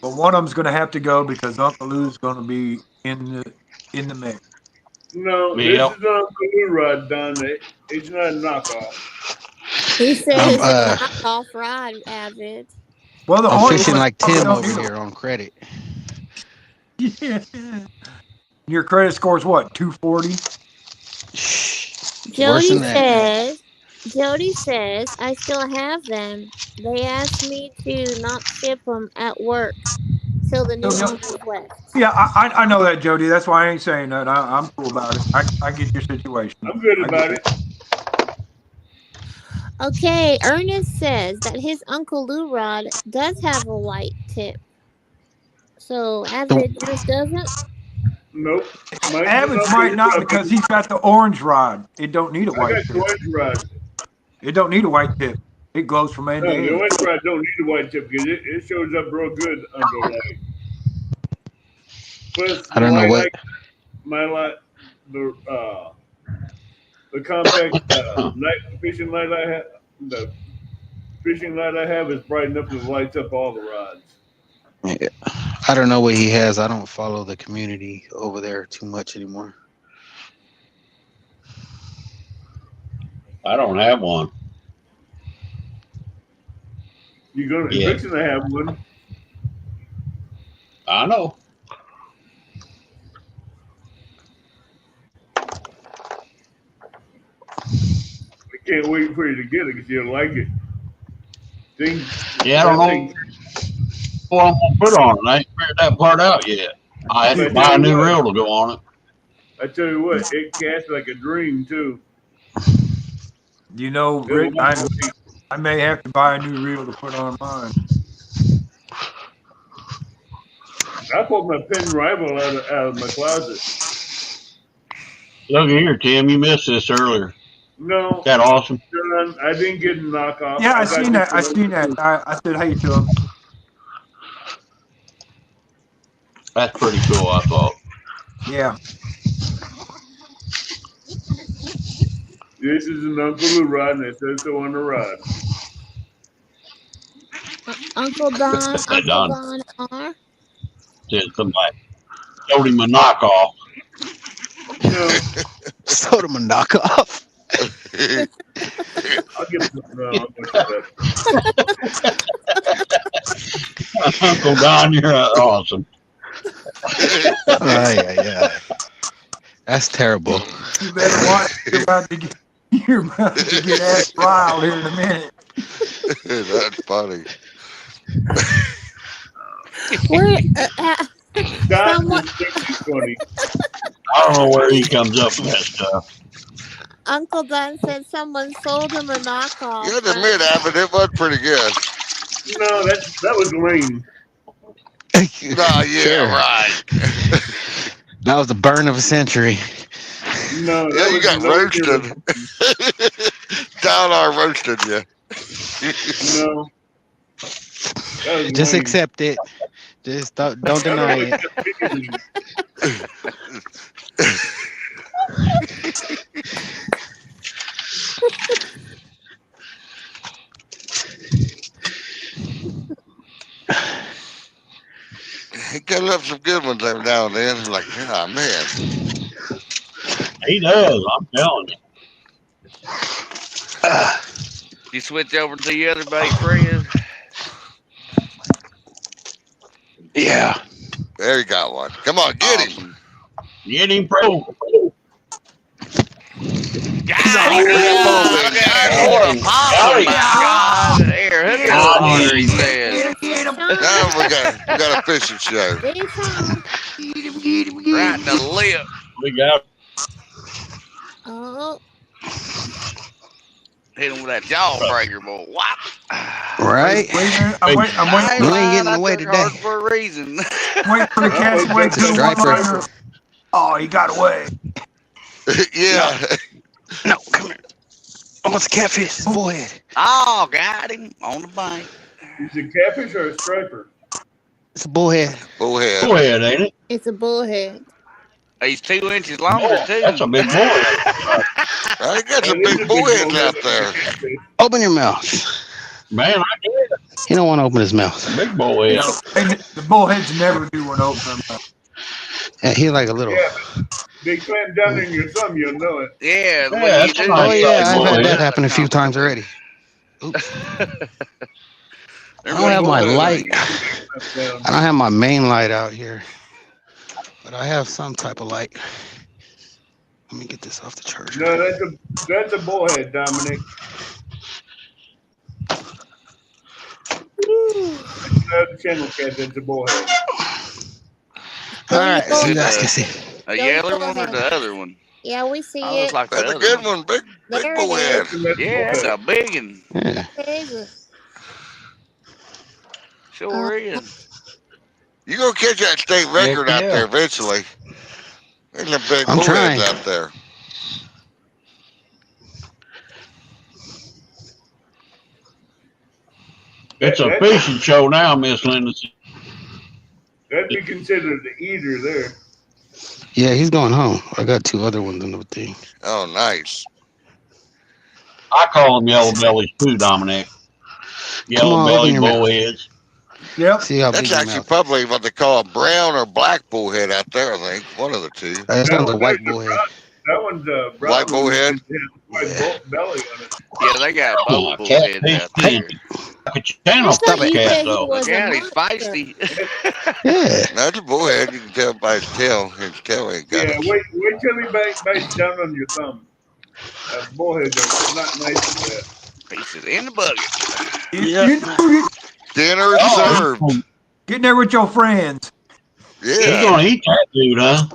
But one of them's going to have to go because Uncle Lou's going to be in the mix. No, this Yep. is the Uncle Lou rod, Don. It's not a knockoff. He said it's a I'm knockoff rod, Avid. Well, the I'm only fishing one like probably Tim don't over need here on credit. Yeah. Your credit score is what? 240. Worse Jody than that. says, I still have them. They asked me to not ship them at work till the new owners left. Yeah, I know that, Jody. That's why I ain't saying that. I'm cool about it. I get your situation. I'm good about it. Okay, Ernest says that his Uncle Lou rod does have a white tip. So, Avid, yours doesn't? Nope. Mine's Avid an might Uncle not Lou. because he's got the orange rod. It don't need a I white got the tip. orange rod. It don't need a white tip. It glows from end No, to the end. orange rod don't need a white tip because it shows up real good under light. Plus, I don't know what. my light, the compact night fishing light I have, the fishing light I have is bright enough to lights up all the rods. Yeah. I don't know what he has. I don't follow the community over there too much anymore. I don't have one. You're Yeah. fixing to have one. I know. I can't wait for you to get it because you'll like it. Yeah, I don't know what I'm gonna put on it. I ain't figured that part out yet. I had to buy a new reel to go on it. I tell you what, it casts like a dream too. You know, Rick, I may have to buy a new reel to put on mine. I pulled my pin rifle out of my closet. Look here, Tim. You missed this earlier. No. Is that awesome? John, I didn't get a knockoff. Yeah, I seen that. I said hey to him. That's pretty cool, I thought. Yeah. This is an Uncle Lou rod, and it says so on the rod. Uncle Don R. Said somebody showed him a knockoff. No. Sold him a knockoff. I'll get Uncle Don, you're awesome. Yeah. That's terrible. You better watch. You're about to get ass riled here in a minute. That's funny. Where, That's funny. I don't know where he comes up with that stuff. Uncle Don said someone sold him a knockoff. You had to admit, Abbott, it was pretty good. No, that was lame. No, yeah, right. That was the burn of a century. No, yeah, you got roasted. Down our roasted you. No. Just accept it. Just don't deny it. He comes up some good ones every now and then. It's like, oh, man. He does, I'm telling you. You switch over to the other bait, Fred? Yeah. There you got one. Come on, get him. Get him, pro. Look at Now we got a fishing show. Right in the lip. We got. Oh. Hit him with that jawbreaker, boy. What? Right? I'm waiting You ain't getting in the way today. For a reason. wait for the catch. Wait that's till a one striper. liner. Oh, he got away. Yeah. No, come here. Oh, it's a catfish. It's a bullhead. Oh, got him on the bank. Is it catfish or a striper? It's a bullhead. Bullhead. Bullhead, ain't it? It's a bullhead. He's 2 inches longer, too. That's a big bullhead. I think that's a That is big bullhead out bullhead. there. Open your mouth. Man, I get it. He don't want to open his mouth. Big bullhead. The bullheads never do want to open them up. Yeah, he like a little. Yeah, they clamp down in your thumb, you'll know it. Yeah, the Yeah, way you that's do a Oh nice it. yeah, size I've had bullhead. that happen a few times already. Oops. I don't have my light. I don't have my main light out here, but I have some type of light. Let me get this off the charger. No, that's a bullhead, Dominic. It's not a channel cat, that's a bullhead. All right, so you Is guys it can see. a yellow one or the other one? Yeah, we see Oh, it. looks like the That's a other good one. Big There it bullhead. is. Yeah, that's a big one. Yeah. There it is. Sure is. You gonna catch that state record out yeah. there eventually. There's some big I'm trying. bullheads out there. It's a fishing show now, Miss Linda. That'd be considered the eater there. Yeah, he's going home. I got 2 other ones in the thing. Oh, nice. I call them yellow bellies too, Dominic. Yellow on, belly open your mouth. bullheads. Yep. See how big That's your actually mouth. probably what they call a brown or black bullhead out there, I think. One of the two. That's not the white That's a bullhead. brown- That one's a brown White one. bullhead? It has white belly on it. Yeah, they got both Catfish bullheads out king. there. Like a channel Stop it, cat, said he though. was Look a out, he's monster. feisty. Yeah. That's a bullhead. You can tell by his tail. His tail ain't got Yeah, it. wait till he bites down on your thumb. Bullheads are not nice for that. Pieces in the bucket. You know, Dinner is Oh, served. getting there with your friends. He's Yeah. gonna eat that dude, huh?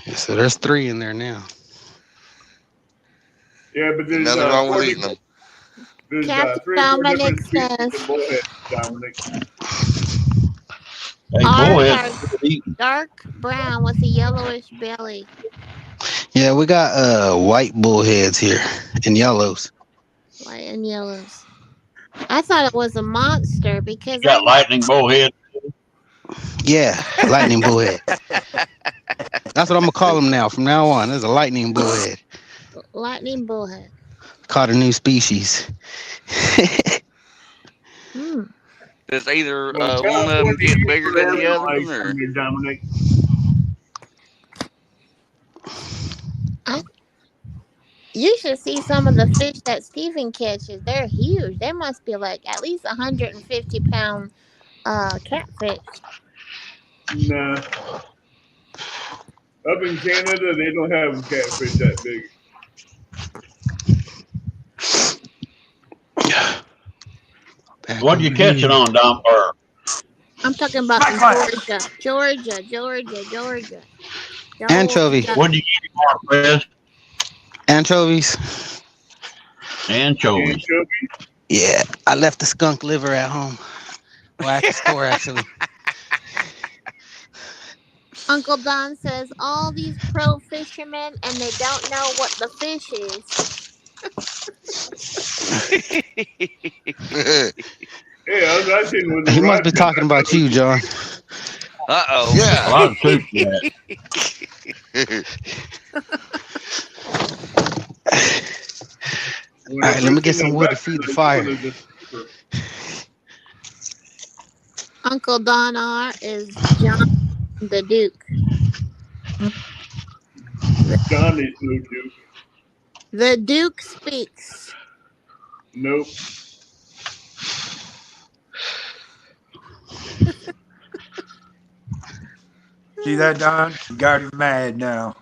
Yeah, so there's 3 in there now. Yeah, but there's Nothing wrong with eating them. There's Captain 3 or 4 Dominic different species says- of bullhead, Dominic. Hey, Ours bullheads. are dark brown with a yellowish belly. Yeah, we got white bullheads here and yellows. White and yellows. I thought it was a monster because You got lightning bullhead. Yeah, lightning bullhead. That's what I'm gonna call them now. From now on, there's a lightning bullhead. lightning bullhead. Caught a new species. Hmm. Does either Well, one of them get bigger than the other one, or? Dominic. You should see some of the fish that Stephen catches. They're huge. They must be like at least 150-pound catfish. Nah. Up in Canada, they don't have catfish that big. What you catching on, Dom? Or I'm talking about in Georgia. Anchovy. what do you get him on, Chris? Anchovies. Anchovies. Anchovy? Yeah, I left the skunk liver at home. Well, at the store actually. Uncle Don says all these pro fishermen and they don't know what the fish is. Hey, I was asking when He must be talking about you, John. Uh-oh. A Yeah. lot of soup for that. All right, let me get some wood to feed the fire. Uncle Don R is John the Duke. John is no Duke. The Duke speaks. Nope. See that, Don? You got him mad now.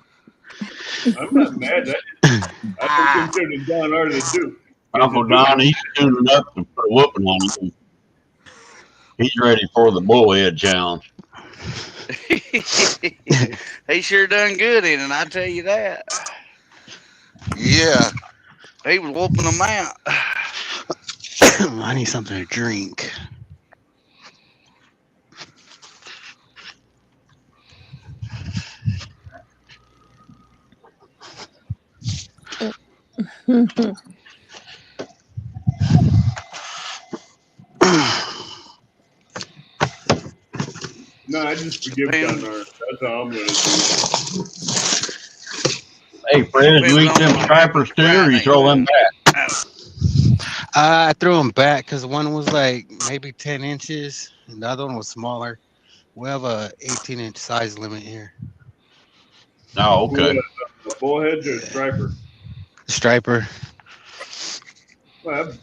I'm not mad. I don't consider John R. the Duke. Uncle Don, he's tuning up to put a whooping on you. He's ready for the bullhead challenge. He sure done good in it, I tell you that. Yeah. He was whooping them out. I need something to drink. No, I just forgive John Ernest. That's all I'm gonna do. Hey, Fred, did you Depends eat on them what stripers too, or you throw them back? Oh, I threw them back because one was like maybe 10 inches and the other one was smaller. We have a 18-inch size limit here. Oh, okay. A bullhead or a Yeah. striper? Striper. Well,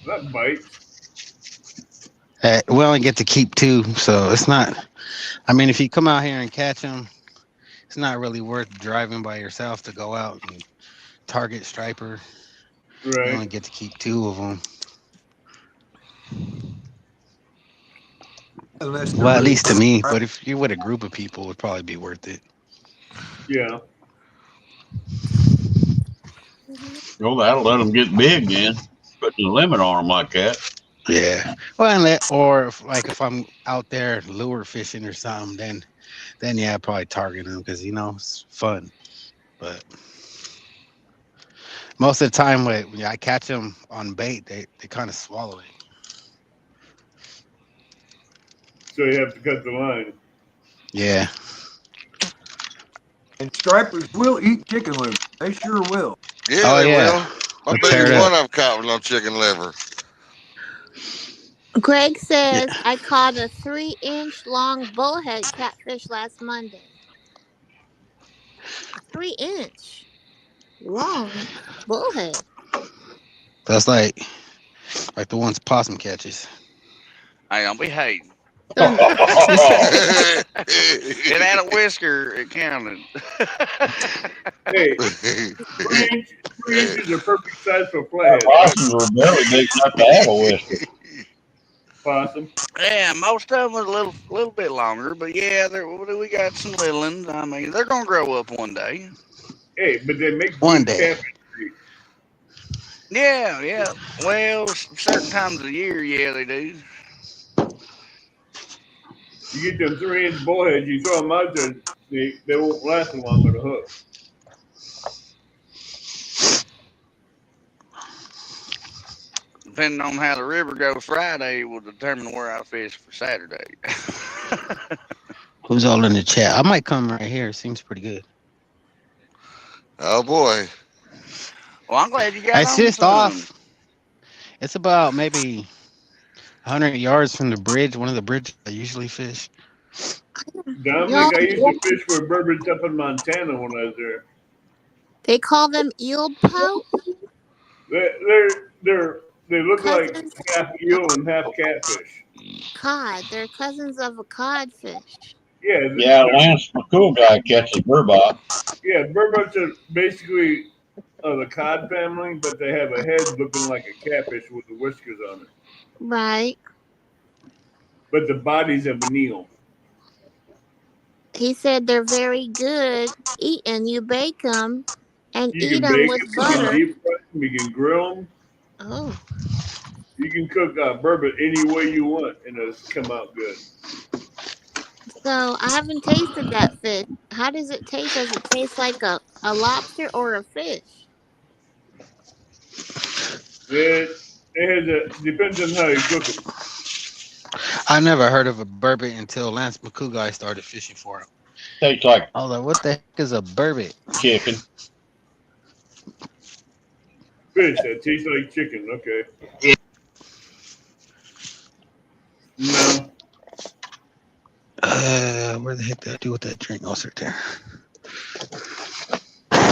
that bites. We only get to keep 2, so it's not. I mean, if you come out here and catch them, it's not really worth driving by yourself to go out and target striper. You only Right. get to keep 2 of them. Unless Well, at really least to me. But if you're with a group of people, it'd probably be worth it. Yeah. Well, that'll let them get big then. Putting a limit on them like that. Yeah. Well, or if I'm out there lure fishing or something, then yeah, I'd probably target them because it's fun. But most of the time, when I catch them on bait, they kind of swallow it. So you have to cut the line. Yeah. and stripers will eat chicken liver. They sure will. Yeah, Oh they yeah. will. My They'll tear biggest it one up. I've caught was on chicken liver. Greg says Yeah. I caught a 3-inch long bullhead catfish last Monday. 3-inch long bullhead. That's like the ones possum catches. hey, don't be hating. Thunder. It had a whisker. It counted. Hey, 3 inches are perfect size for flathead. Possums are very big enough to have a whisker. Possum. Yeah, most of them was a little bit longer, but yeah, we got some little ones. I mean, they're gonna grow up one day. Hey, but they make One good day. catfish. Yeah. Well, certain times of the year, yeah, they do. You get them 3-inch bullheads, you throw them out there, they won't last long on the hook. Depending on how the river goes Friday will determine where I fish for Saturday. Who's all in the chat? I might come right here. Seems pretty good. Oh boy. Well, I'm glad you got It's on just some. off. It's about maybe 100 yards from the bridge. One of the bridges I usually fish. Dominic, I used to fish for burbot up in Montana when I was there. They call them eel pout. They look like Cousins half eel and half catfish. cod. They're cousins of a codfish. Yeah, Yeah, Lance McCool guy catches burbot. yeah, burbots are basically of the cod family, but they have a head looking like a catfish with the whiskers on it. Right. But the body's of an eel. He said they're very good eating. You bake them and You eat can them bake with them, you butter. can deep fry them, you can grill them. Oh. You can cook burbot any way you want, and it'll come out good. So I haven't tasted that fish. How does it taste? Does it taste like a lobster or a fish? It depends on how you cook it. I never heard of a burbot until Lance McCool guy started fishing for him. Tastes like I was like, what the heck is a burbot? chicken. Fish that tastes like chicken. Okay. Yeah. No. Where the heck did I do with that drink? Oh, it's right there.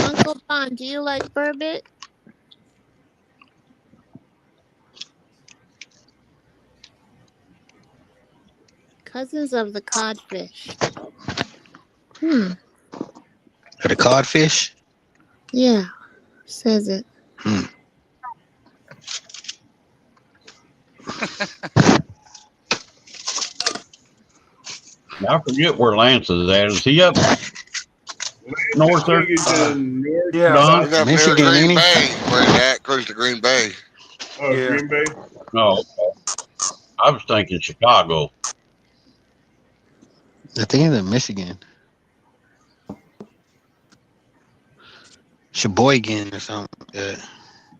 Uncle Don, do you like burbot? Cousins of the codfish. The codfish? Yeah, says it. I forget where Lance is at. Is he up? Norther. North, Yeah, south. He's up near Michigan, Green ain't he? Bay. Where he's at, close to Green Bay. Oh, Yeah. Green Bay. No, I was thinking Chicago. I think it's in Michigan. Sheboygan or something.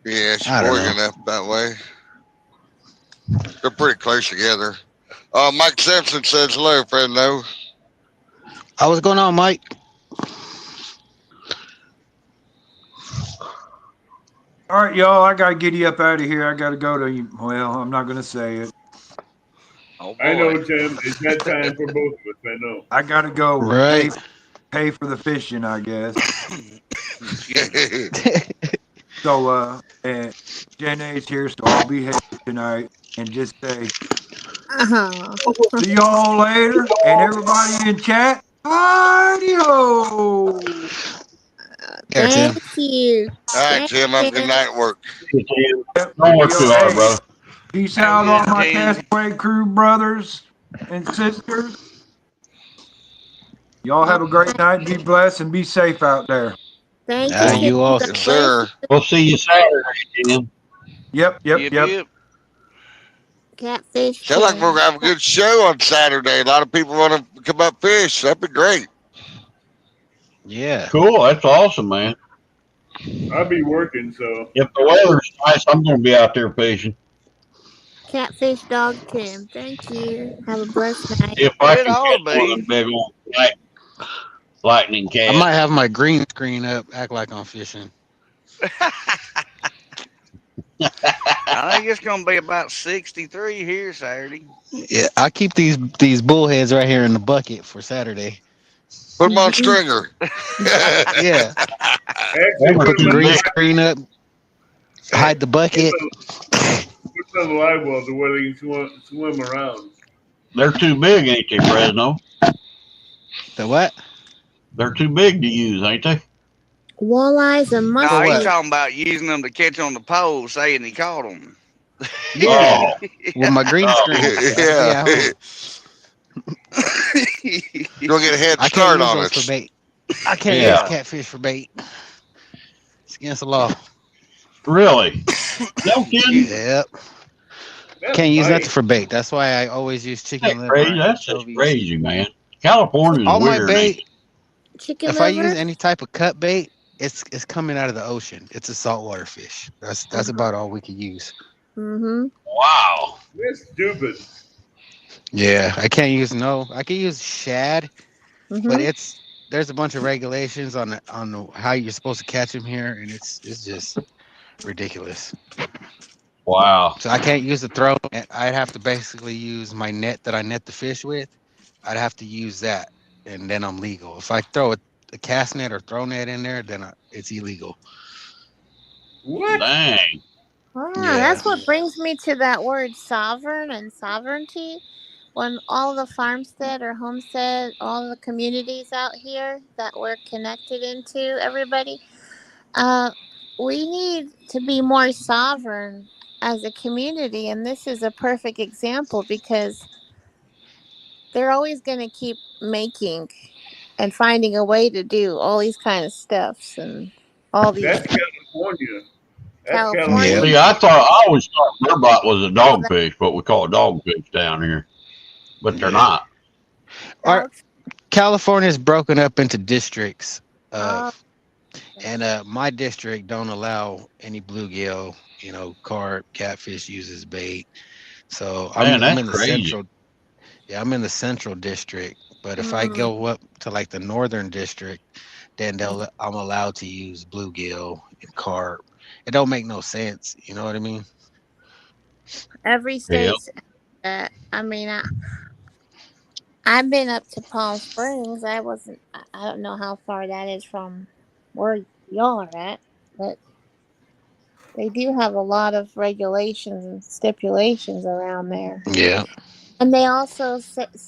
Yeah, I don't Sheboygan know. up that way. They're pretty close together. Mike Simpson says hello, Fresno. What's going on, Mike? All right, y'all. I gotta get you up out of here. I gotta go to. Well, I'm not gonna say it. Oh I know, boy. Tim. It's that time for both of us. I know. I gotta go Right. pay for the fishing, I guess. Excuse me. So, and Jen A's here, so I'll be happy tonight and just say, Uh-huh. see y'all later, and everybody in chat, hi-ho! Yeah, Tim. Thank you. All right, Thank Tim. Have a you. good night at work. Yep, Don't work too hard, hey, brother. peace Have a out, all good my Tim. Castaway crew brothers and sisters. Y'all have a great night. Be blessed and be safe out there. Thank you, You Tim. also. Yes, God bless sir. you. We'll see you Saturday, Tim. Yep. Yep. Catfish Sounds like we're Tim. gonna have a good show on Saturday. A lot of people want to come up fish. That'd be great. Yeah. Cool. That's awesome, man. I'll be working, so If the weather's nice, I'm going to be out there fishing. Catfish Dog Tim. Thank you. Have a blessed night. If Well, I it can ought catch to one of them be. big old lightning I cats. might have my green screen up, act like I'm fishing. I think it's gonna be about 63 here Saturday. Yeah, I keep these bullheads right here in the bucket for Saturday. Put them on stringer. Yeah. actually Those are put Put the them too on green big. screen up, hide the bucket. the live well to where they can swim around. They're too big, ain't they, Fresno? The what? They're too big to use, ain't they? Walleyes and No, For he's what? muskies. talking about using them to catch on the pole, saying he caught them. Yeah. Oh, With my green oh. screen. I'll be Yeah. at home. You'll get a head I can't start use on those for us. bait. I can't use Yeah. catfish for bait. It's against the law. Really? No kidding? Yep. That Can't use nothing bite. for bait. That's why I always use chicken That's liver crazy. and That's just anchovies. crazy, man. California's All my weird, ain't bait, Chicken if I use liver. any type of cut bait, it's coming out of the ocean. It's a saltwater fish. That's about all we can use. Mm-hmm. it? Wow. That's stupid. Yeah, I can't use I can use shad, but Mm-hmm. there's a bunch of regulations on how you're supposed to catch them here, and it's just ridiculous. Wow. So I can't use the throw net. I'd have to basically use my net that I net the fish with. I'd have to use that, and then I'm legal. If I throw a cast net or throw net in there, then it's illegal. What? Dang. Wow, Yeah. that's what brings me to that word sovereign and sovereignty. When all the farmstead or homestead, all the communities out here that we're connected into, everybody, uh, we need to be more sovereign as a community, and this is a perfect example because they're always going to keep making and finding a way to do all these kind of stuffs and all these That's California. That's California. Yep. See, I always thought burbot was a Well, that, dogfish, what we call a dogfish down here. But they're Yeah. not. Our California is broken up into districts, oh, and my district don't allow any bluegill, carp, catfish uses bait. So Man, I'm that's in the crazy. central. Yeah, I'm in the central district. But if I mm, go up to like the northern district, then I'm allowed to use bluegill and carp. It don't make no sense. You know what I mean? every Yeah. state's. I mean, I've been up to Palm Springs. I wasn't. I don't know how far that is from where y'all are at, but they do have a lot of regulations and stipulations around there. Yeah. And they also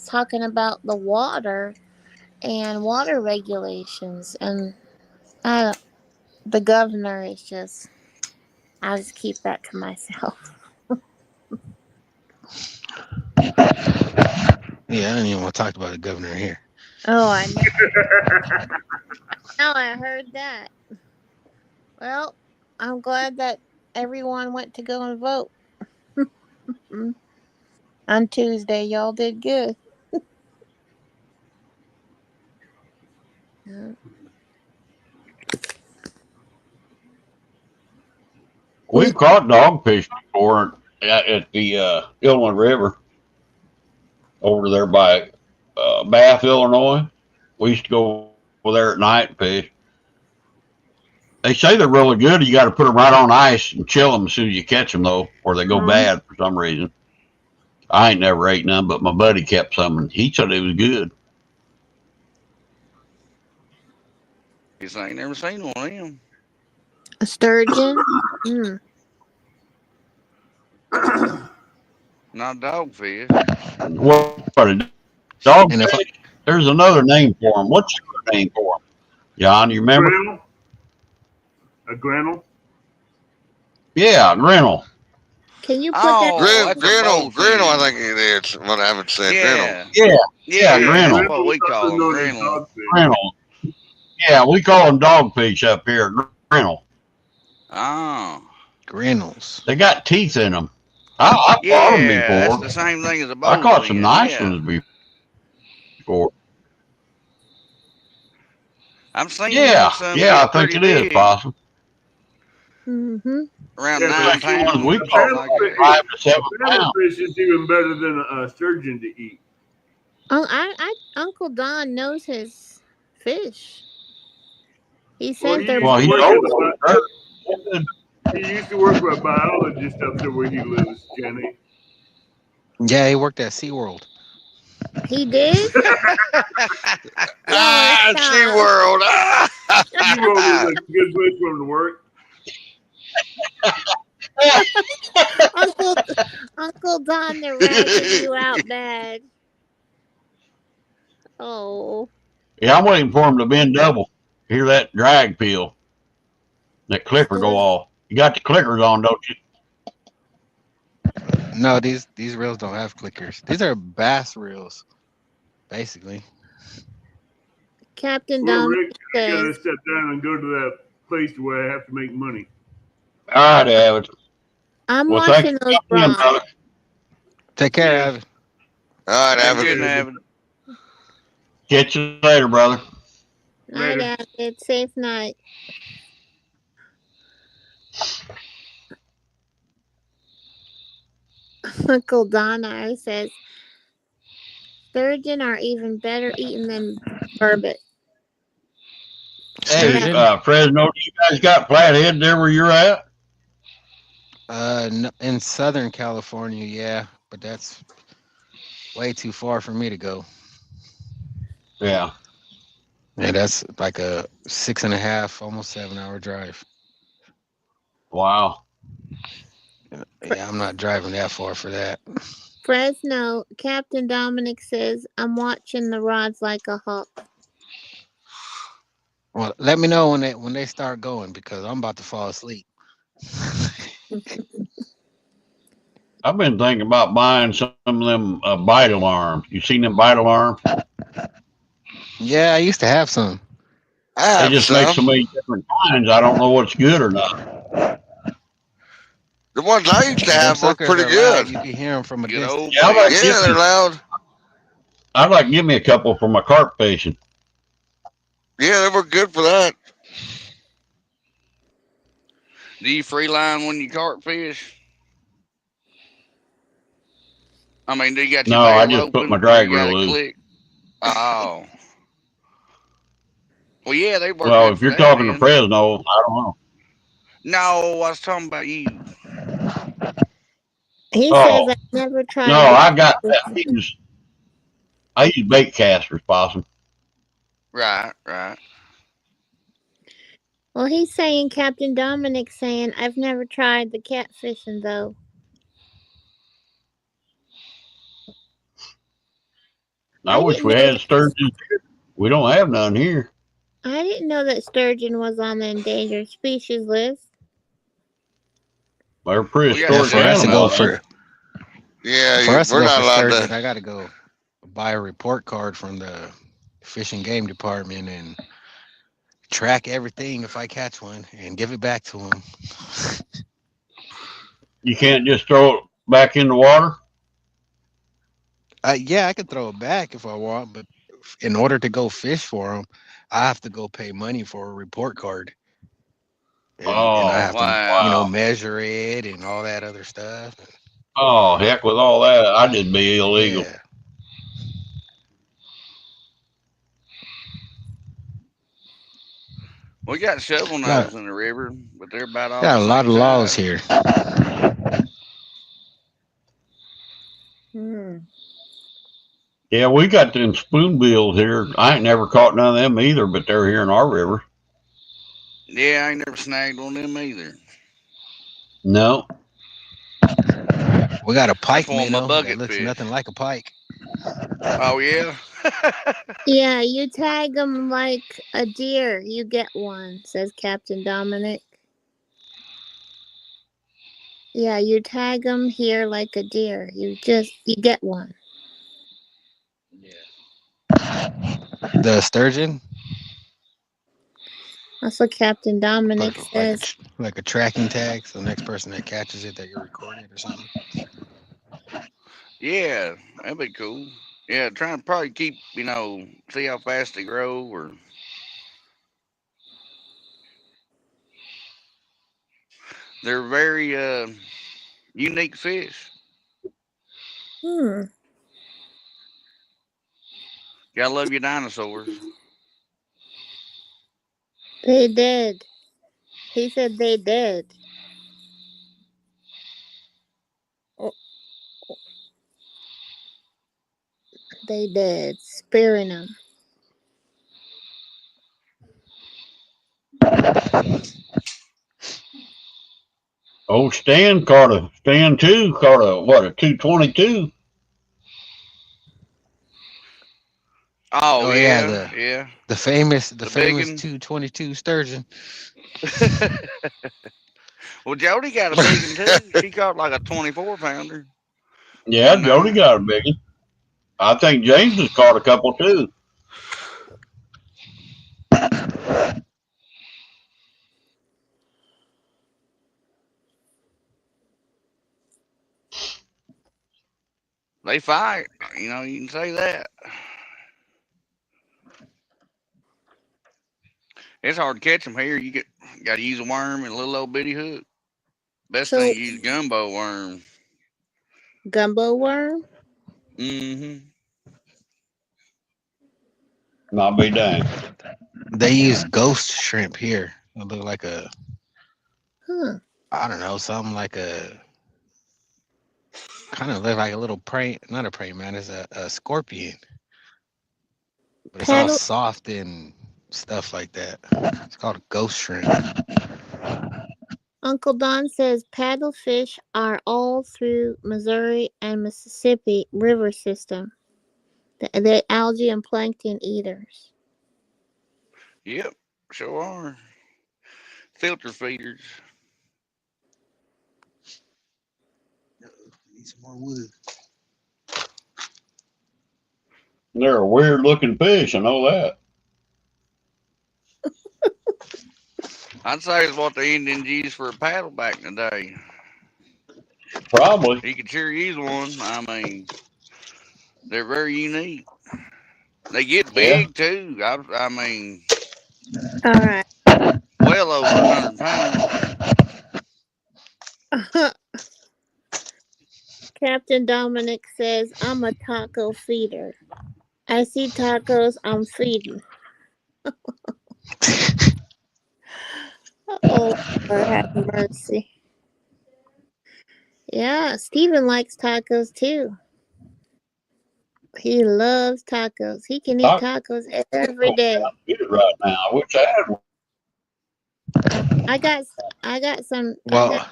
talking about the water and water regulations, and I don't, the governor is just. I'll just keep that to myself. Yeah, I don't even want to talk about the governor here. Oh, I know. Now I heard that. Well, I'm glad that everyone went to go and vote. On Tuesday, y'all did good. Yeah. We've caught dogfish before at the Illinois River over there by Bath, Illinois. We used to go over there at night and fish. They say they're really good. You got to put them right on ice and chill them as soon as you catch them, though, or they go bad for some reason. I ain't never ate none, but my buddy kept some, and he said it was good. Guess I ain't never seen one of them. A sturgeon? Mm. Not dogfish. What a dog? And if I, There's another name for them. What's your name for them? John, you remember? Grinnell? A grinnell? Yeah, grinnell. Can you put Oh, Grinnell, I think it is. What I haven't said, Grinnell. Yeah, grinnell. That's what we call them, known as grinnell. dogfish. Grinnell. Yeah, we call them dogfish up here. Grinnell. Oh. Grinnells. They got teeth in them. I caught them Yeah, that's before. the same thing as a I caught some bowfin, nice yeah. ones before. I'm seeing Yeah, some yeah, I get think pretty it is big, possible. Mm-hmm. around Yeah, The 9 pounds. ones we A caught like like that. 5 to 7 pounds. paddlefish is even better than a sturgeon to eat. Oh, Uncle Don knows his fish. He Well, said they're. Well, he work knows at them. he used to work for a biologist up there where he lives, Jenny. Yeah, he worked at SeaWorld. He did? Ah, stop. SeaWorld. Ah. SeaWorld is a good place for him to work. Uncle Don, they're ragging you out bad. Oh. Yeah, I'm waiting for him to bend double. Hear that drag peel. That clicker go off. You got the clickers on, don't you? No, these reels don't have clickers. These are bass reels, basically. Captain Well, Dominic Rick, I gotta says, step down and go to that place where I have to make money. All right, Avid. I'm Well, watching thank you those for coming in, rods. brother. Take care, Yeah. Evan. All right, Have a Avid. good Avid. Catch you later, brother. Night, Later. Avid. Safe night. Uncle Don says, sturgeon are even better eaten than burbot. Hey, Sturgeon? Fresno, you guys got flathead there where you're at? In Southern California, yeah, but that's way too far for me to go. Yeah. Yeah, that's like a 6.5, almost 7 hour drive. Wow. Yeah, I'm not driving that far for that. Fresno, Captain Dominic says, I'm watching the rods like a hawk. Well, let me know when they start going because I'm about to fall asleep. I've been thinking about buying some of them bite alarms. You seen them bite alarms? Yeah, I used to have some. I They have just make so some. many different kinds. I don't know what's good or not. The ones I used to Them have were suckers pretty are good. loud. You can hear them from a Good distance. old Yeah, I'd like, to boy. Yeah, give they're me, loud. I'd like to give me a couple for my carp fishing. Yeah, they were good for that. Do you free line when you carp fish? I mean, do you got your No, I bail just put open my or drag you got reel to loose. click? Oh. Well, yeah, they work Well, good if for you're that talking to then. Fresno, I don't know. No, I was talking about you. He says, Oh, I've never tried no, bait I got that. fishing. I use bait casters, Possum. Right, right. Well, he's saying, Captain Dominic's saying, I've never tried the catfishing, though. I wish we had sturgeon. We don't have none here. I didn't know that sturgeon was on the endangered species list. They're We got prehistoric For us to go animals. for Yeah, we're not allowed sturgeon, to. I got to go buy a report card from the Fish and Game Department and track everything if I catch one and give it back to him. You can't just throw it back in the water? Yeah, I could throw it back if I want, but in order to go fish for them, I have to go pay money for a report card. And I Oh, have to, Wow. measure it and all that other stuff. oh, heck with all that. I'd just be illegal. Yeah. We got shovel nose in the river, but they're about all Got the a lot same of laws size. here. Hmm. Yeah, we got them spoonbills here. I ain't never caught none of them either, but they're here in our river. Yeah, I ain't never snagged on them either. No. We got a That's pike one of my minnow that bucket looks fish. nothing like a pike. Oh yeah. Yeah, you tag them like a deer, you get one, says Captain Dominic. Yeah, you tag them here like a deer. You get one. The sturgeon, That's what Captain Dominic says. like a tracking tag, so the next person that catches it, that you're recording or something. Yeah, that'd be cool. Yeah, trying to probably keep, see how fast they grow, or they're very unique fish. Hmm. Gotta love your dinosaurs. They did. He said they did. Oh, they did. Spearing them. Oh, Stan caught a 222. Oh yeah, yeah. the famous big 222 sturgeon. Well, Jody got a big one too. She caught like a 24-pounder. Yeah, one Jody night. got a big one. I think James has caught a couple too. They fight. You can say that. It's hard to catch them here. You got to use a worm and a little old bitty hook. Best So, thing to use gumbo worm. gumbo worm? Mm-hmm. Not be dang. They use ghost shrimp here. It look like I don't know, something like kind of look like a little praying, not a praying mantis, a scorpion. But it's all soft and stuff like that. It's called a ghost shrimp. Uncle Don says paddlefish are all through Missouri and Mississippi river system. They're algae and plankton eaters. Yep, sure are. Filter feeders. Need some more wood. They're a weird looking fish, I know that. I'd say it's what the Indians used for a paddle back in the day. Probably. You could sure use one. I mean, they're very unique. They get big too. I mean, all right. Well over 100 pounds. Captain Dominic says, I'm a taco feeder. I see tacos, I'm feeding. Oh, Lord have mercy. Yeah, Stephen likes tacos too. He loves tacos. He can eat tacos every day. Get it right now. I wish I had one. I got some. Well,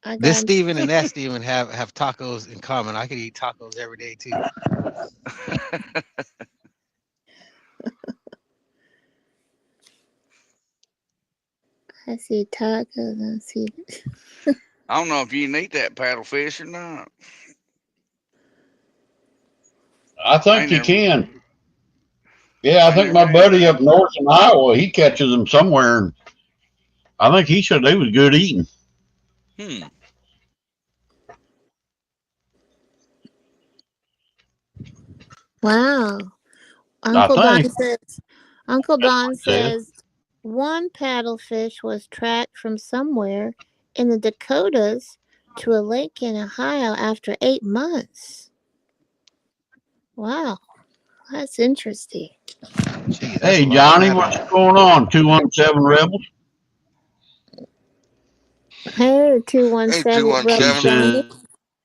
I got this Steven and that Steven have tacos in common. I could eat tacos every day too. I see tacos and see. I don't know if you can eat that paddlefish or not. I think you can. Yeah, I Ain't think never my had buddy that. up north in Iowa, he catches them somewhere, and I think he said they was good eating. Hmm. Wow. I Uncle Don think says Uncle that's Don what he said. says one paddlefish was tracked from somewhere in the Dakotas to a lake in Ohio after 8 months. Wow, that's interesting. Gee, that's a Hey, lot of Johnny, paddle. what's going on? 217 Rebels. Hey, Hey, 217 He Rebel 217. Johnny. said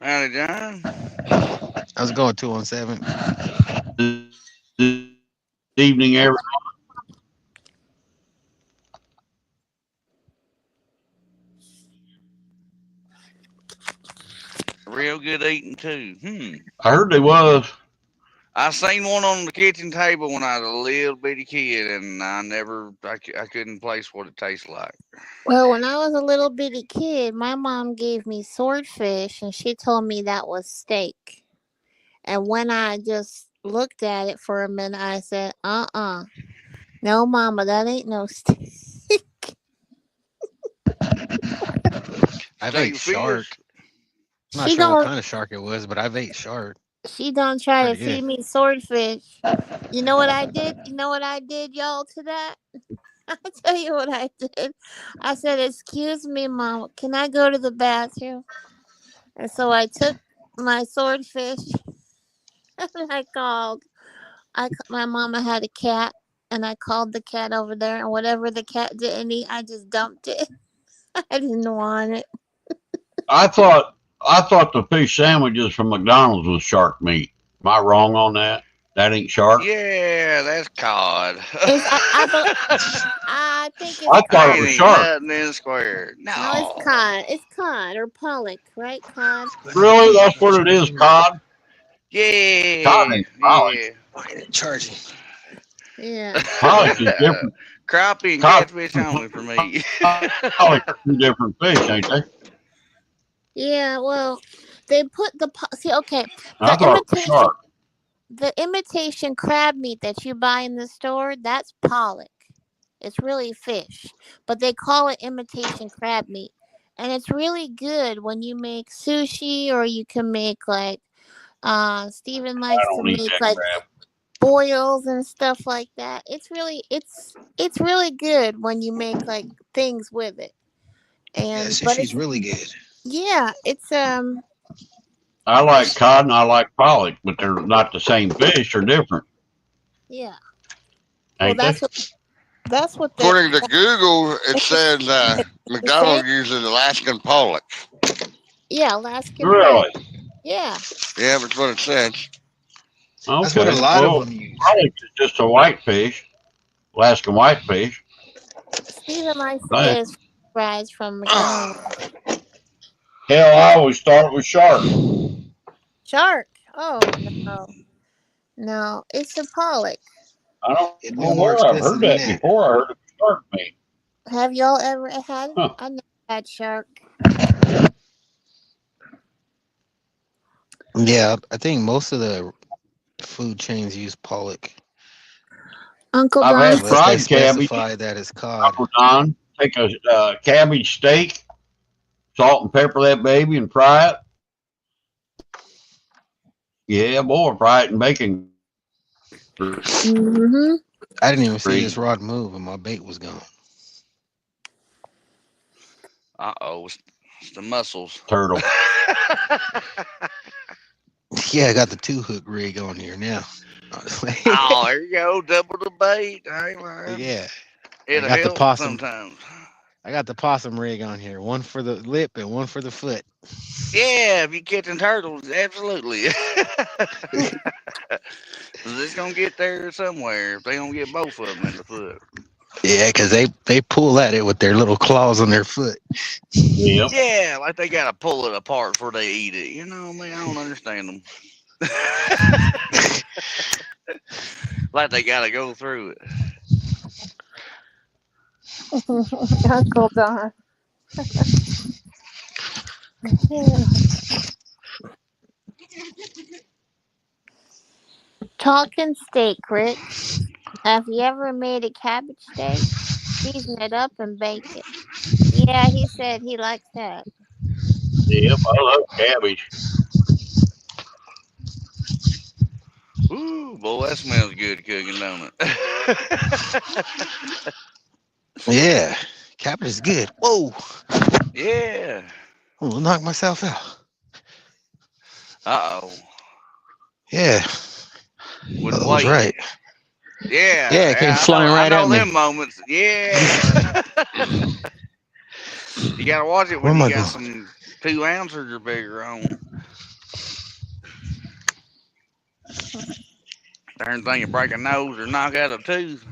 Howdy, John. I was going 217. this evening, every Real good eating too. Hmm. I heard they was. I seen one on the kitchen table when I was a little bitty kid, and I couldn't place what it tastes like. Well, when I was a little bitty kid, my mom gave me swordfish and she told me that was steak. And when I just looked at it for a minute, I said, no, mama, that ain't no steak. I've Steak ate and shark. fish. I'm not She sure what don't kind of shark it was, but I've ate shark. she don't try to Pretty feed good. me swordfish. You know what I did? You know what I did, y'all, to that? I'll tell you what I did. I said, excuse me, mom, can I go to the bathroom? And so I took my swordfish and my mama had a cat, and I called the cat over there, and whatever the cat didn't eat, I just dumped it. I didn't want it. I thought the fish sandwiches from McDonald's was shark meat. Am I wrong on that? That ain't shark. Yeah, that's cod. I think it's I thought it Ain't was cod. ain't shark. nothing in square. No, it's No. cod. It's cod or pollock, right? Cod. Why didn't Really, he that's what it charge is. me? Cod. Cod Yeah, ain't pollock. yeah. Why didn't it charge me? Yeah. Pollock is different. Crappie and Cod catfish and only for me. pollock are two different fish, ain't they? Yeah. Well, they put see. Okay, I the thought it was imitation shark. the imitation crab meat that you buy in the store, that's pollock. It's really fish, but they call it imitation crab meat. And it's really good when you make sushi, or you can make like Steven I likes to don't eat make that like crap. boils and stuff like that. It's really good when you make like things with it. Yeah, And but sushi's it's really good. yeah, it's I like cod and I like pollock, but they're not the same fish. They're different, yeah. Well, ain't they? that's what they According to Google, it says they say. McDonald's uses Alaskan pollock. Yeah, Alaskan pollock. Really? Yeah. Yeah, that's what it says. That's what a Okay. lot of Well, them use. pollock is just a white fish, Alaskan whitefish. Steven likes to I get think. his fries from McDonald's. Hell, I always thought it was shark. Shark. Oh no. No, it's a pollock. I don't It'd be know more where I've expensive heard than that that. before. I heard it was shark meat. Have y'all ever had it? Huh. I never had shark. Yeah, I think most of the food chains use pollock Uncle I've Don had unless they fried cabbage, specify that it's cod. Uncle Don. Take a cabbage steak, salt and pepper that baby, and fry it. Yeah, boy, fry it in bacon Mm-hmm. I didn't even see this grease. rod move and my bait was gone. Uh-oh, it's the mussels. Turtle. Yeah, I got the 2 hook rig on here now. Oh, there you go. Double the bait. Hey, man. Yeah, I It'll got the help possum. sometimes. I got the possum rig on here. One for the lip and one for the foot. Yeah, if you're catching turtles, absolutely. It's going to get there somewhere if they don't get both of them in the foot. Yeah, because they pull at it with their little claws on their foot. Yep. Yeah, like they got to pull it apart before they eat it. You know, man, I don't understand them. Like they got to go through it. Uncle Don. Talking steak, Rick. Have you ever made a cabbage steak? Season it up and bake it. Yeah, he said he likes that. Yep, I love cabbage. Ooh, boy, that smells good cooking, don't it? Yeah, cabbage is good. Whoa, Yeah. I'm gonna knock myself out. Uh-oh. Yeah, Wouldn't that was wait. right. Yeah, Yeah, it came yeah, flying I right know at me. them moments. Yeah. You gotta watch it Where when am you I got going? some 2 ounces or bigger on. Darn thing, you break a nose or knock out a tooth.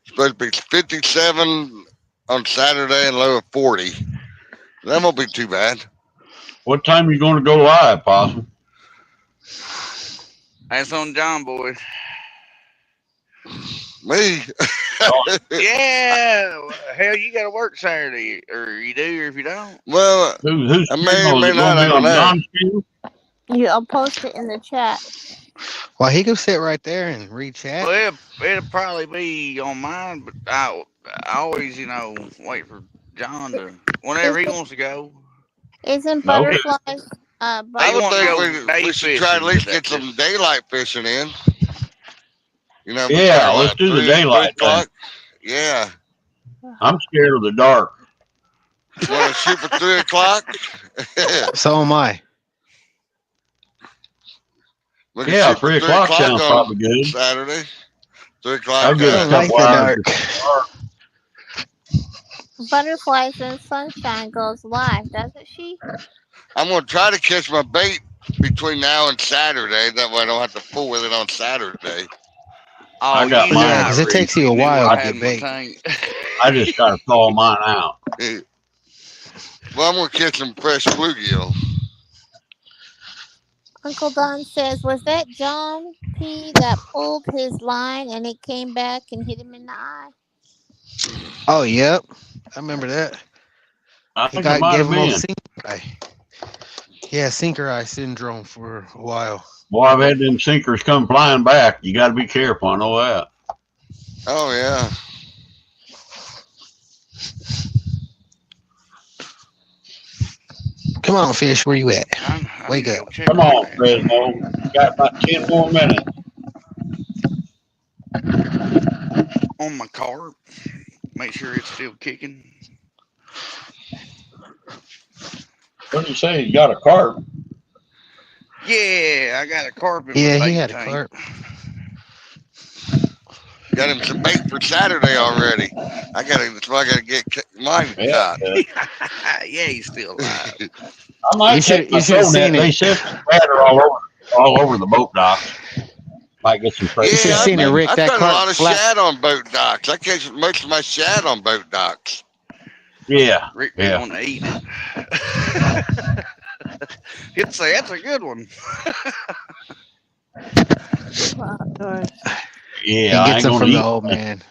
Supposed to be 57 on Saturday and low of 40. That won't be too bad. What time are you going to go live, Possum? That's on John Boy. Me? Yeah, hell, you gotta work Saturday, or you do, or if you don't. Well, Who's I may or channel? Is may it going not. to I be don't on know. John's channel? I'll post it in the chat. Well, he could sit right there and read chat. Well, it'll probably be on mine, but I always, wait for John to whenever he Isn't, wants to go. isn't Okay. butterflies I He would wanted to think go we day should try at fishing, but least that get some just daylight fishing in. We Yeah, figure let's what, do the 3 daylight thing. o'clock? Yeah. I'm scared of the dark. Want to shoot for 3 o'clock? So am I. We can Yeah, shoot for 3 3 o'clock o'clock sounds on probably good. Saturday. 3 I'll o'clock. get I a don't like couple the hours. dark. Butterflies and Sunshine goes live, doesn't she? I'm going to try to catch my bait between now and Saturday. That way I don't have to fool with it on Saturday. oh, I got you Yeah, mine. because it not takes Reese. you a You knew while what to get happened with baked. Tank. I just got to thaw mine out. Well, I'm going to catch some fresh bluegill. Uncle Don says, was that John P that pulled his line and it came back and hit him in the eye? Oh, yep. I remember that. I He think it might gave have him old been. sinker eye. Yeah, sinker eye syndrome for a while. Boy, I've had them sinkers come flying back. You got to be careful. I know that. Oh, yeah. Come on, fish. Where you at? I Wake need to up. go check Come on on, that. Fresno. You got about 10 more minutes. On my carp. Make sure it's still kicking. What did you say? You got a carp? Yeah, I got a carp in Yeah, my he bait had a tank. carp. Got him some bait for Saturday already. I got to get mine Yeah. caught. Yeah, he's still alive. I might You should- take my you should have throw net. seen They it. said splatter all over the boat docks. Might get some You should fresh have Yeah, seen it, maybe. Rick. I've That got a lot carp of flap. shad on boat docks. I catch most of my shad on boat docks. Yeah. Rick Yeah. want to eat it. He'd say that's a good one. Yeah, He I gets ain't them gonna from the eat. old man.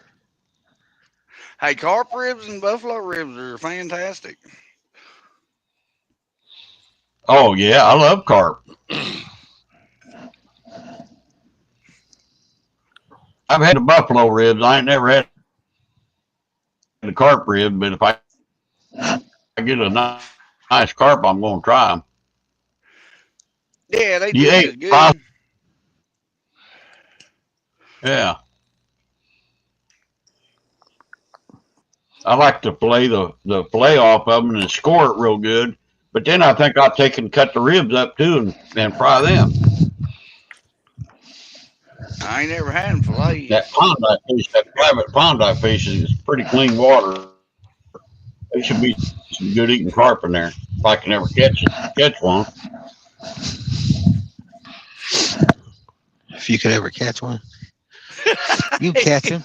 Hey, carp ribs and buffalo ribs are fantastic. Oh yeah, I love carp. I've had the buffalo ribs. I ain't never had the carp rib, but if I get a nice carp, I'm gonna try them. Yeah, they You just as ate good. pop? Yeah. I like to fillet the fillet off of them and score it real good. But then I think I'll take and cut the ribs up too and fry them. I ain't never had them fillet. That Klondike fish, that private Klondike fish is pretty clean water. There should be some good eating carp in there. If I can ever catch one. If you could ever catch one. You catch him.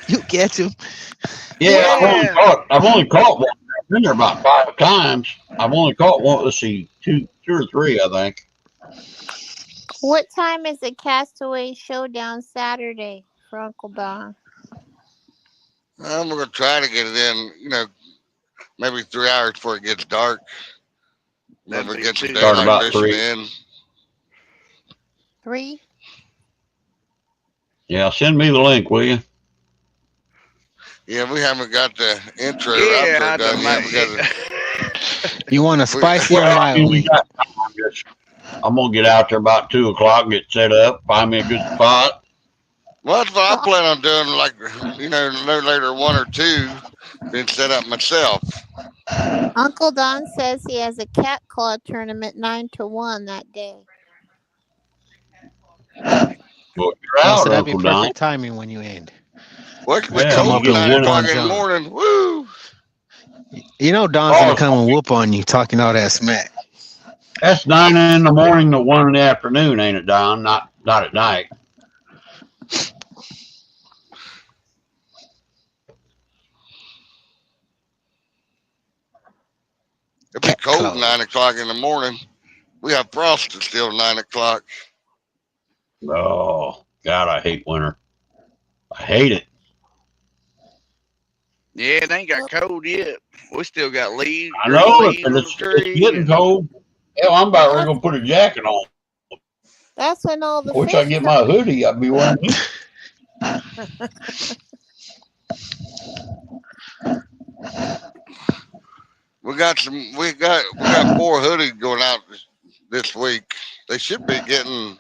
You catch him. Yeah, Yeah. I've only caught one. I've been there about 5 times. I've only caught one. Let's see, two or three, I think. What time is the Castaway Showdown Saturday for Uncle Don? I'm gonna try to get it in. Maybe 3 hours before it gets dark. Then That'd we be get some too Start daylight about late. fishing 3. in. 3. Yeah, send me the link, will you? Yeah, we haven't got the intro Yeah, outro I done done yet. made We got to. You want a We, spicy or Well, I mean, mild we wing? got time. I'm gonna get out there about 2 o'clock, get set up, find me a good spot. well, that's what I Well, plan on doing. Like no later 1 or 2, then set up myself. Uncle Don says he has a cat claw tournament 9 to 1 that day. Well, you're Oh, out, so that'd be Uncle Don. perfect timing when you end. Well, it can be Yeah, Come you up cold get and at 9 whoop in. o'clock on in the John. morning. Woo! You know Don's Oh, gonna come and whoop on you talking all that smack. that's 9 in the morning to 1 in the afternoon, ain't it, Don? Not at night. It'll be Cat cold code. 9 o'clock in the morning. We have frost still 9 o'clock. Oh, God, I hate winter. I hate it. Yeah, it ain't got cold yet. We still got leaves, I green know it, leaves but on the it's tree, getting and cold. Hell, I'm about ready to That's go put a jacket on. when all the I wish I fish could get come. my hoodie. I'd be wearing it. We got 4 hoodies going out this week. They should be getting.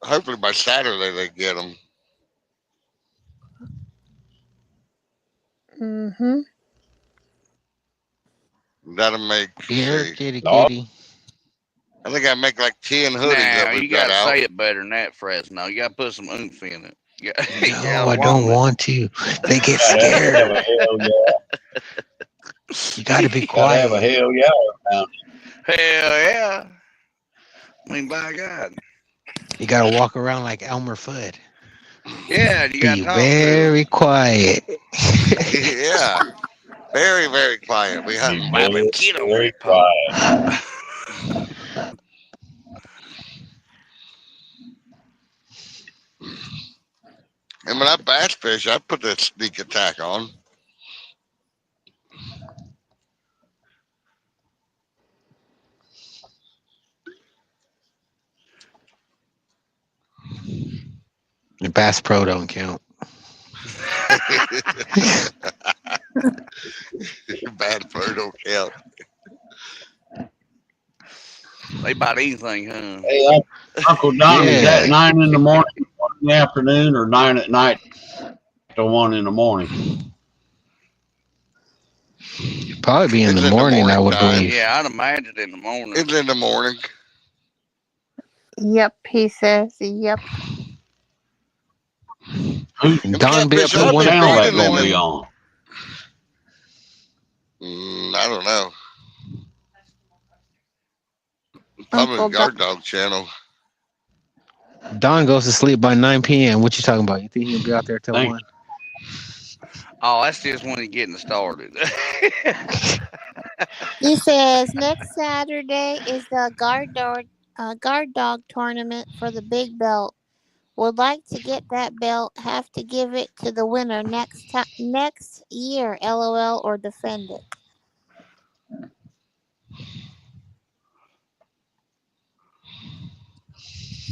Hopefully by Saturday they get them. Mm-hmm. That'll make. Here, See, kitty, No, kitty. I think I make like 10 hoodies now that you we've got got to out. say it better than that, Fresno. You got to put some oomph in it. You got, you No, got to I don't want it. want to. They get gotta have a scared. hell yeah. You got to be Gotta have a quiet. hell yeah around. Hell yeah! I mean, by God, You got to walk around like Elmer Fudd. yeah, you got Be to talk to them. very quiet. Yeah, very very quiet. We hunting, Be baby. very, Get 'em, very Repo. quiet. And when I bass fish, I put that sneak attack on. The Bass Pro don't count. Bad bird don't count. They bite anything, huh? Hey, Uncle Don, is that Yeah, 9 in the morning, 1 in the afternoon, or 9 at night to 1 in the morning? probably be in the It's in the morning, I morning would time. believe. Yeah, I'd imagine in the morning. It's in the morning. Yep, he says. Yep. Who, And The Don be catfish up at whose I've one been channel o'clock that in feeding the in gonna the. be morning. on? I don't know. Probably Uncle the Don. guard dog channel. Don goes to sleep by 9 p.m. What you talking about? You think he'll be out there till Thank 1? Oh, that's just when he's getting started. He says next Saturday is the guard dog tournament for the big belt. Would like to get that belt. Have to give it to the winner next year. LOL or defend it.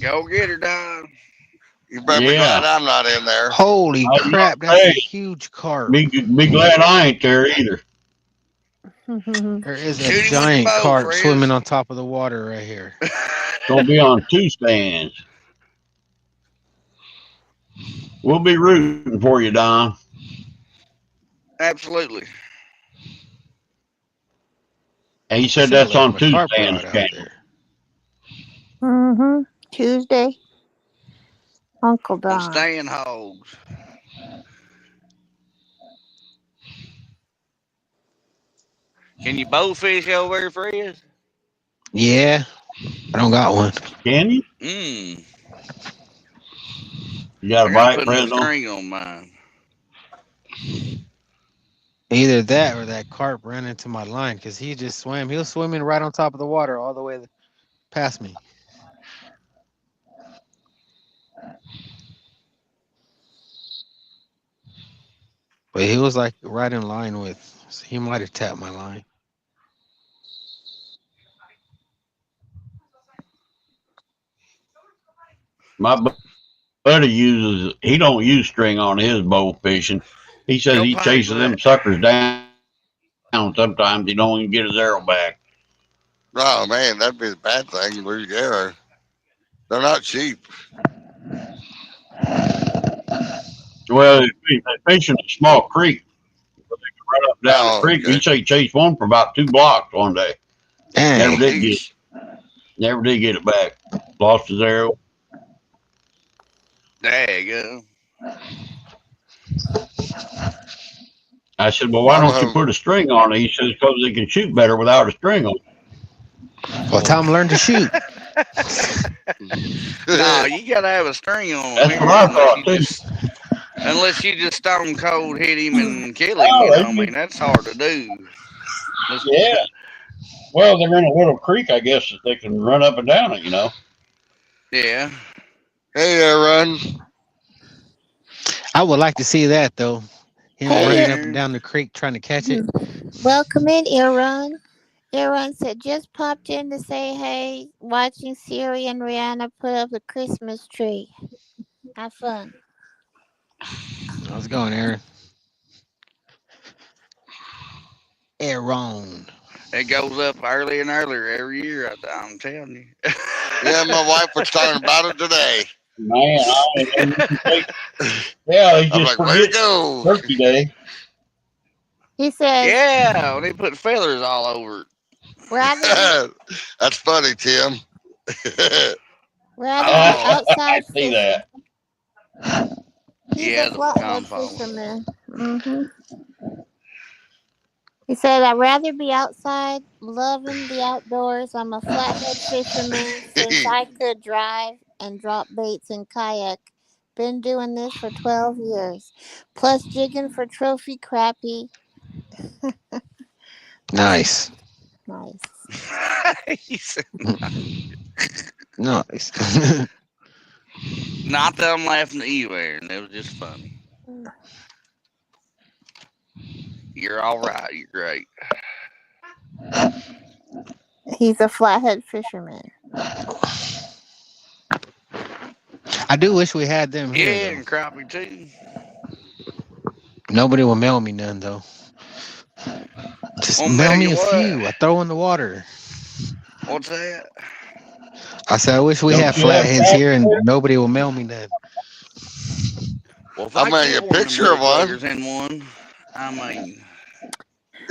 Go get her, Don. You better be glad Yeah. I'm not in there. Holy I was crap, gonna that's a say, huge carp. be glad I ain't there either. There is a Shoot him with your giant bow, carp swimming Frizz. on top of the water right here. Gonna be on 2 stands. We'll be rooting for you, Don. Absolutely. And he said Seen a that's little on bit of 2 carp stands rod out channel. there. Mm-hmm. Tuesday. Uncle On Don. staying hogs. Can you bow fish over here, Frizz? Yeah, I don't got one. Can you? Mmm. You got I a gotta bite, put a new Fresno? string on mine. Either that or that carp ran into my line because he just swam. He was swimming right on top of the water all the way past me. But he was like right in line with. So he might have tapped my line. My buddy he don't use string on his bow fishing. He says Go he pay chases for them that. suckers down. Sometimes he don't even get his arrow back. Oh man, that'd be the bad thing. Lose your arrow. They're not cheap. Well, they're fishing a small creek. But they can run up down the Oh, creek. He okay. said he chased one for about 2 blocks one day. Dang. Never did get it back. Lost his arrow. There you go. I said, well, why I'm don't you home. put a string on it? He says, because they can shoot better without a string on it. Well, tell him learn to shoot. No, you gotta have a string on him. That's what I thought, too. Unless you just stone cold hit him and kill him, Oh, you know. they I mean, that's hard to do. Yeah. Well, they're in a little creek, I guess, that they can run up and down it, you know. Yeah. Hey there, Run. I would like to see that though. Him Hey, running up and down the creek trying to catch it. welcome in, Aaron. Aaron said, just popped in to say hey, watching Siri and Rihanna put up the Christmas tree. Have fun. How's it going, Aaron? Aaron. It goes up earlier and earlier every year, I'm telling you. Yeah, my wife was talking about it today. Man, yeah, they I'm just like, way to forget go. Turkey Day. He says, Yeah, they put feathers all over it. rather That's funny, Tim. rather Oh. be outside See fishing. that. He's Yeah, a the flathead compost. fisherman. He said, I'd rather be outside loving the outdoors. I'm a flathead fisherman since I could drive and drop baits in kayak. Been doing this for 12 years. Plus jigging for trophy crappie. Nice. Nice. Nice. Not that I'm laughing at you, Aaron. It was just funny. You're all right. You're great. He's a flathead fisherman. I do wish we had them here. Yeah, Though. and crappie too. Nobody will mail me none though. Just Well, mail mail me you a what? few. I throw in the water. What's that? I said I wish we Don't had you have flatheads here and nobody will mail me none. Well, if I'll I make get you a one of them picture of one. motherfuckers in one, I mean,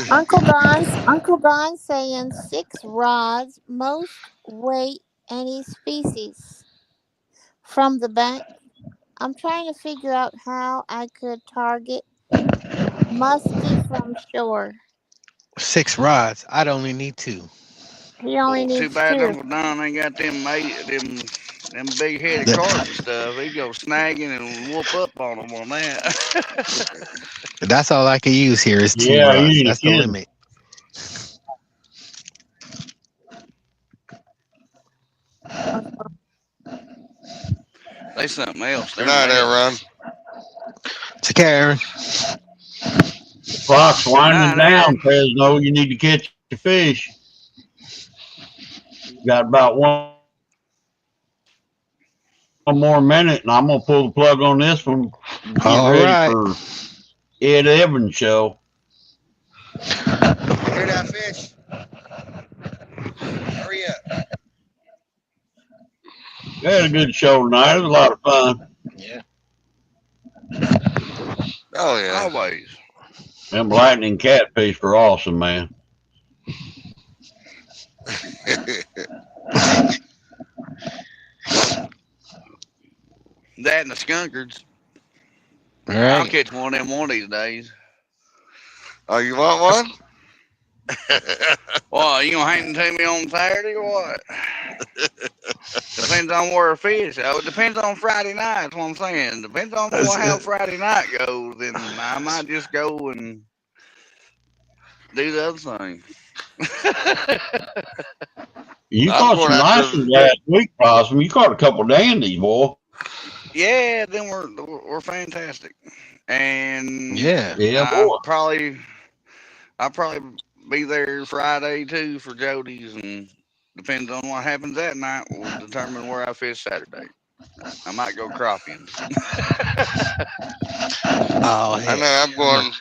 Uncle Don's saying 6 rods, most weight any species. From the bank. I'm trying to figure out how I could target muskie from shore. 6 rods. I'd only need 2. He only well, too needs bad 2. Uncle Don ain't got them big headed carp and stuff. He go snagging and whoop up on them on that. That's all I can use here is 2 Yeah, rods. you That's the kidding. limit. They something else. Good night, there, Run. Take care, Aaron. Clock's winding Nah, down, Fresno. You need to catch your fish. Got about one more minute, and I'm gonna pull the plug on this one. Get All ready right. for Ed Evans show. Hear that fish? Hurry up. We had a good show tonight. It was a lot of fun. Yeah. Oh, yeah. always. Them lightning catfish were awesome, man. That and the skunkards. All I'll right. catch one of them one of these days. Oh, you want one? Well, you gonna hang them to me on Saturday or what? Depends on where I fish. Oh, it depends on Friday night. That's what I'm saying. Depends on how Friday night goes. Then I might just go and do the other thing. You I'm caught going some after nice ones last week, Possum. You caught a couple dandies, boy. Yeah, then we're fantastic. And Yeah. Yeah, boy. I'll probably be there Friday too for Jody's, and depends on what happens that night will determine where I fish Saturday. I might go crappieing. Oh, I heck. know.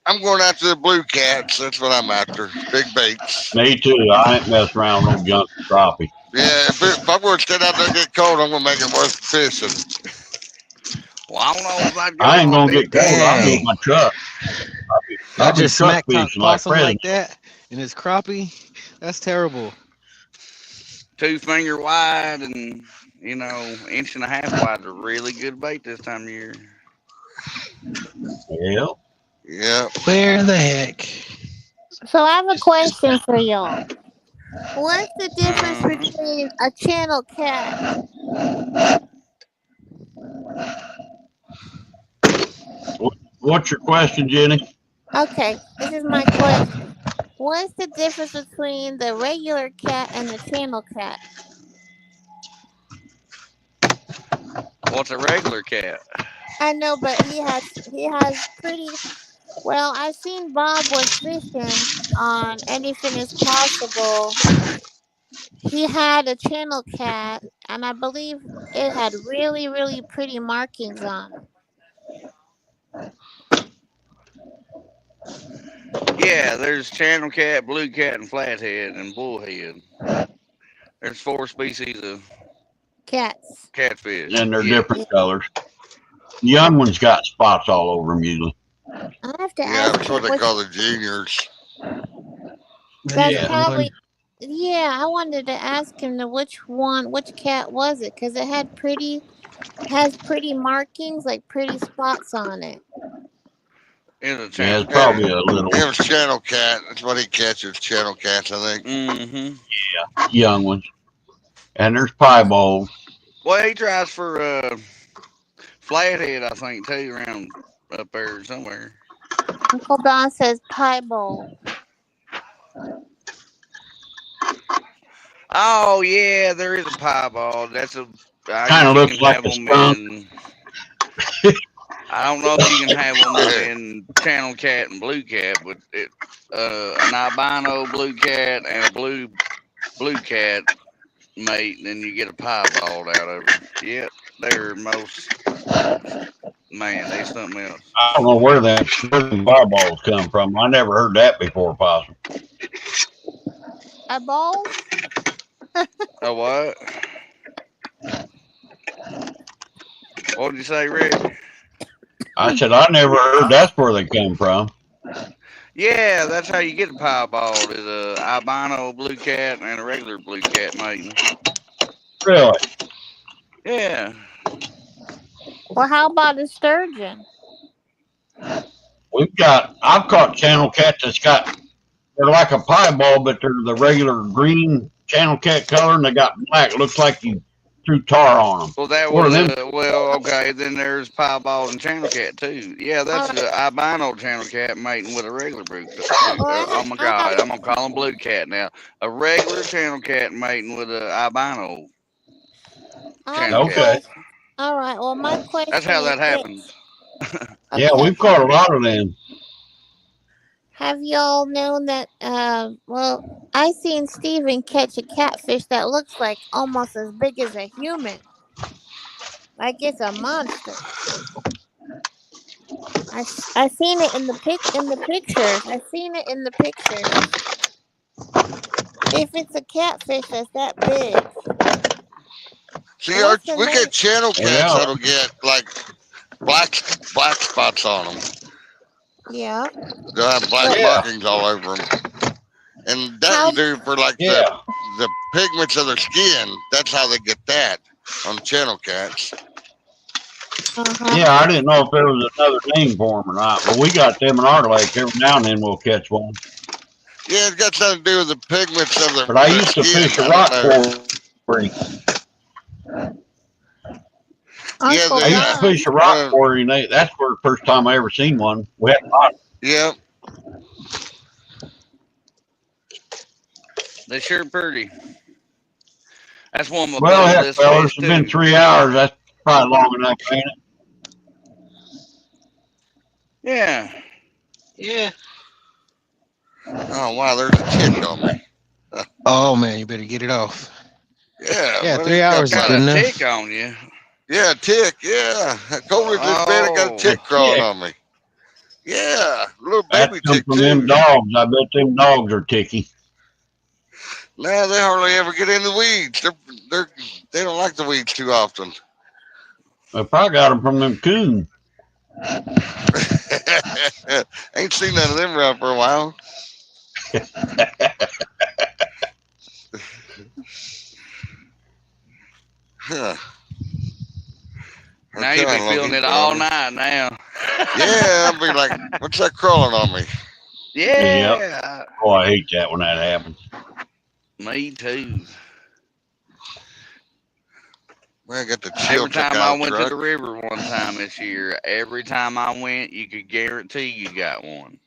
I'm going after the blue cats. That's what I'm after. Big baits. Me too. I ain't messing around with no junk crappie. Yeah, if I'm going to stand out there and get cold, I'm going to make it worth fishing. Well, I don't know if I'd go I ain't on a gonna get big cold. I'll be with Dang. my truck. Y'all I'll be just truck smack talk fishing like possum like president. that and it's crappie? That's terrible. 2 finger wide and 1.5 wide are really good bait this time of year. Yeah. Yeah. Where the heck? So I have a question for y'all. What's the difference Uh-huh. between a channel cat? What's your question, Jenny? Okay, this is my question. What's the difference between the regular cat and the channel cat? What's a regular cat? I know, but he has pretty well. I've seen Bob was fishing on Anything Is Possible. He had a channel cat, and I believe it had really, really pretty markings on it. Yeah, there's channel cat, blue cat, and flathead and bullhead. There's 4 species of Cats. catfish. And they're Yeah. different colors. Young ones got spots all over them usually. I have to Yeah, ask that's him what they which. call the juniors. That's Yeah. probably. Yeah, I wanted to ask him which cat was it? Because it has pretty markings, like pretty spots on it. It's a Yeah, channel it's It, probably cat. a little it was channel cat. That's what he catches, channel cats, I think. Mm-hmm. young ones. And there's pieballs. Well, he tries for flathead, I think, too, around up there somewhere. Uncle Don says pie bowl. Oh yeah, there is a piebald. I Kind guess of you looks can like have a them skunk. in. I don't know if you can have them in channel cat and blue cat, but an albino blue cat and a blue cat mate, and then you get a piebald out of them. Yep, they're they something else. I don't know where them pieballs come from. I never heard that before, Possum. Eyeballs? A what? What did you say, Rick? I said I never heard that's where they come from. Yeah, that's how you get a piebald is a albino blue cat and a regular blue cat mating. Really? Yeah. Well, how about a sturgeon? I've caught channel cats they're like a piebald, but they're the regular green channel cat color, and they got black. It looks like you threw tar on them. Well, that What are was them? okay. Then there's piebald and channel cat too. Yeah, that's the albino channel cat mating with a regular blue cat. Oh my God, I'm gonna call him blue cat now. A regular channel cat mating with a albino channel cat. Okay. All right. Well, my question That's how is that happens. Yeah, we've caught a lot of them. have y'all known that? Well, I seen Steven catch a catfish that looks like almost as big as a human. Like it's a monster. I seen it in the pictures. I seen it in the pictures. If it's a catfish that's that big. See, What's the we name? get channel cats Yeah. that'll get like black spots on them. Yeah. They'll have black markings all over them. And that will do for like the pigments of their skin. That's how they get that on channel cats. Yeah, I didn't know if there was another name for them or not, but we got them in our lake. Every now and then we'll catch one. Yeah, it's got something to do with the pigments of their But I their used to skin. fish a I rock don't know. quarry. Yeah, I used to fish a rock quarry, and that's where the first time I ever seen one. We had a lot. Yeah. They sure pretty. That's one of my Well, bucket heck, list fellas, fish it's been too. 3 hours. That's the probably long enough, ain't it? Yeah. Yeah. Oh wow, there's a tick on me. Oh man, you better get it off. Yeah, Yeah, what 3 you got hours is Got good a enough. tick on you. Yeah, tick. Yeah, Coleridge in bed. I got a Oh. tick crawling tick. on me. Yeah, little That baby come tick from them too. dogs. I bet them dogs are ticky. Now they hardly ever get in the weeds. They don't like the weeds too often. I probably got them from them coons. Ain't seen none of them around for a while. Huh. Now you'll be feeling it all night now. Yeah, I'll be like, what's that crawling on me? Yeah. Yep. Oh, I hate that when that happens. Me too. Well, I got the chill Every check time I out went to truck. the river one time this year, every time I went, you could guarantee you got one.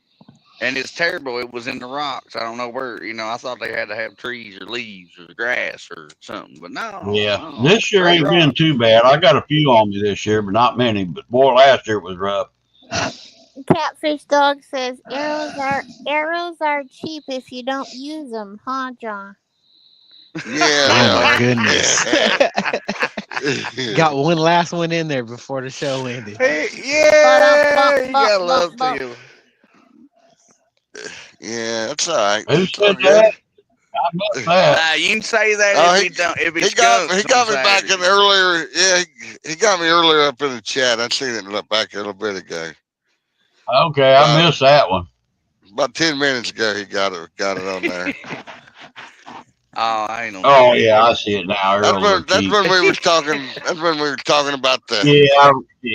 And it's terrible. It was in the rocks. I don't know where. I thought they had to have trees or leaves or grass or something. But no. Yeah. No. This year Straight ain't been rock. too bad. I got a few on me this year, but not many. But boy, last year it was rough. Catfish Dog says arrows are cheap if you don't use them, huh, John? Yeah. Oh my they goodness. are. Got one last one in there before the show ended. Hey, yeah, you gotta love Bump. Tim. Yeah, that's all right. Who It's all said good. that? I missed that. You can say that Oh, if he don't. If he He got me on back in Saturday. earlier. Yeah, he got me earlier up in the chat. I seen it back a little bit ago. Okay, I missed that one. About 10 minutes ago, he got it on there. Oh, I ain't no. Oh yeah, I see it now. That's when we were talking. That's when we were talking about the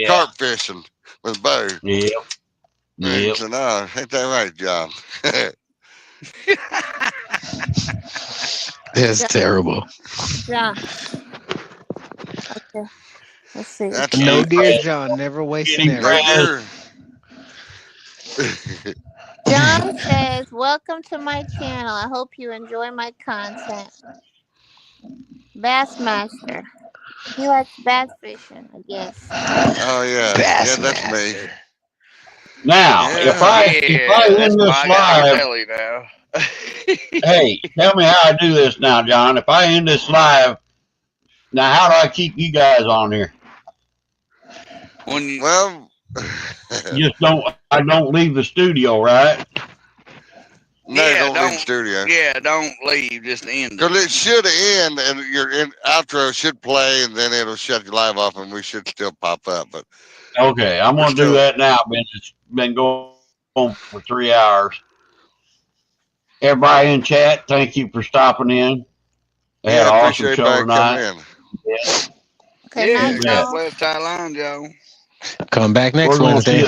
carp fishing with Bo. Yep. And so, no, ain't that right, John? That's terrible. Yeah. Okay. Let's see. That's No dear John, never waste an arrow. John says, "Welcome to my channel. I hope you enjoy my content." Bassmaster. He likes bass fishing, I guess. Oh yeah, Bass that's master. me. Now, if I end this live, now. hey, tell me how I do this now, John. If I end this live, now how do I keep you guys on here? Well, I don't leave the studio, right? No, don't leave the studio. Yeah, don't leave. Just end it. Because it should end, and your outro should play, and then it'll shut your live off, and we should still pop up. But okay, I'm gonna do that now. It's been going on for 3 hours. Everybody in chat, thank you for stopping in. They had an awesome show tonight. Yeah, God bless Thailand, y'all. Come back next We're gonna Wednesday.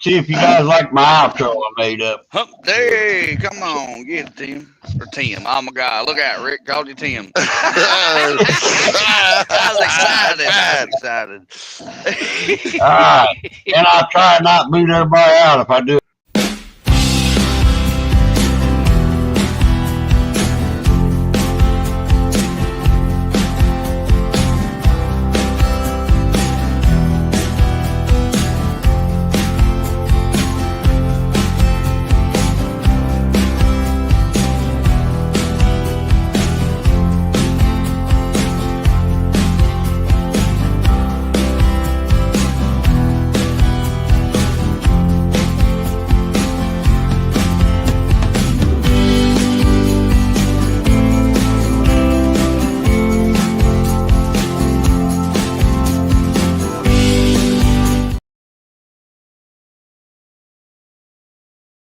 see if you guys like my outro I made up. Hump day, come on, get it, Tim. Or Tim. Oh my God, look out, Rick called you Tim. I was excited. All right, and I'll try not to boot everybody out if I do.